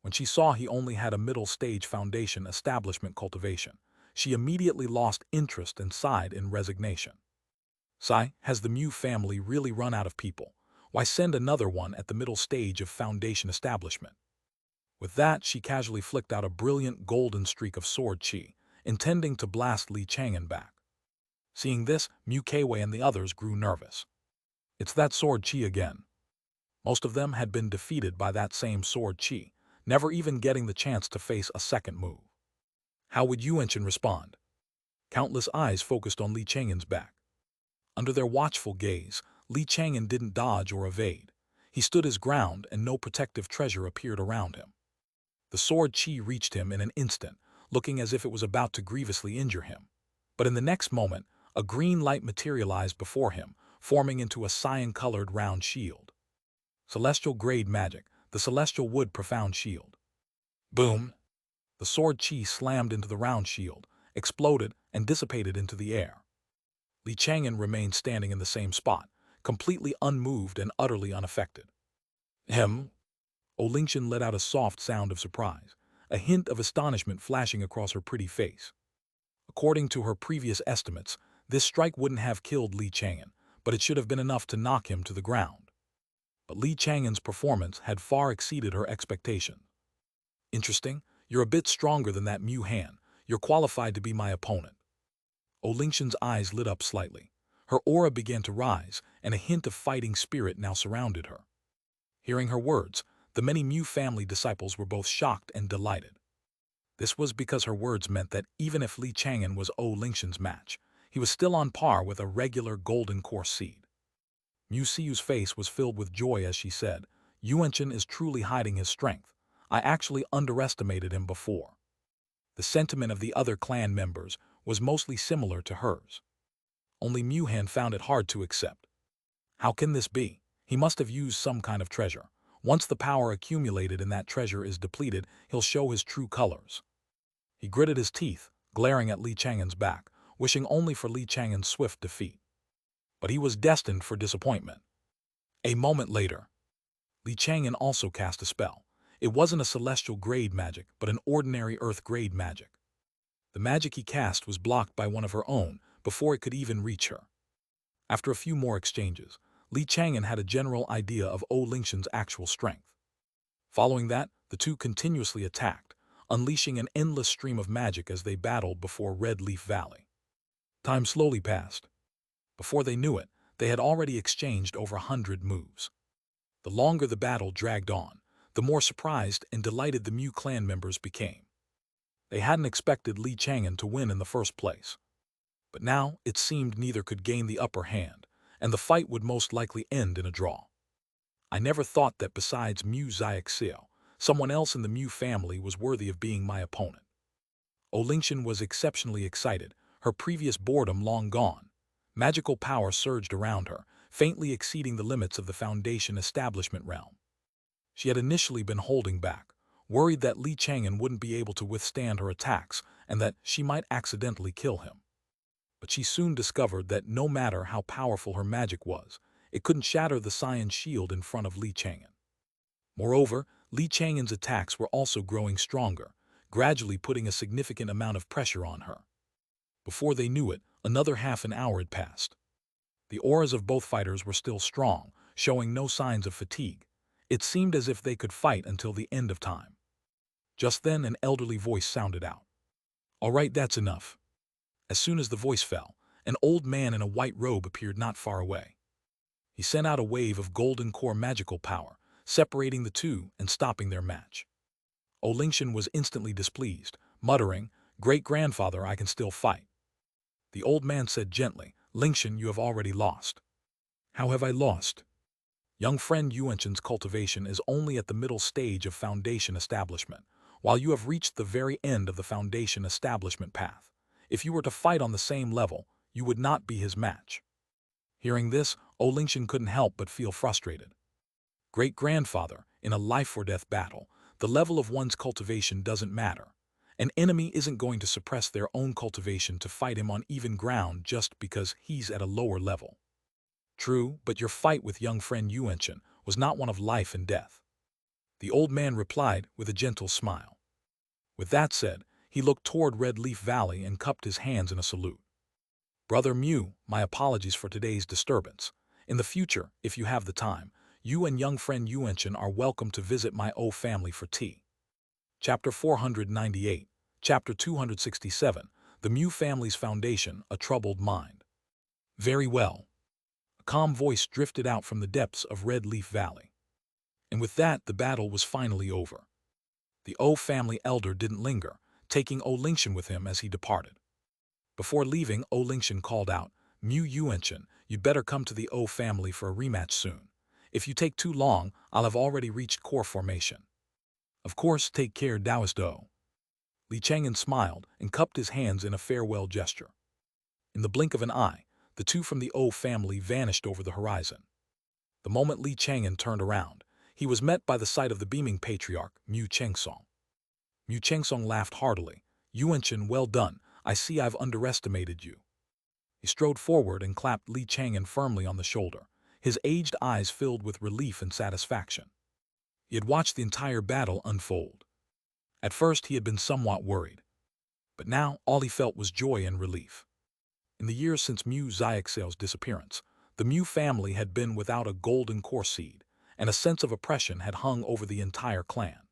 When she saw he only had a middle-stage foundation establishment cultivation, she immediately lost interest and sighed in resignation. Sigh, has the Mu family really run out of people? Why send another one at the middle stage of foundation establishment? With that, she casually flicked out a brilliant golden streak of sword chi, intending to blast Li Chang'an back. Seeing this, Mu Keiwei and the others grew nervous. It's that sword chi again. Most of them had been defeated by that same sword chi, never even getting the chance to face a second move. How would Yuanchen respond? Countless eyes focused on Li Chang'an's back. Under their watchful gaze, Li Chang'an didn't dodge or evade. He stood his ground and no protective treasure appeared around him. The sword chi reached him in an instant, looking as if it was about to grievously injure him. But in the next moment, a green light materialized before him, forming into a cyan-colored round shield. Celestial grade magic, the celestial wood profound shield. Boom! The sword chi slammed into the round shield, exploded, and dissipated into the air. Li Chang'an remained standing in the same spot, completely unmoved and utterly unaffected. Lingxian let out a soft sound of surprise, a hint of astonishment flashing across her pretty face. According to her previous estimates, this strike wouldn't have killed Li Chang'an, but it should have been enough to knock him to the ground. But Li Chang'an's performance had far exceeded her expectations. Interesting, you're a bit stronger than that Mu Han. You're qualified to be my opponent. Lingxian's eyes lit up slightly. Her aura began to rise, and a hint of fighting spirit now surrounded her. Hearing her words, the many Mu family disciples were both shocked and delighted. This was because her words meant that even if Li Chang'an was Lingxian's match, he was still on par with a regular golden core seed. Mu Siu's face was filled with joy as she said, Yuanchen is truly hiding his strength. I actually underestimated him before. The sentiment of the other clan members was mostly similar to hers. Only Mu Han found it hard to accept. How can this be? He must have used some kind of treasure. Once the power accumulated and that treasure is depleted, he'll show his true colors. He gritted his teeth, glaring at Li Chang'an's back, wishing only for Li Chang'an's swift defeat. But he was destined for disappointment. A moment later, Li Chang'an also cast a spell. It wasn't a celestial grade magic, but an ordinary earth grade magic. The magic he cast was blocked by one of her own before it could even reach her. After a few more exchanges, Li Chang'an had a general idea of Lingxian's actual strength. Following that, the two continuously attacked, unleashing an endless stream of magic as they battled before Red Leaf Valley. Time slowly passed. Before they knew it, they had already exchanged over 100 moves. The longer the battle dragged on, the more surprised and delighted the Mu clan members became. They hadn't expected Li Chang'an to win in the first place. But now it seemed neither could gain the upper hand, and the fight would most likely end in a draw. I never thought that besides Xianxia, someone else in the Mu family was worthy of being my opponent. Lingxian was exceptionally excited, her previous boredom long gone. Magical power surged around her, faintly exceeding the limits of the Foundation establishment realm. She had initially been holding back, worried that Li Chang'an wouldn't be able to withstand her attacks and that she might accidentally kill him. But she soon discovered that no matter how powerful her magic was, it couldn't shatter the Saiyan shield in front of Li Chang'an. Moreover, Li Chang'an's attacks were also growing stronger, gradually putting a significant amount of pressure on her. Before they knew it, another half an hour had passed. The auras of both fighters were still strong, showing no signs of fatigue. It seemed as if they could fight until the end of time. Just then an elderly voice sounded out. "All right, that's enough." As soon as the voice fell, an old man in a white robe appeared not far away. He sent out a wave of golden core magical power, separating the two and stopping their match. Lingxian was instantly displeased, muttering, "Great-grandfather, I can still fight." The old man said gently, "Lingxian, you have already lost." "How have I lost?" "Young friend Yuanqian's cultivation is only at the middle stage of Foundation establishment, while you have reached the very end of the Foundation establishment path. If you were to fight on the same level, you would not be his match." Hearing this, Lingxian couldn't help but feel frustrated. "Great-grandfather, in a life-or-death battle, the level of one's cultivation doesn't matter. An enemy isn't going to suppress their own cultivation to fight him on even ground just because he's at a lower level." "True, but your fight with young friend Yuanqian was not one of life and death," the old man replied with a gentle smile. With that said, he looked toward Red Leaf Valley and cupped his hands in a salute. "Brother Mu, my apologies for today's disturbance. In the future, if you have the time, you and young friend Yuanqian are welcome to visit my family for tea." Chapter 498, Chapter 267, The Mu Family's Foundation, A Troubled Mind. "Very well." A calm voice drifted out from the depths of Red Leaf Valley. And with that, the battle was finally over. The family elder didn't linger, taking Lingxian with him as he departed. Before leaving, Lingxian called out, "Mu Yuanqian, you'd better come to the family for a rematch soon. If you take too long, I'll have already reached core formation." "Of course, take care, Taoist O." Li Chang'an smiled and cupped his hands in a farewell gesture. In the blink of an eye, the two from the family vanished over the horizon. The moment Li Chang'an turned around, he was met by the sight of the beaming patriarch, Mu Chengsong. Mu Chengsong laughed heartily. "Yuanqian, well done. I see I've underestimated you." He strode forward and clapped Li Chang'an firmly on the shoulder, his aged eyes filled with relief and satisfaction. He had watched the entire battle unfold. At first he had been somewhat worried, but now all he felt was joy and relief. In the years since Mu Xiaoxiao's disappearance, the Mu family had been without a golden core seed, and a sense of oppression had hung over the entire clan.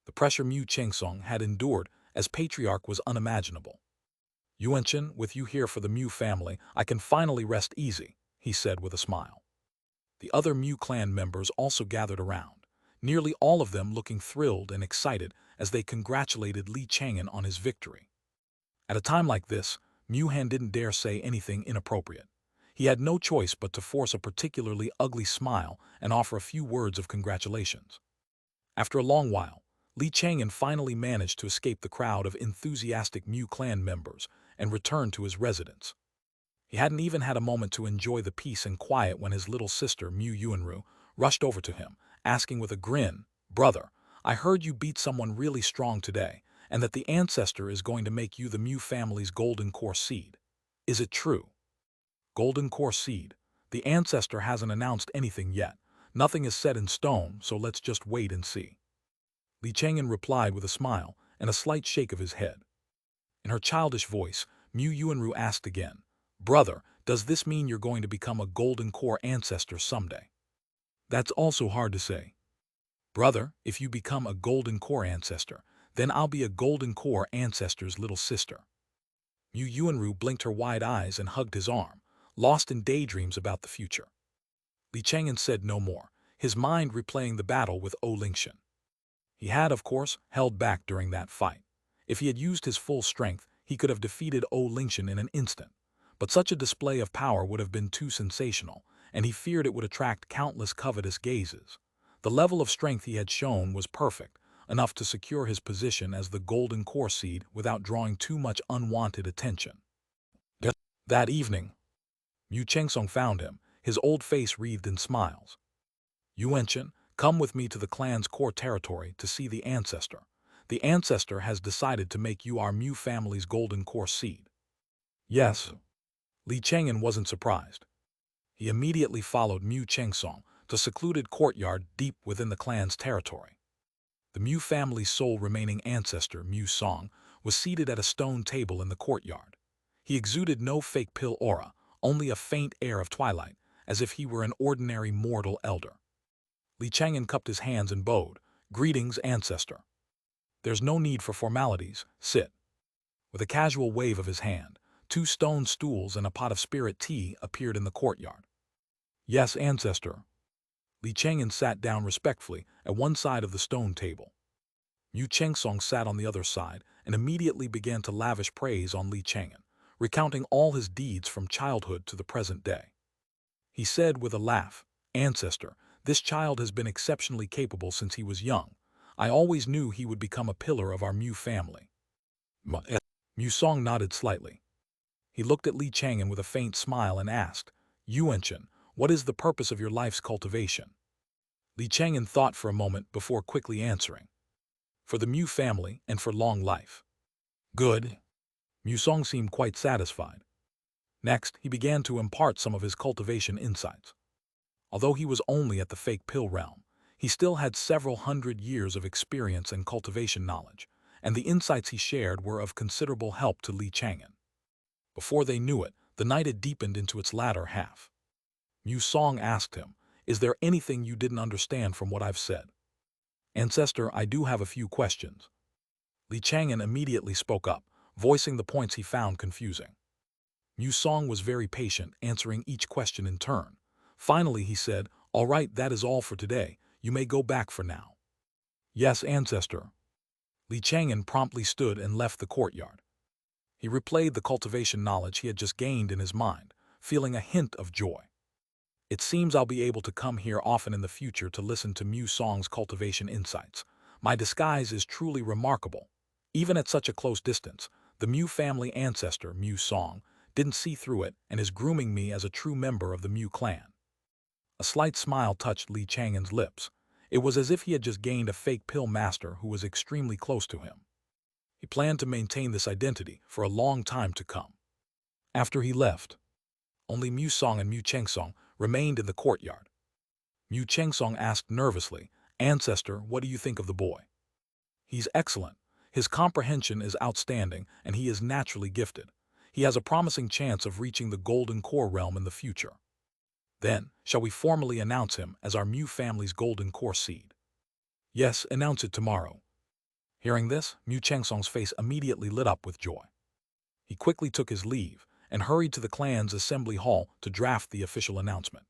The pressure Mu Chengsong had endured as patriarch was unimaginable. "Yuanqian, with you here for the Mu family, I can finally rest easy," he said with a smile. The other Mu clan members also gathered around, nearly all of them looking thrilled and excited as they congratulated Li Chang'an on his victory. At a time like this, Mu Han didn't dare say anything inappropriate. He had no choice but to force a particularly ugly smile and offer a few words of congratulations. After a long while, Li Chang'an finally managed to escape the crowd of enthusiastic Mu clan members and returned to his residence. He hadn't even had a moment to enjoy the peace and quiet when his little sister, Mu Yuanru, rushed over to him, asking with a grin, "Brother, I heard you beat someone really strong today, and that the ancestor is going to make you the Mu family's golden core seed. Is it true?" "Golden core seed? The ancestor hasn't announced anything yet. Nothing is set in stone, so let's just wait and see." Li Chang'an replied with a smile and a slight shake of his head. In her childish voice, Mu Yuanru asked again, "Brother, does this mean you're going to become a golden core ancestor someday?" "That's also hard to say." "Brother, if you become a golden core ancestor, then I'll be a golden core ancestor's little sister." Mu Yuanru blinked her wide eyes and hugged his arm, lost in daydreams about the future. Li Chang'an said no more, his mind replaying the battle with Lingxian. He had, of course, held back during that fight. If he had used his full strength, he could have defeated Lingshan in an instant. But such a display of power would have been too sensational, and he feared it would attract countless covetous gazes. The level of strength he had shown was perfect, enough to secure his position as the golden core seed without drawing too much unwanted attention. That evening, Mu Chengsong found him, his old face wreathed in smiles. Yuenshin, come with me to the clan's core territory to see the ancestor. The ancestor has decided to make you our Mu family's golden core seed. Yes. Li Chang'an wasn't surprised. He immediately followed Mu Chengsong to a secluded courtyard deep within the clan's territory. The Mu family's sole remaining ancestor, Mu Song, was seated at a stone table in the courtyard. He exuded no fake pill aura, only a faint air of twilight, as if he were an ordinary mortal elder. Li Chang'an cupped his hands and bowed. Greetings, ancestor. There's no need for formalities, sit. With a casual wave of his hand, 2 stone stools and a pot of spirit tea appeared in the courtyard. Yes, ancestor. Li Chang'an sat down respectfully at one side of the stone table. Mu Chengsong sat on the other side and immediately began to lavish praise on Li Chang'an, recounting all his deeds from childhood to the present day. He said with a laugh, Ancestor, this child has been exceptionally capable since he was young. I always knew he would become a pillar of our Mu family. Mu Song nodded slightly. He looked at Li Chang'an with a faint smile and asked, Yuenshin, what is the purpose of your life's cultivation? Li Chang'an thought for a moment before quickly answering. For the Mu family and for long life. Good. Mu Song seemed quite satisfied. Next, he began to impart some of his cultivation insights. Although he was only at the fake pill realm, he still had several hundred years of experience and cultivation knowledge, and the insights he shared were of considerable help to Li Chang'an. Before they knew it, the night had deepened into its latter half. Mu Song asked him, Is there anything you didn't understand from what I've said? Ancestor, I do have a few questions. Li Chang'an immediately spoke up, voicing the points he found confusing. Mu Song was very patient, answering each question in turn. Finally, he said, All right, that is all for today. You may go back for now. Yes, ancestor. Li Chang'an promptly stood and left the courtyard. He replayed the cultivation knowledge he had just gained in his mind, feeling a hint of joy. It seems I'll be able to come here often in the future to listen to Mu Song's cultivation insights. My disguise is truly remarkable. Even at such a close distance, the Mu family ancestor, Mu Song, didn't see through it and is grooming me as a true member of the Mu clan. A slight smile touched Li Chang'an's lips. It was as if he had just gained a fake pill master who was extremely close to him. He planned to maintain this identity for a long time to come. After he left, only Mu Song and Mu Chengsong remained in the courtyard. Mu Chengsong asked nervously, Ancestor, what do you think of the boy? He's excellent. His comprehension is outstanding, and he is naturally gifted. He has a promising chance of reaching the golden core realm in the future. Then, shall we formally announce him as our Mu family's golden core seed? Yes, announce it tomorrow. Hearing this, Mu Chengsong's face immediately lit up with joy. He quickly took his leave and hurried to the clan's assembly hall to draft the official announcement.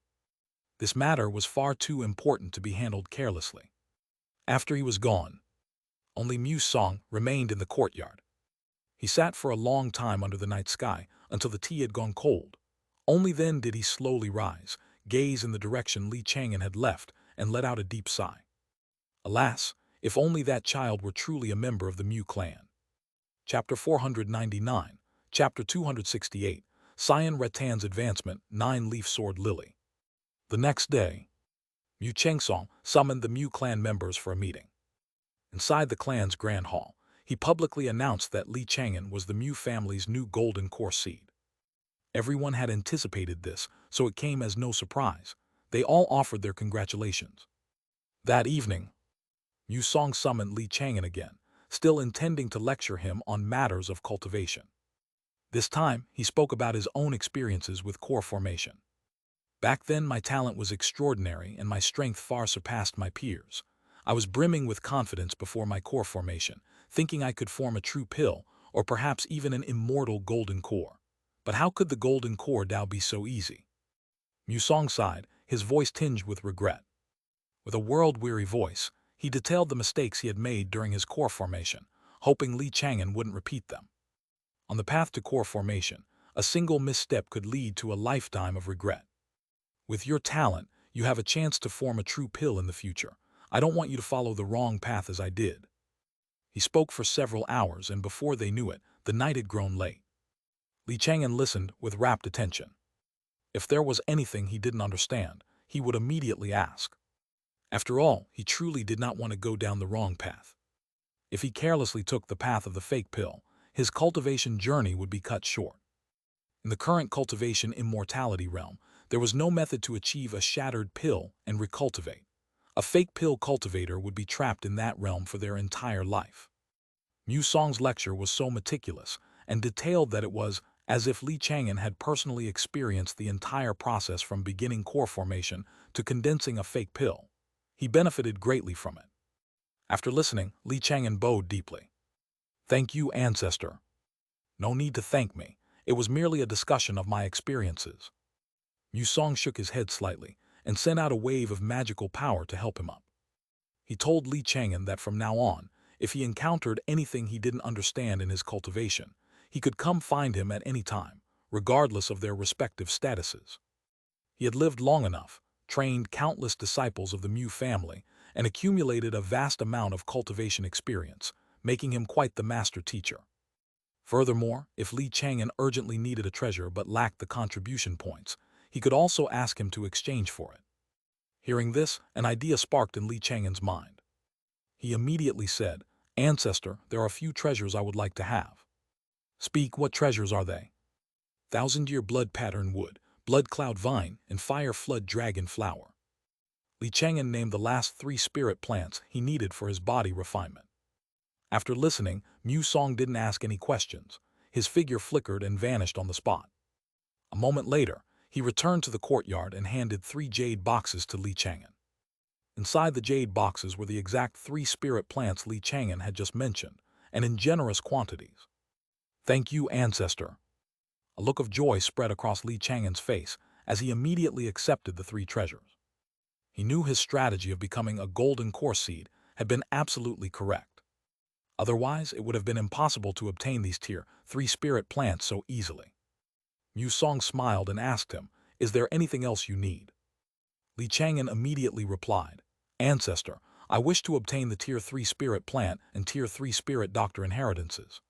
This matter was far too important to be handled carelessly. After he was gone, only Mu Song remained in the courtyard. He sat for a long time under the night sky until the tea had gone cold. Only then did he slowly rise, gaze in the direction Li Chang'an had left, and let out a deep sigh. Alas, if only that child were truly a member of the Mu clan. Chapter 499, Chapter 268, Xian Rattan's Advancement, 9-Leaf Sword Lily. The next day, Mu Chengsong summoned the Mu clan members for a meeting. Inside the clan's grand hall, he publicly announced that Li Chang'an was the Mu family's new golden core seed. Everyone had anticipated this, so it came as no surprise. They all offered their congratulations. That evening, Mu Song summoned Li Chang'an again, still intending to lecture him on matters of cultivation. This time, he spoke about his own experiences with core formation. Back then, my talent was extraordinary and my strength far surpassed my peers. I was brimming with confidence before my core formation, thinking I could form a true pill, or perhaps even an immortal golden core. But how could the golden core Tao be so easy? Mu Song sighed, his voice tinged with regret. With a world-weary voice, he detailed the mistakes he had made during his core formation, hoping Li Chang'an wouldn't repeat them. On the path to core formation, a single misstep could lead to a lifetime of regret. With your talent, you have a chance to form a true pill in the future. I don't want you to follow the wrong path as I did. He spoke for several hours, and before they knew it, the night had grown late. Li Chang'an listened with rapt attention. If there was anything he didn't understand, he would immediately ask. After all, he truly did not want to go down the wrong path. If he carelessly took the path of the fake pill, his cultivation journey would be cut short. In the current cultivation immortality realm, there was no method to achieve a shattered pill and recultivate. A fake pill cultivator would be trapped in that realm for their entire life. Mu Song's lecture was so meticulous and detailed that it was as if Li Chang'an had personally experienced the entire process from beginning core formation to condensing a fake pill. He benefited greatly from it. After listening, Li Chang'an bowed deeply. "Thank you, ancestor." "No need to thank me. It was merely a discussion of my experiences." Mu Song shook his head slightly and sent out a wave of magical power to help him up. He told Li Chang'an that from now on, if he encountered anything he didn't understand in his cultivation, he could come find him at any time, regardless of their respective statuses. He had lived long enough, trained countless disciples of the Mu family, and accumulated a vast amount of cultivation experience, making him quite the master teacher. Furthermore, if Li Chang'an urgently needed a treasure but lacked the contribution points, he could also ask him to exchange for it. Hearing this, an idea sparked in Li Chang'an's mind. He immediately said, "Ancestor, there are a few treasures I would like to have." "Speak, what treasures are they?" "Thousand-year blood pattern wood, blood cloud vine, and fire flood dragon flower." Li Chang'an named the last 3 spirit plants he needed for his body refinement. After listening, Mu Song didn't ask any questions. His figure flickered and vanished on the spot. A moment later, he returned to the courtyard and handed 3 jade boxes to Li Chang'an. Inside the jade boxes were the exact 3 spirit plants Li Chang'an had just mentioned, and in generous quantities. "Thank you, ancestor." A look of joy spread across Li Chang'an's face as he immediately accepted the 3 treasures. He knew his strategy of becoming a golden core seed had been absolutely correct. Otherwise, it would have been impossible to obtain these tier 3 spirit plants so easily. Mu Song smiled and asked him, "Is there anything else you need?" Li Chang'an immediately replied, "Ancestor, I wish to obtain the tier 3 spirit plant and tier 3 spirit doctor inheritances."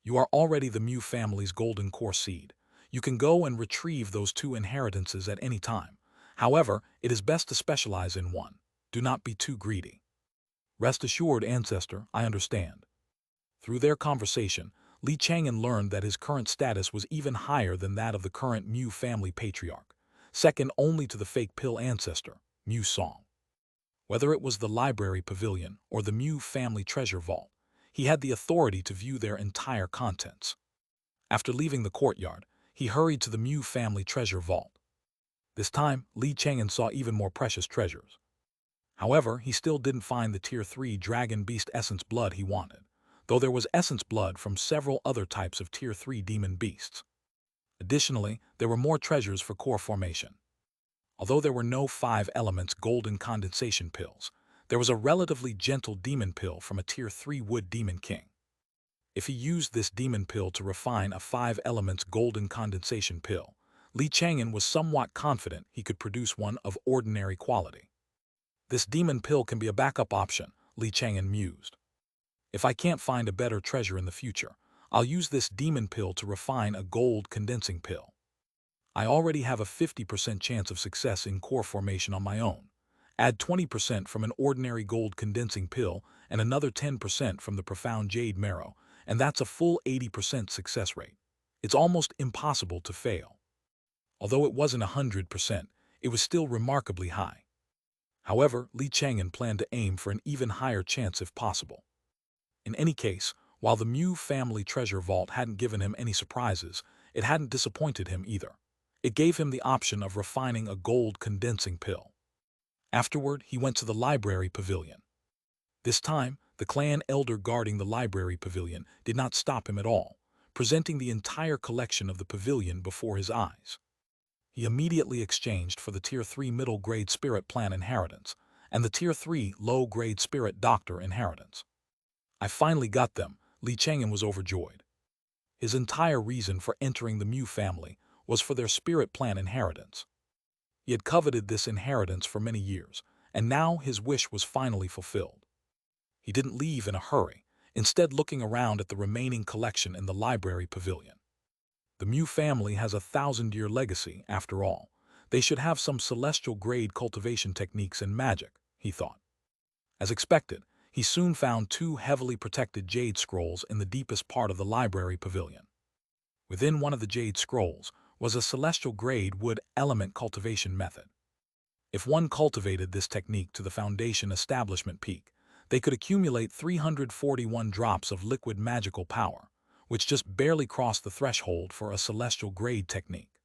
"You are already the Mu family's golden core seed. You can go and retrieve those 2 inheritances at any time. However, it is best to specialize in one. Do not be too greedy." "Rest assured, ancestor, I understand." Through their conversation, Li Chang'an learned that his current status was even higher than that of the current Mu family patriarch, second only to the fake pill ancestor, Mu Song. Whether it was the library pavilion or the Mu family treasure vault, he had the authority to view their entire contents. After leaving the courtyard, he hurried to the Mu family treasure vault. This time, Li Chang'an saw even more precious treasures. However, he still didn't find the tier 3 dragon beast essence blood he wanted, though there was essence blood from several other types of tier 3 demon beasts. Additionally, there were more treasures for core formation. Although there were no 5 elements golden condensation pills, there was a relatively gentle demon pill from a tier 3 wood demon king. If he used this demon pill to refine a 5 elements golden condensation pill, Li Chang'an was somewhat confident he could produce one of ordinary quality. "This demon pill can be a backup option," Li Chang'an mused. "If I can't find a better treasure in the future, I'll use this demon pill to refine a gold condensing pill. I already have a 50% chance of success in core formation on my own. Add 20% from an ordinary gold condensing pill and another 10% from the profound jade marrow, and that's a full 80% success rate. It's almost impossible to fail." Although it wasn't 100%, it was still remarkably high. However, Li Chang'an planned to aim for an even higher chance if possible. In any case, while the Mu family treasure vault hadn't given him any surprises, it hadn't disappointed him either. It gave him the option of refining a gold condensing pill. Afterward, he went to the library pavilion. This time, the clan elder guarding the library pavilion did not stop him at all, presenting the entire collection of the pavilion before his eyes. He immediately exchanged for the tier 3 middle-grade spirit plant inheritance and the tier 3 low-grade spirit doctor inheritance. I finally got them. Chang'an was overjoyed. His entire reason for entering the Mu family was for their spirit plant inheritance. He had coveted this inheritance for many years, and now his wish was finally fulfilled. He didn't leave in a hurry, instead looking around at the remaining collection in the library pavilion. The Mu family has a 1,000-year legacy, after all. They should have some celestial-grade cultivation techniques and magic, he thought. As expected, he soon found 2 heavily protected jade scrolls in the deepest part of the library pavilion. Within one of the jade scrolls was a celestial-grade wood element cultivation method. If one cultivated this technique to the foundation establishment peak, they could accumulate 341 drops of liquid magical power, which just barely crossed the threshold for a celestial-grade technique.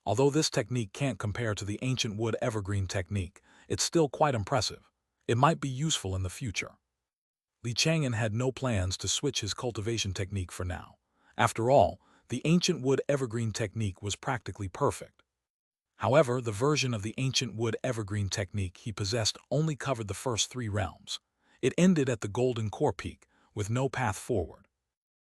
Although this technique can't compare to the ancient wood evergreen technique, it's still quite impressive. It might be useful in the future. Chang'an had no plans to switch his cultivation technique for now. After all, the ancient wood evergreen technique was practically perfect. However, the version of the ancient wood evergreen technique he possessed only covered the first 3 realms. It ended at the golden core peak, with no path forward.